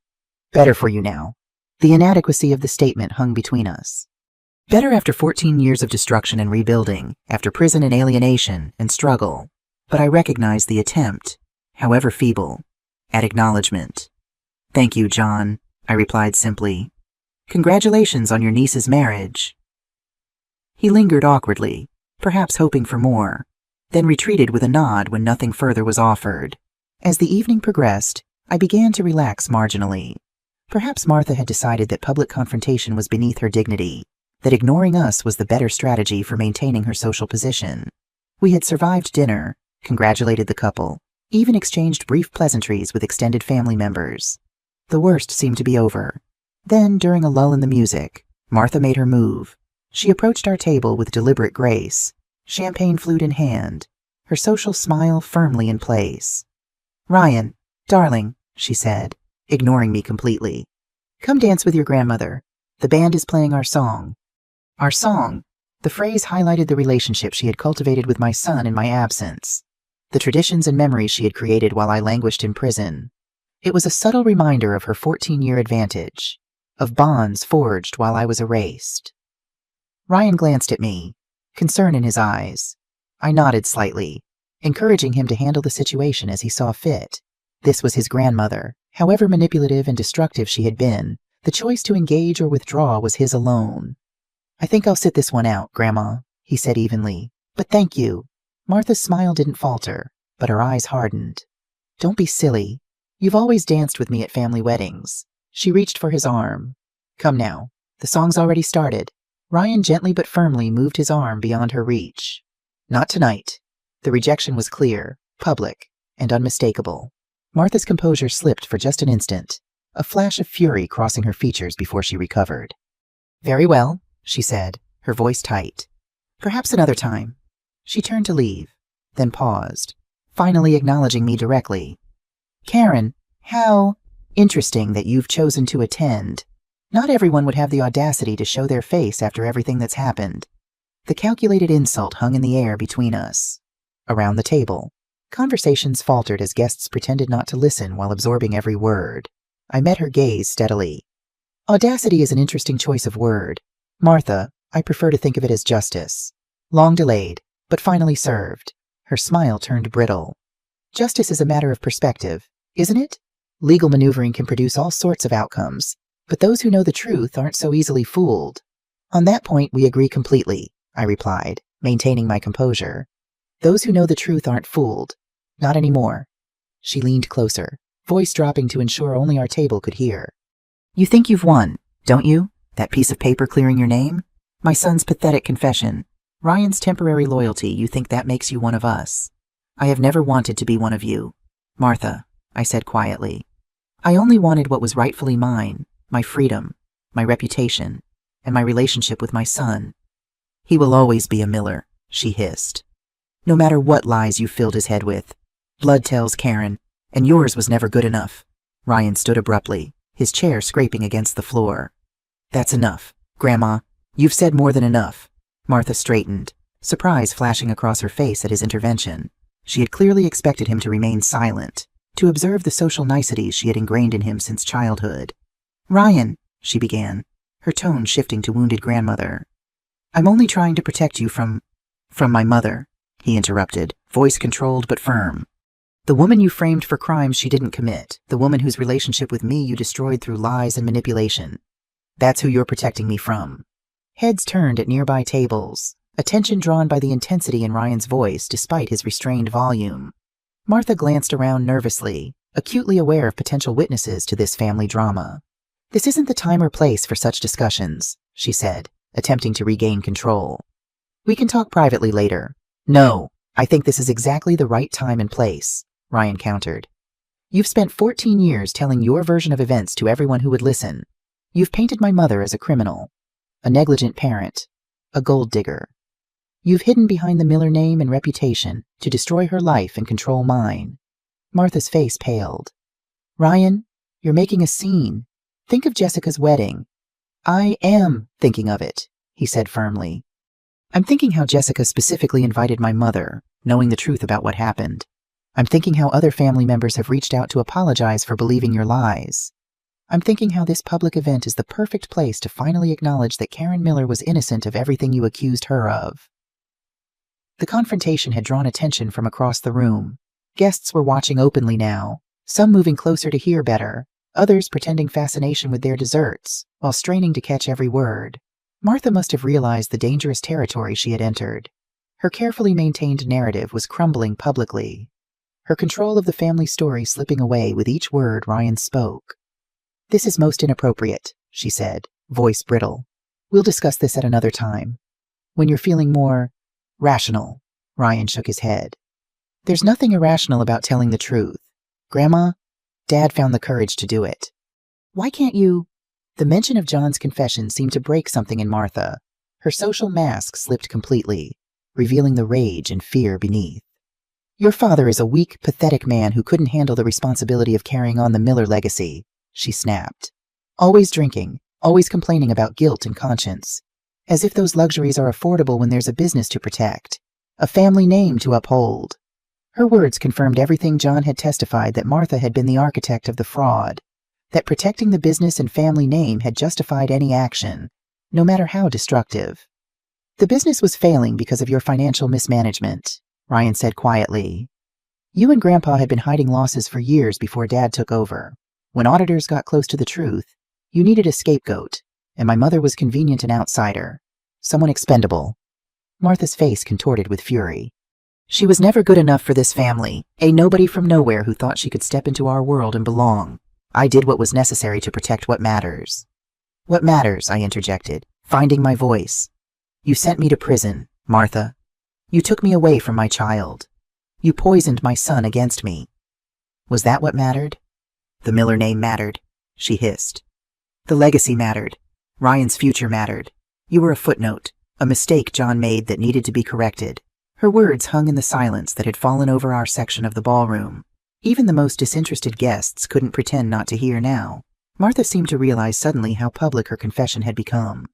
better for you now." The inadequacy of the statement hung between us. Better after 14 years of destruction and rebuilding, after prison and alienation and struggle. But I recognized the attempt, however feeble, at acknowledgement. "Thank you, John," I replied simply. "Congratulations on your niece's marriage." He lingered awkwardly, perhaps hoping for more, then retreated with a nod when nothing further was offered. As the evening progressed, I began to relax marginally. Perhaps Martha had decided that public confrontation was beneath her dignity, that ignoring us was the better strategy for maintaining her social position. We had survived dinner, congratulated the couple, even exchanged brief pleasantries with extended family members. The worst seemed to be over. Then, during a lull in the music, Martha made her move. She approached our table with deliberate grace, champagne flute in hand, her social smile firmly in place. "Ryan, darling," she said, ignoring me completely. "Come dance with your grandmother. The band is playing our song." Our song. The phrase highlighted the relationship she had cultivated with my son in my absence, the traditions and memories she had created while I languished in prison. It was a subtle reminder of her 14-year advantage, of bonds forged while I was erased. Ryan glanced at me, concern in his eyes. I nodded slightly, encouraging him to handle the situation as he saw fit. This was his grandmother. However manipulative and destructive she had been, the choice to engage or withdraw was his alone. "I think I'll sit this one out, Grandma," he said evenly. "But thank you." Martha's smile didn't falter, but her eyes hardened. "Don't be silly. You've always danced with me at family weddings." She reached for his arm. "Come now. The song's already started." Ryan gently but firmly moved his arm beyond her reach. "Not tonight." The rejection was clear, public, and unmistakable. Martha's composure slipped for just an instant, a flash of fury crossing her features before she recovered. "Very well," she said, her voice tight. "Perhaps another time." She turned to leave, then paused, finally acknowledging me directly. "Karen, how interesting that you've chosen to attend. Not everyone would have the audacity to show their face after everything that's happened." The calculated insult hung in the air between us. Around the table, conversations faltered as guests pretended not to listen while absorbing every word. I met her gaze steadily. "Audacity is an interesting choice of word. Martha, I prefer to think of it as justice. Long delayed, but finally served." Her smile turned brittle. "Justice is a matter of perspective, isn't it? Legal maneuvering can produce all sorts of outcomes, but those who know the truth aren't so easily fooled." "On that point, we agree completely," I replied, maintaining my composure. "Those who know the truth aren't fooled. Not anymore." She leaned closer, voice dropping to ensure only our table could hear. "You think you've won, don't you? That piece of paper clearing your name? My son's pathetic confession. Ryan's temporary loyalty, you think that makes you one of us? I have never wanted to be one of you, Martha," I said quietly. "I only wanted what was rightfully mine, my freedom, my reputation, and my relationship with my son." "He will always be a Miller," she hissed. "No matter what lies you filled his head with. Blood tells, Karen, and yours was never good enough." Ryan stood abruptly, his chair scraping against the floor. "That's enough, Grandma. You've said more than enough." Martha straightened, surprise flashing across her face at his intervention. She had clearly expected him to remain silent, to observe the social niceties she had ingrained in him since childhood. "Ryan," she began, her tone shifting to wounded grandmother. "I'm only trying to protect you from my mother," he interrupted, voice controlled but firm. "The woman you framed for crimes she didn't commit, the woman whose relationship with me you destroyed through lies and manipulation. That's who you're protecting me from." Heads turned at nearby tables, attention drawn by the intensity in Ryan's voice despite his restrained volume. Martha glanced around nervously, acutely aware of potential witnesses to this family drama. "This isn't the time or place for such discussions," she said, attempting to regain control. "We can talk privately later." "No, I think this is exactly the right time and place," Ryan countered. "You've spent 14 years telling your version of events to everyone who would listen. You've painted my mother as a criminal, a negligent parent, a gold digger. You've hidden behind the Miller name and reputation to destroy her life and control mine." Martha's face paled. "Ryan, you're making a scene. Think of Jessica's wedding." "I am thinking of it," he said firmly. "I'm thinking how Jessica specifically invited my mother, knowing the truth about what happened. I'm thinking how other family members have reached out to apologize for believing your lies. I'm thinking how this public event is the perfect place to finally acknowledge that Karen Miller was innocent of everything you accused her of." The confrontation had drawn attention from across the room. Guests were watching openly now, some moving closer to hear better, others pretending fascination with their desserts, while straining to catch every word. Martha must have realized the dangerous territory she had entered. Her carefully maintained narrative was crumbling publicly, her control of the family story slipping away with each word Ryan spoke. "This is most inappropriate," she said, voice brittle. "We'll discuss this at another time. When you're feeling more rational." Ryan shook his head. "There's nothing irrational about telling the truth. Grandma, Dad found the courage to do it. Why can't you?" The mention of John's confession seemed to break something in Martha. Her social mask slipped completely, revealing the rage and fear beneath. "Your father is a weak, pathetic man who couldn't handle the responsibility of carrying on the Miller legacy," she snapped. "Always drinking, always complaining about guilt and conscience. As if those luxuries are affordable when there's a business to protect, a family name to uphold." Her words confirmed everything John had testified, that Martha had been the architect of the fraud, that protecting the business and family name had justified any action, no matter how destructive. "The business was failing because of your financial mismanagement," Ryan said quietly. You and Grandpa had been hiding losses for years before Dad took over. When auditors got close to the truth, you needed a scapegoat, and my mother was convenient an outsider. Someone expendable. Martha's face contorted with fury. She was never good enough for this family, a nobody from nowhere who thought she could step into our world and belong. I did what was necessary to protect what matters. What matters, I interjected, finding my voice. You sent me to prison, Martha. You took me away from my child. You poisoned my son against me. Was that what mattered? The Miller name mattered, she hissed. The legacy mattered. Ryan's future mattered. You were a footnote, a mistake John made that needed to be corrected. Her words hung in the silence that had fallen over our section of the ballroom. Even the most disinterested guests couldn't pretend not to hear now. Martha seemed to realize suddenly how public her confession had become,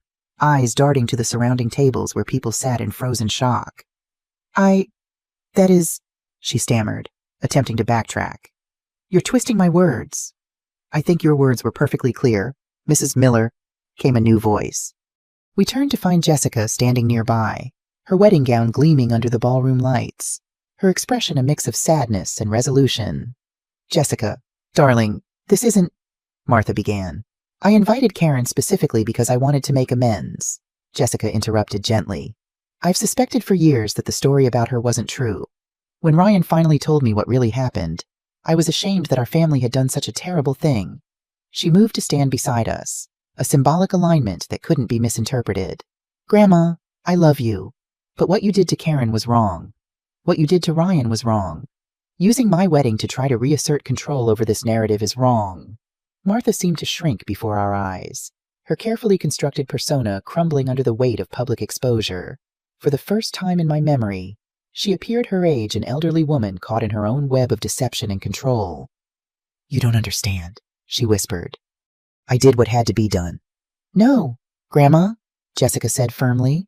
eyes darting to the surrounding tables where people sat in frozen shock. That is, she stammered, attempting to backtrack. You're twisting my words. I think your words were perfectly clear, Mrs. Miller, came a new voice. We turned to find Jessica standing nearby, her wedding gown gleaming under the ballroom lights, her expression a mix of sadness and resolution. Jessica, darling, this isn't, Martha began. I invited Karen specifically because I wanted to make amends, Jessica interrupted gently. I've suspected for years that the story about her wasn't true. When Ryan finally told me what really happened, I was ashamed that our family had done such a terrible thing. She moved to stand beside us, a symbolic alignment that couldn't be misinterpreted. Grandma, I love you, but what you did to Karen was wrong. What you did to Ryan was wrong. Using my wedding to try to reassert control over this narrative is wrong. Martha seemed to shrink before our eyes, her carefully constructed persona crumbling under the weight of public exposure. For the first time in my memory, she appeared her age, an elderly woman caught in her own web of deception and control. You don't understand, she whispered. I did what had to be done. No, Grandma, Jessica said firmly.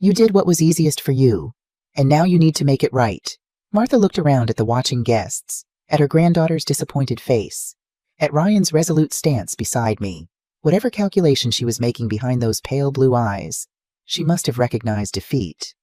You did what was easiest for you, and now you need to make it right. Martha looked around at the watching guests, at her granddaughter's disappointed face, at Ryan's resolute stance beside me. Whatever calculation she was making behind those pale blue eyes, she must have recognized defeat.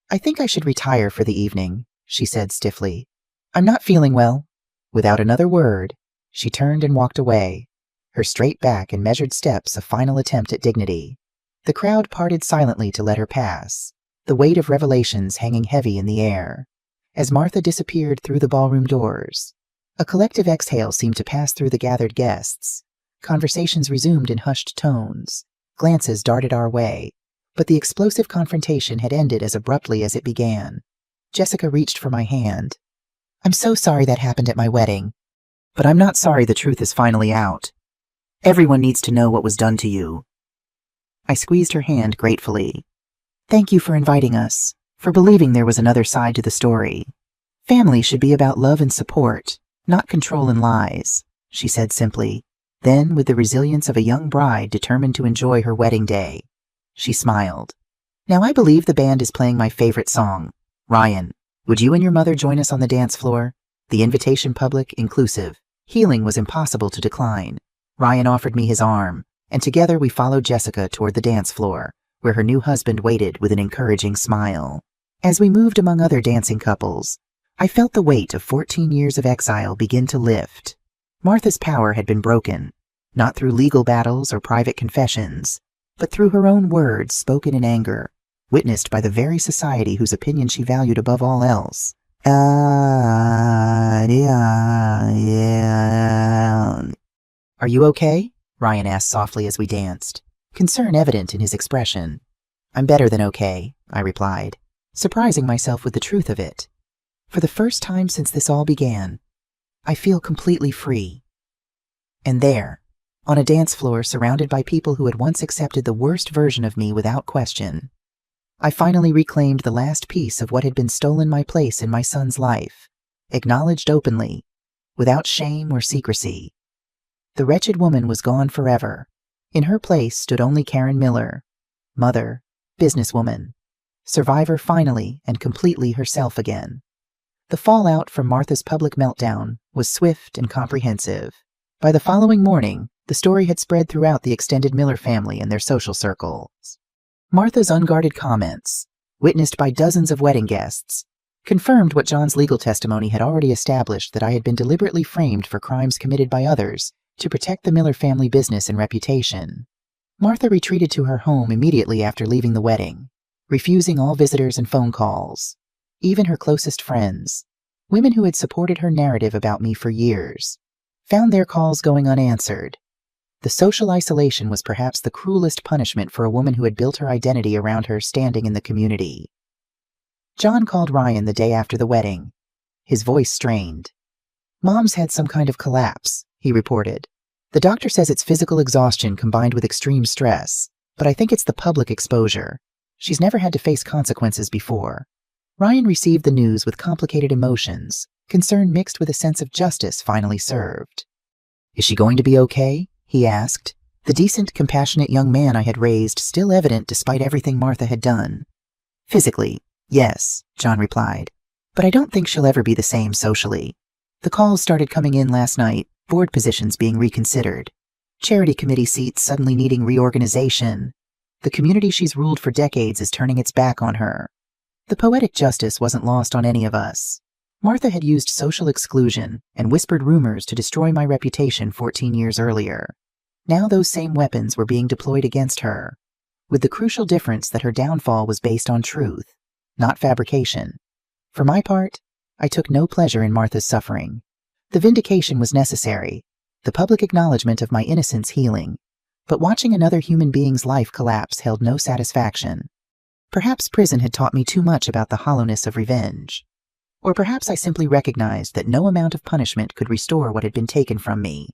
I think I should retire for the evening, she said stiffly. I'm not feeling well. Without another word, she turned and walked away, her straight back and measured steps a final attempt at dignity. The crowd parted silently to let her pass, the weight of revelations hanging heavy in the air. As Martha disappeared through the ballroom doors, a collective exhale seemed to pass through the gathered guests. Conversations resumed in hushed tones. Glances darted our way, but the explosive confrontation had ended as abruptly as it began. Jessica reached for my hand. I'm so sorry that happened at my wedding, but I'm not sorry the truth is finally out. Everyone needs to know what was done to you. I squeezed her hand gratefully. Thank you for inviting us, for believing there was another side to the story. Family should be about love and support, not control and lies, she said simply. Then, with the resilience of a young bride determined to enjoy her wedding day, she smiled. Now I believe the band is playing my favorite song. Ryan, would you and your mother join us on the dance floor? The invitation public, inclusive. Healing was impossible to decline. Ryan offered me his arm, and together we followed Jessica toward the dance floor, where her new husband waited with an encouraging smile. As we moved among other dancing couples, I felt the weight of 14 years of exile begin to lift. Martha's power had been broken, not through legal battles or private confessions, but through her own words spoken in anger, witnessed by the very society whose opinion she valued above all else. Are you okay? Ryan asked softly as we danced, concern evident in his expression. I'm better than okay, I replied, surprising myself with the truth of it. For the first time since this all began, I feel completely free. And there, on a dance floor surrounded by people who had once accepted the worst version of me without question, I finally reclaimed the last piece of what had been stolen my place in my son's life, acknowledged openly, without shame or secrecy. The wretched woman was gone forever. In her place stood only Karen Miller, mother, businesswoman, survivor finally and completely herself again. The fallout from Martha's public meltdown was swift and comprehensive. By the following morning, the story had spread throughout the extended Miller family and their social circles. Martha's unguarded comments, witnessed by dozens of wedding guests, confirmed what John's legal testimony had already established, that I had been deliberately framed for crimes committed by others to protect the Miller family business and reputation. Martha retreated to her home immediately after leaving the wedding, refusing all visitors and phone calls, even her closest friends. Women who had supported her narrative about me for years found their calls going unanswered. The social isolation was perhaps the cruelest punishment for a woman who had built her identity around her standing in the community. John called Ryan the day after the wedding, his voice strained. "Mom's had some kind of collapse," he reported. "The doctor says it's physical exhaustion combined with extreme stress, but I think it's the public exposure. She's never had to face consequences before." Ryan received the news with complicated emotions, concern mixed with a sense of justice finally served. "Is she going to be okay?" he asked, the decent, compassionate young man I had raised still evident despite everything Martha had done. "Physically, yes," John replied, "but I don't think she'll ever be the same socially. The calls started coming in last night, board positions being reconsidered, charity committee seats suddenly needing reorganization. The community she's ruled for decades is turning its back on her." The poetic justice wasn't lost on any of us. Martha had used social exclusion and whispered rumors to destroy my reputation 14 years earlier. Now those same weapons were being deployed against her, with the crucial difference that her downfall was based on truth, not fabrication. For my part, I took no pleasure in Martha's suffering. The vindication was necessary, the public acknowledgement of my innocence healing, but watching another human being's life collapse held no satisfaction. Perhaps prison had taught me too much about the hollowness of revenge. Or perhaps I simply recognized that no amount of punishment could restore what had been taken from me.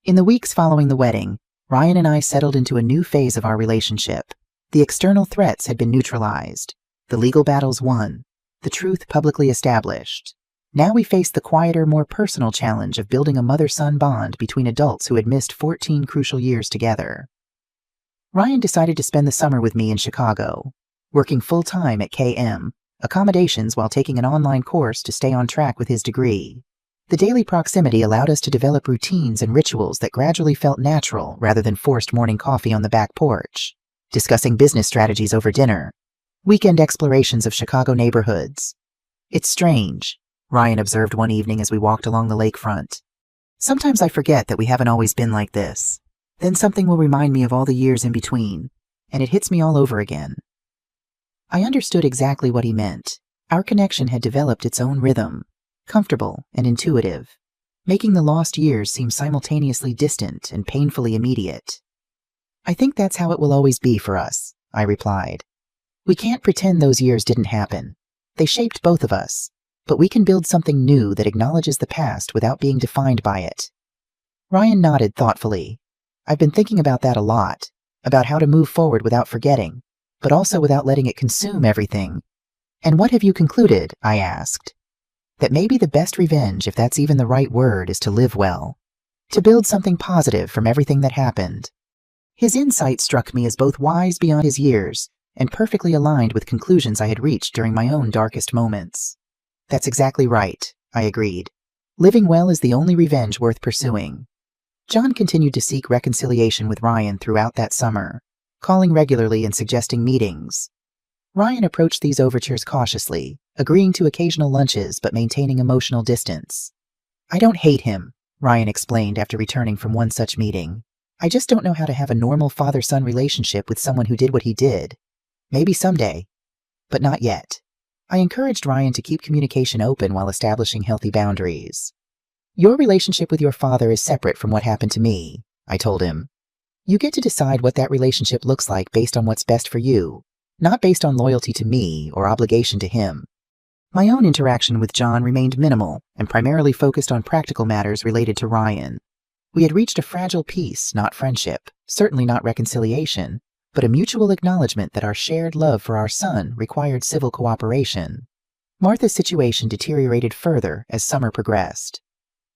In the weeks following the wedding, Ryan and I settled into a new phase of our relationship. The external threats had been neutralized, the legal battles won, the truth publicly established. Now we faced the quieter, more personal challenge of building a mother-son bond between adults who had missed 14 crucial years together. Ryan decided to spend the summer with me in Chicago, working full-time at KM, accommodations while taking an online course to stay on track with his degree. The daily proximity allowed us to develop routines and rituals that gradually felt natural rather than forced morning coffee on the back porch, discussing business strategies over dinner, weekend explorations of Chicago neighborhoods. "It's strange," Ryan observed one evening as we walked along the lakefront. "Sometimes I forget that we haven't always been like this. Then something will remind me of all the years in between, and it hits me all over again." I understood exactly what he meant. Our connection had developed its own rhythm, comfortable and intuitive, making the lost years seem simultaneously distant and painfully immediate. "I think that's how it will always be for us," I replied. "We can't pretend those years didn't happen. They shaped both of us, but we can build something new that acknowledges the past without being defined by it." Ryan nodded thoughtfully. "I've been thinking about that a lot, about how to move forward without forgetting, but also without letting it consume everything." "And what have you concluded?" I asked. "That maybe the best revenge, if that's even the right word, is to live well, to build something positive from everything that happened." His insight struck me as both wise beyond his years and perfectly aligned with conclusions I had reached during my own darkest moments. "That's exactly right," I agreed. "Living well is the only revenge worth pursuing." John continued to seek reconciliation with Ryan throughout that summer, calling regularly and suggesting meetings. Ryan approached these overtures cautiously, agreeing to occasional lunches but maintaining emotional distance. "I don't hate him," Ryan explained after returning from one such meeting. "I just don't know how to have a normal father-son relationship with someone who did what he did. Maybe someday, but not yet." I encouraged Ryan to keep communication open while establishing healthy boundaries. "Your relationship with your father is separate from what happened to me," I told him. "You get to decide what that relationship looks like based on what's best for you, not based on loyalty to me or obligation to him." My own interaction with John remained minimal and primarily focused on practical matters related to Ryan. We had reached a fragile peace, not friendship, certainly not reconciliation, but a mutual acknowledgement that our shared love for our son required civil cooperation. Martha's situation deteriorated further as summer progressed.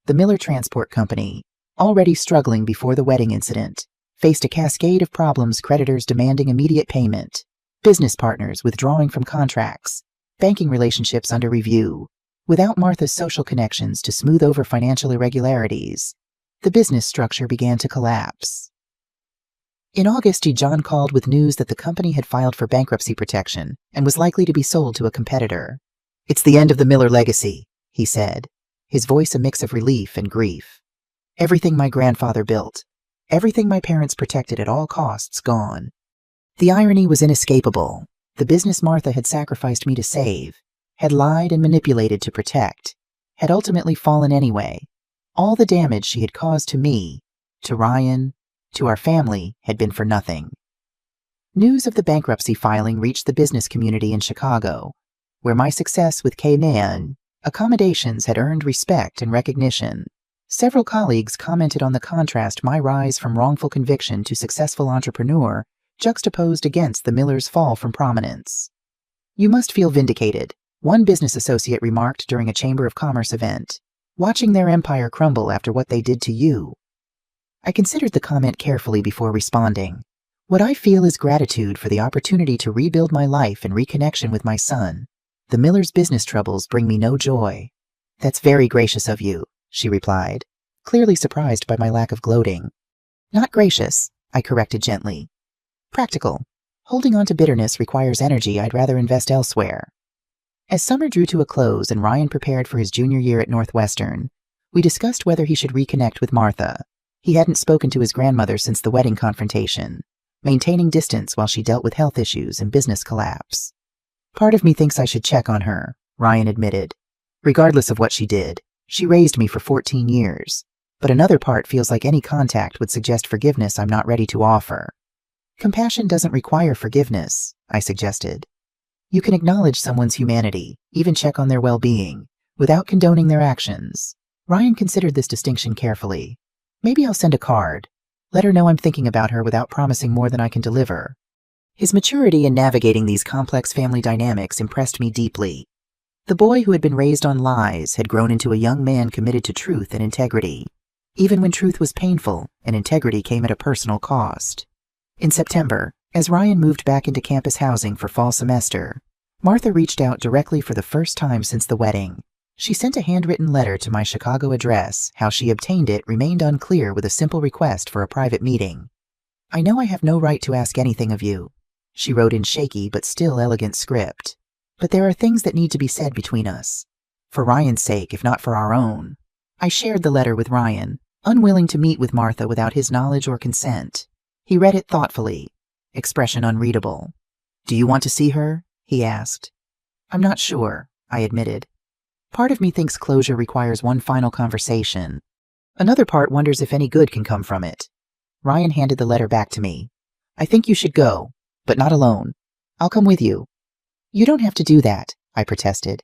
The Miller Transport Company, already struggling before the wedding incident, faced a cascade of problems, creditors demanding immediate payment, business partners withdrawing from contracts, banking relationships under review. Without Martha's social connections to smooth over financial irregularities, the business structure began to collapse. In August, John called with news that the company had filed for bankruptcy protection and was likely to be sold to a competitor. It's the end of the Miller legacy, he said, his voice a mix of relief and grief. Everything my grandfather built, everything my parents protected at all costs, gone. The irony was inescapable. The business Martha had sacrificed me to save, had lied and manipulated to protect, had ultimately fallen anyway. All the damage she had caused to me, to Ryan, to our family, had been for nothing. News of the bankruptcy filing reached the business community in Chicago, where my success with K-Man accommodations had earned respect and recognition. Several colleagues commented on the contrast my rise from wrongful conviction to successful entrepreneur juxtaposed against the Millers' fall from prominence. You must feel vindicated, one business associate remarked during a Chamber of Commerce event, watching their empire crumble after what they did to you. I considered the comment carefully before responding. What I feel is gratitude for the opportunity to rebuild my life and reconnection with my son. The Millers' business troubles bring me no joy. That's very gracious of you, she replied, clearly surprised by my lack of gloating. Not gracious, I corrected gently. Practical. Holding on to bitterness requires energy I'd rather invest elsewhere. As summer drew to a close and Ryan prepared for his junior year at Northwestern, we discussed whether he should reconnect with Martha. He hadn't spoken to his grandmother since the wedding confrontation, maintaining distance while she dealt with health issues and business collapse. Part of me thinks I should check on her, Ryan admitted. Regardless of what she did, she raised me for 14 years, but another part feels like any contact would suggest forgiveness I'm not ready to offer. Compassion doesn't require forgiveness, I suggested. You can acknowledge someone's humanity, even check on their well-being, without condoning their actions. Ryan considered this distinction carefully. Maybe I'll send a card. Let her know I'm thinking about her without promising more than I can deliver. His maturity in navigating these complex family dynamics impressed me deeply. The boy who had been raised on lies had grown into a young man committed to truth and integrity, even when truth was painful and integrity came at a personal cost. In September, as Ryan moved back into campus housing for fall semester, Martha reached out directly for the first time since the wedding. She sent a handwritten letter to my Chicago address. How she obtained it remained unclear, with a simple request for a private meeting. I know I have no right to ask anything of you, she wrote in shaky but still elegant script. But there are things that need to be said between us. For Ryan's sake, if not for our own. I shared the letter with Ryan, unwilling to meet with Martha without his knowledge or consent. He read it thoughtfully, expression unreadable. Do you want to see her? He asked. I'm not sure, I admitted. Part of me thinks closure requires one final conversation. Another part wonders if any good can come from it. Ryan handed the letter back to me. I think you should go, but not alone. I'll come with you. You don't have to do that, I protested.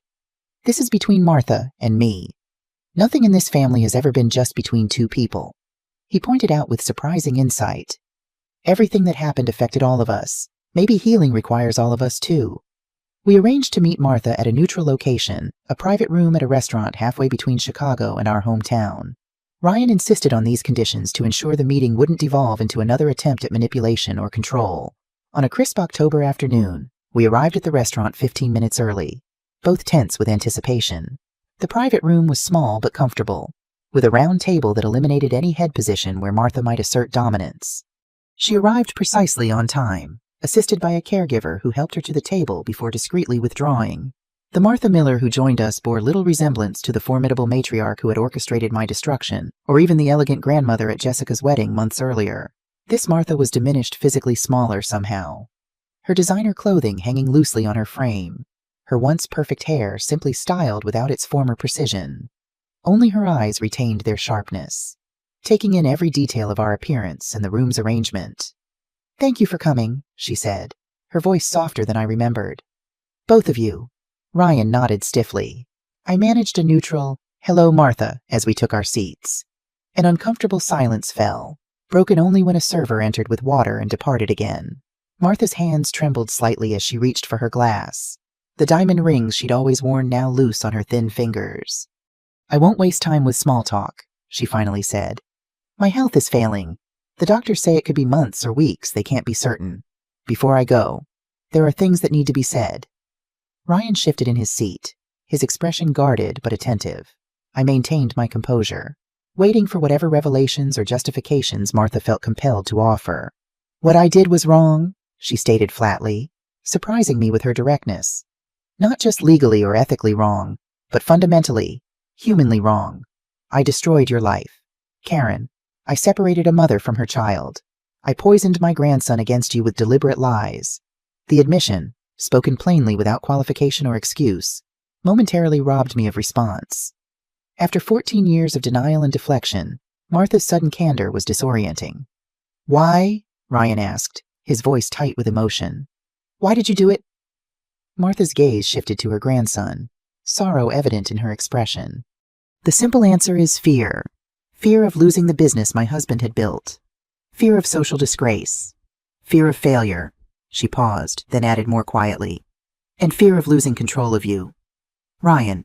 This is between Martha and me. Nothing in this family has ever been just between two people. He pointed out with surprising insight. Everything that happened affected all of us. Maybe healing requires all of us too. We arranged to meet Martha at a neutral location, a private room at a restaurant halfway between Chicago and our hometown. Ryan insisted on these conditions to ensure the meeting wouldn't devolve into another attempt at manipulation or control. On a crisp October afternoon, we arrived at the restaurant 15 minutes early, both tense with anticipation. The private room was small but comfortable, with a round table that eliminated any head position where Martha might assert dominance. She arrived precisely on time, assisted by a caregiver who helped her to the table before discreetly withdrawing. The Martha Miller who joined us bore little resemblance to the formidable matriarch who had orchestrated my destruction, or even the elegant grandmother at Jessica's wedding months earlier. This Martha was diminished, physically smaller somehow. Her designer clothing hanging loosely on her frame, her once perfect hair simply styled without its former precision. Only her eyes retained their sharpness, taking in every detail of our appearance and the room's arrangement. Thank you for coming, she said, her voice softer than I remembered. Both of you. Ryan nodded stiffly. I managed a neutral, hello Martha, as we took our seats. An uncomfortable silence fell, broken only when a server entered with water and departed again. Martha's hands trembled slightly as she reached for her glass, the diamond rings she'd always worn now loose on her thin fingers. I won't waste time with small talk, she finally said. My health is failing. The doctors say it could be months or weeks, they can't be certain. Before I go, there are things that need to be said. Ryan shifted in his seat, his expression guarded but attentive. I maintained my composure, waiting for whatever revelations or justifications Martha felt compelled to offer. What I did was wrong, she stated flatly, surprising me with her directness. Not just legally or ethically wrong, but fundamentally, humanly wrong. I destroyed your life. Karen, I separated a mother from her child. I poisoned my grandson against you with deliberate lies. The admission, spoken plainly without qualification or excuse, momentarily robbed me of response. After 14 years of denial and deflection, Martha's sudden candor was disorienting. Why? Ryan asked, his voice tight with emotion. Why did you do it? Martha's gaze shifted to her grandson, sorrow evident in her expression. The simple answer is fear. Fear of losing the business my husband had built. Fear of social disgrace. Fear of failure. She paused, then added more quietly. And fear of losing control of you. Ryan.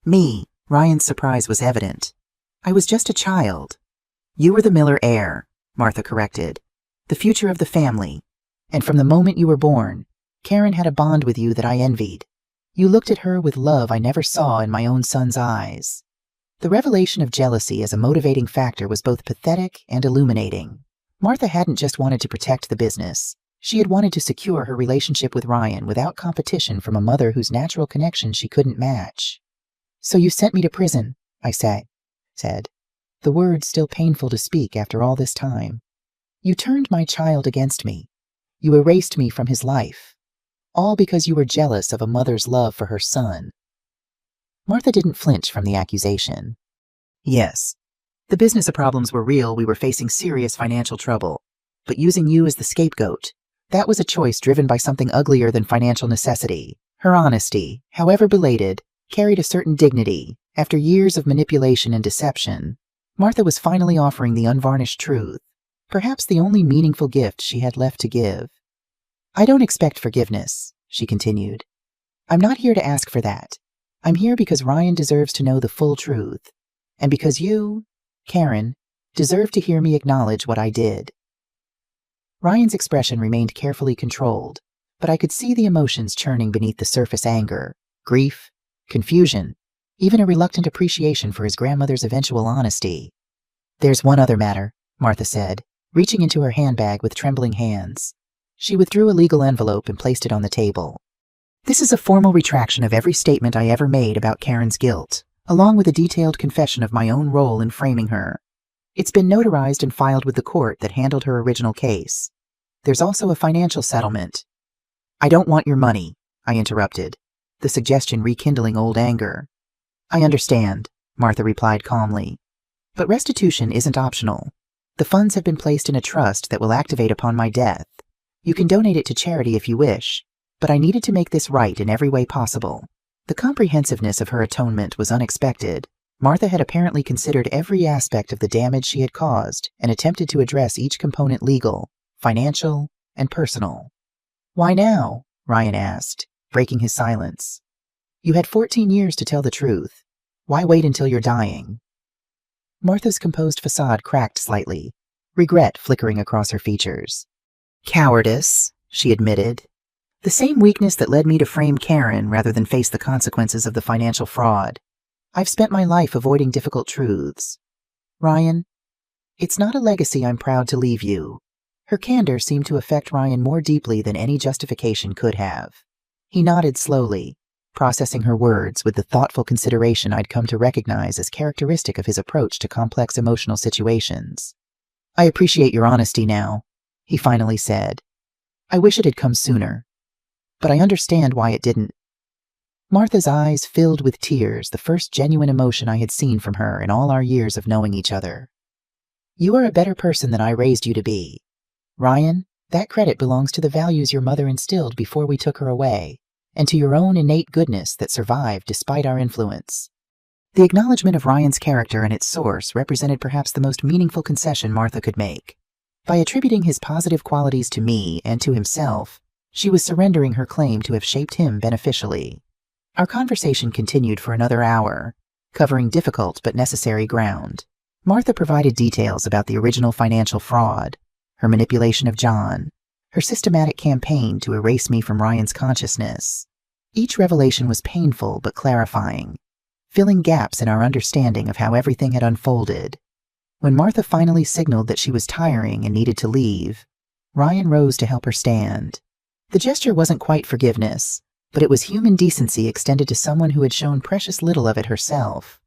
Me. Ryan's surprise was evident. I was just a child. You were the Miller heir, Martha corrected. The future of the family. And from the moment you were born, Karen had a bond with you that I envied. You looked at her with love I never saw in my own son's eyes. The revelation of jealousy as a motivating factor was both pathetic and illuminating. Martha hadn't just wanted to protect the business. She had wanted to secure her relationship with Ryan without competition from a mother whose natural connection she couldn't match. So you sent me to prison, I said, the words still painful to speak after all this time. You turned my child against me. You erased me from his life. All because you were jealous of a mother's love for her son. Martha didn't flinch from the accusation. Yes, the business problems were real. We were facing serious financial trouble. But using you as the scapegoat, that was a choice driven by something uglier than financial necessity. Her honesty, however belated, carried a certain dignity. After years of manipulation and deception, Martha was finally offering the unvarnished truth, perhaps the only meaningful gift she had left to give. I don't expect forgiveness, she continued. I'm not here to ask for that. I'm here because Ryan deserves to know the full truth, and because you, Karen, deserve to hear me acknowledge what I did. Ryan's expression remained carefully controlled, but I could see the emotions churning beneath the surface: anger, grief, confusion, even a reluctant appreciation for his grandmother's eventual honesty. There's one other matter, Martha said, reaching into her handbag with trembling hands. She withdrew a legal envelope and placed it on the table. This is a formal retraction of every statement I ever made about Karen's guilt, along with a detailed confession of my own role in framing her. It's been notarized and filed with the court that handled her original case. There's also a financial settlement. I don't want your money, I interrupted, the suggestion rekindling old anger. I understand, Martha replied calmly. But restitution isn't optional. The funds have been placed in a trust that will activate upon my death. You can donate it to charity if you wish, but I needed to make this right in every way possible. The comprehensiveness of her atonement was unexpected. Martha had apparently considered every aspect of the damage she had caused and attempted to address each component: legal, financial, and personal. Why now? Ryan asked, breaking his silence. You had 14 years to tell the truth. Why wait until you're dying? Martha's composed facade cracked slightly, regret flickering across her features. Cowardice, she admitted. The same weakness that led me to frame Karen rather than face the consequences of the financial fraud. I've spent my life avoiding difficult truths. Ryan, it's not a legacy I'm proud to leave you. Her candor seemed to affect Ryan more deeply than any justification could have. He nodded slowly, processing her words with the thoughtful consideration I'd come to recognize as characteristic of his approach to complex emotional situations. I appreciate your honesty now, he finally said. I wish it had come sooner. But I understand why it didn't. Martha's eyes filled with tears, the first genuine emotion I had seen from her in all our years of knowing each other. You are a better person than I raised you to be. Ryan, that credit belongs to the values your mother instilled before we took her away, and to your own innate goodness that survived despite our influence. The acknowledgement of Ryan's character and its source represented perhaps the most meaningful concession Martha could make. By attributing his positive qualities to me and to himself, she was surrendering her claim to have shaped him beneficially. Our conversation continued for another hour, covering difficult but necessary ground. Martha provided details about the original financial fraud, her manipulation of John, her systematic campaign to erase me from Ryan's consciousness. Each revelation was painful but clarifying, filling gaps in our understanding of how everything had unfolded. When Martha finally signaled that she was tiring and needed to leave, Ryan rose to help her stand. The gesture wasn't quite forgiveness, but it was human decency extended to someone who had shown precious little of it herself.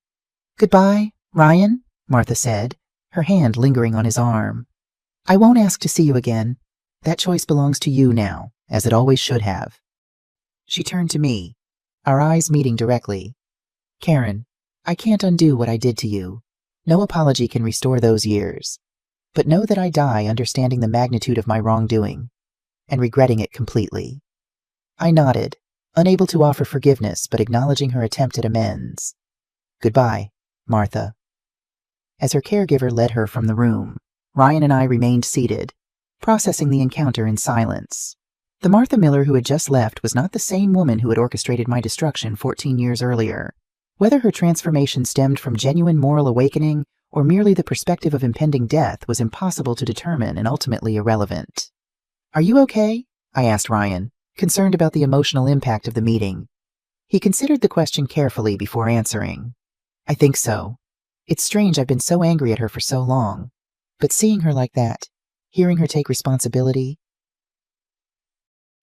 "Goodbye, Ryan," Martha said, her hand lingering on his arm. "I won't ask to see you again. That choice belongs to you now, as it always should have." She turned to me, our eyes meeting directly. "Karen, I can't undo what I did to you. No apology can restore those years. But know that I die understanding the magnitude of my wrongdoing, and regretting it completely." I nodded, unable to offer forgiveness but acknowledging her attempt at amends. "Goodbye, Martha." As her caregiver led her from the room, Ryan and I remained seated, processing the encounter in silence. The Martha Miller who had just left was not the same woman who had orchestrated my destruction 14 years earlier. Whether her transformation stemmed from genuine moral awakening or merely the perspective of impending death was impossible to determine and ultimately irrelevant. "Are you okay?" I asked Ryan, concerned about the emotional impact of the meeting. He considered the question carefully before answering. "I think so. It's strange I've been so angry at her for so long. But seeing her like that, hearing her take responsibility,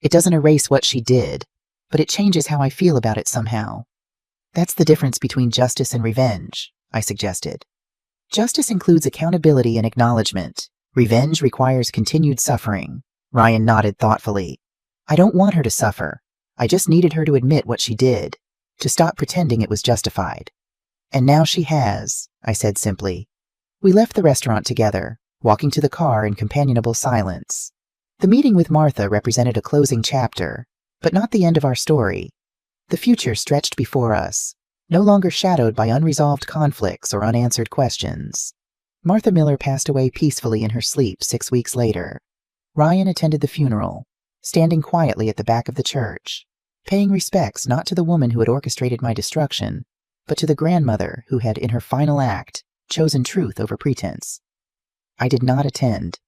it doesn't erase what she did, but it changes how I feel about it somehow. That's the difference between justice and revenge," I suggested. "Justice includes accountability and acknowledgement. Revenge requires continued suffering." Ryan nodded thoughtfully. "I don't want her to suffer. I just needed her to admit what she did, to stop pretending it was justified." "And now she has," I said simply. We left the restaurant together, walking to the car in companionable silence. The meeting with Martha represented a closing chapter, but not the end of our story. The future stretched before us, no longer shadowed by unresolved conflicts or unanswered questions. Martha Miller passed away peacefully in her sleep 6 weeks later. Ryan attended the funeral, standing quietly at the back of the church, paying respects not to the woman who had orchestrated my destruction, but to the grandmother who had, in her final act, chosen truth over pretense. I did not attend.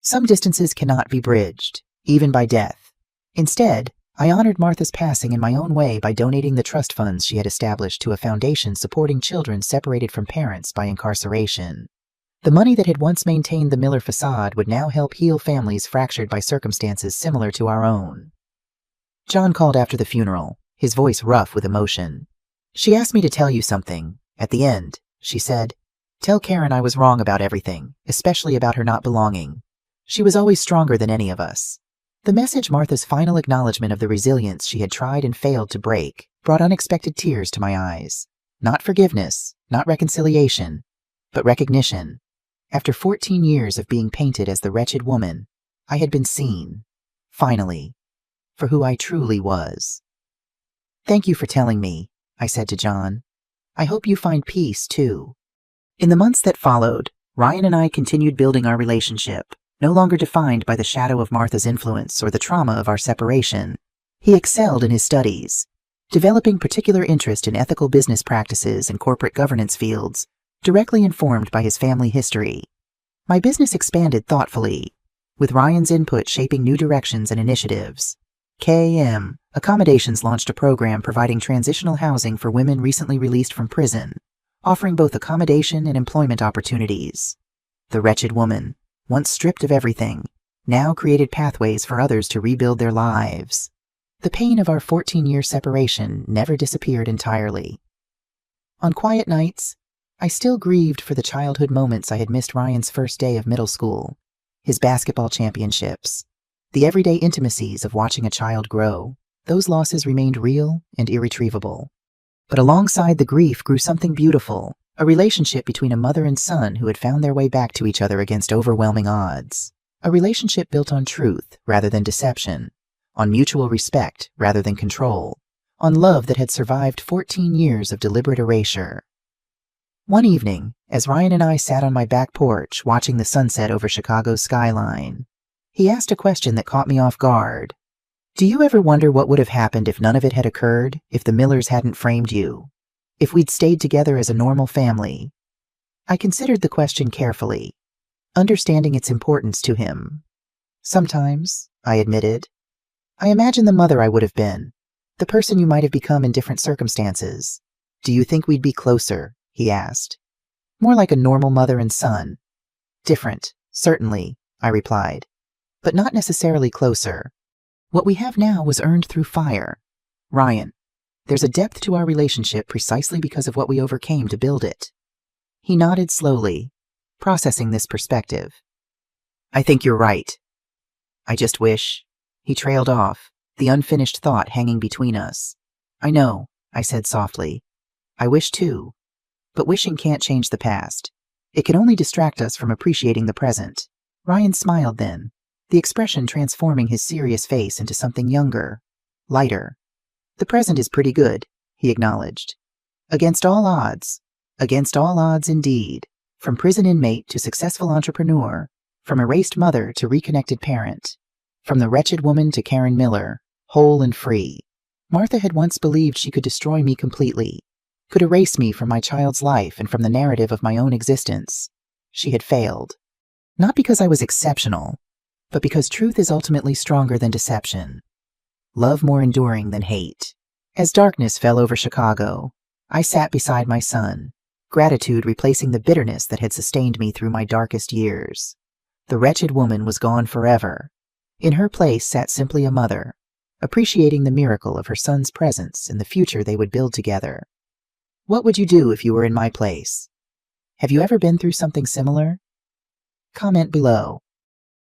Some distances cannot be bridged, even by death. Instead, I honored Martha's passing in my own way by donating the trust funds she had established to a foundation supporting children separated from parents by incarceration. The money that had once maintained the Miller facade would now help heal families fractured by circumstances similar to our own. John called after the funeral, his voice rough with emotion. "She asked me to tell you something. At the end, she said, 'Tell Karen I was wrong about everything, especially about her not belonging. She was always stronger than any of us.'" The message, Martha's final acknowledgement of the resilience she had tried and failed to break, brought unexpected tears to my eyes. Not forgiveness, not reconciliation, but recognition. After 14 years of being painted as the wretched woman, I had been seen, finally, for who I truly was. "Thank you for telling me," I said to John. "I hope you find peace, too." In the months that followed, Ryan and I continued building our relationship, no longer defined by the shadow of Martha's influence or the trauma of our separation. He excelled in his studies, developing particular interest in ethical business practices and corporate governance fields, directly informed by his family history. My business expanded thoughtfully, with Ryan's input shaping new directions and initiatives. KM Accommodations launched a program providing transitional housing for women recently released from prison, offering both accommodation and employment opportunities. The wretched woman, once stripped of everything, now created pathways for others to rebuild their lives. The pain of our 14-year separation never disappeared entirely. On quiet nights, I still grieved for the childhood moments I had missed: Ryan's first day of middle school, his basketball championships, the everyday intimacies of watching a child grow. Those losses remained real and irretrievable. But alongside the grief grew something beautiful, a relationship between a mother and son who had found their way back to each other against overwhelming odds. A relationship built on truth rather than deception, on mutual respect rather than control, on love that had survived 14 years of deliberate erasure. One evening, as Ryan and I sat on my back porch watching the sunset over Chicago's skyline, he asked a question that caught me off guard. "Do you ever wonder what would have happened if none of it had occurred, if the Millers hadn't framed you? If we'd stayed together as a normal family?" I considered the question carefully, understanding its importance to him. "Sometimes," I admitted. "I imagine the mother I would have been, the person you might have become in different circumstances. Do you think we'd be closer?" he asked. "More like a normal mother and son." "Different, certainly," I replied, "but not necessarily closer. What we have now was earned through fire. Ryan, there's a depth to our relationship precisely because of what we overcame to build it. He nodded slowly, processing this perspective. I think you're right. I just wish. He trailed off, the unfinished thought hanging between us. I know, I said softly. I wish too. But wishing can't change the past. It can only distract us from appreciating the present. Ryan smiled then, the expression transforming his serious face into something younger, lighter. The present is pretty good, he acknowledged. Against all odds. Against all odds indeed. From prison inmate to successful entrepreneur, from erased mother to reconnected parent, from the wretched woman to Karen Miller, whole and free. Martha had once believed she could destroy me completely, could erase me from my child's life and from the narrative of my own existence. She had failed. Not because I was exceptional, but because truth is ultimately stronger than deception. Love more enduring than hate. As darkness fell over Chicago, I sat beside my son, gratitude replacing the bitterness that had sustained me through my darkest years. The wretched woman was gone forever. In her place sat simply a mother, appreciating the miracle of her son's presence and the future they would build together. What would you do if you were in my place? Have you ever been through something similar? Comment below.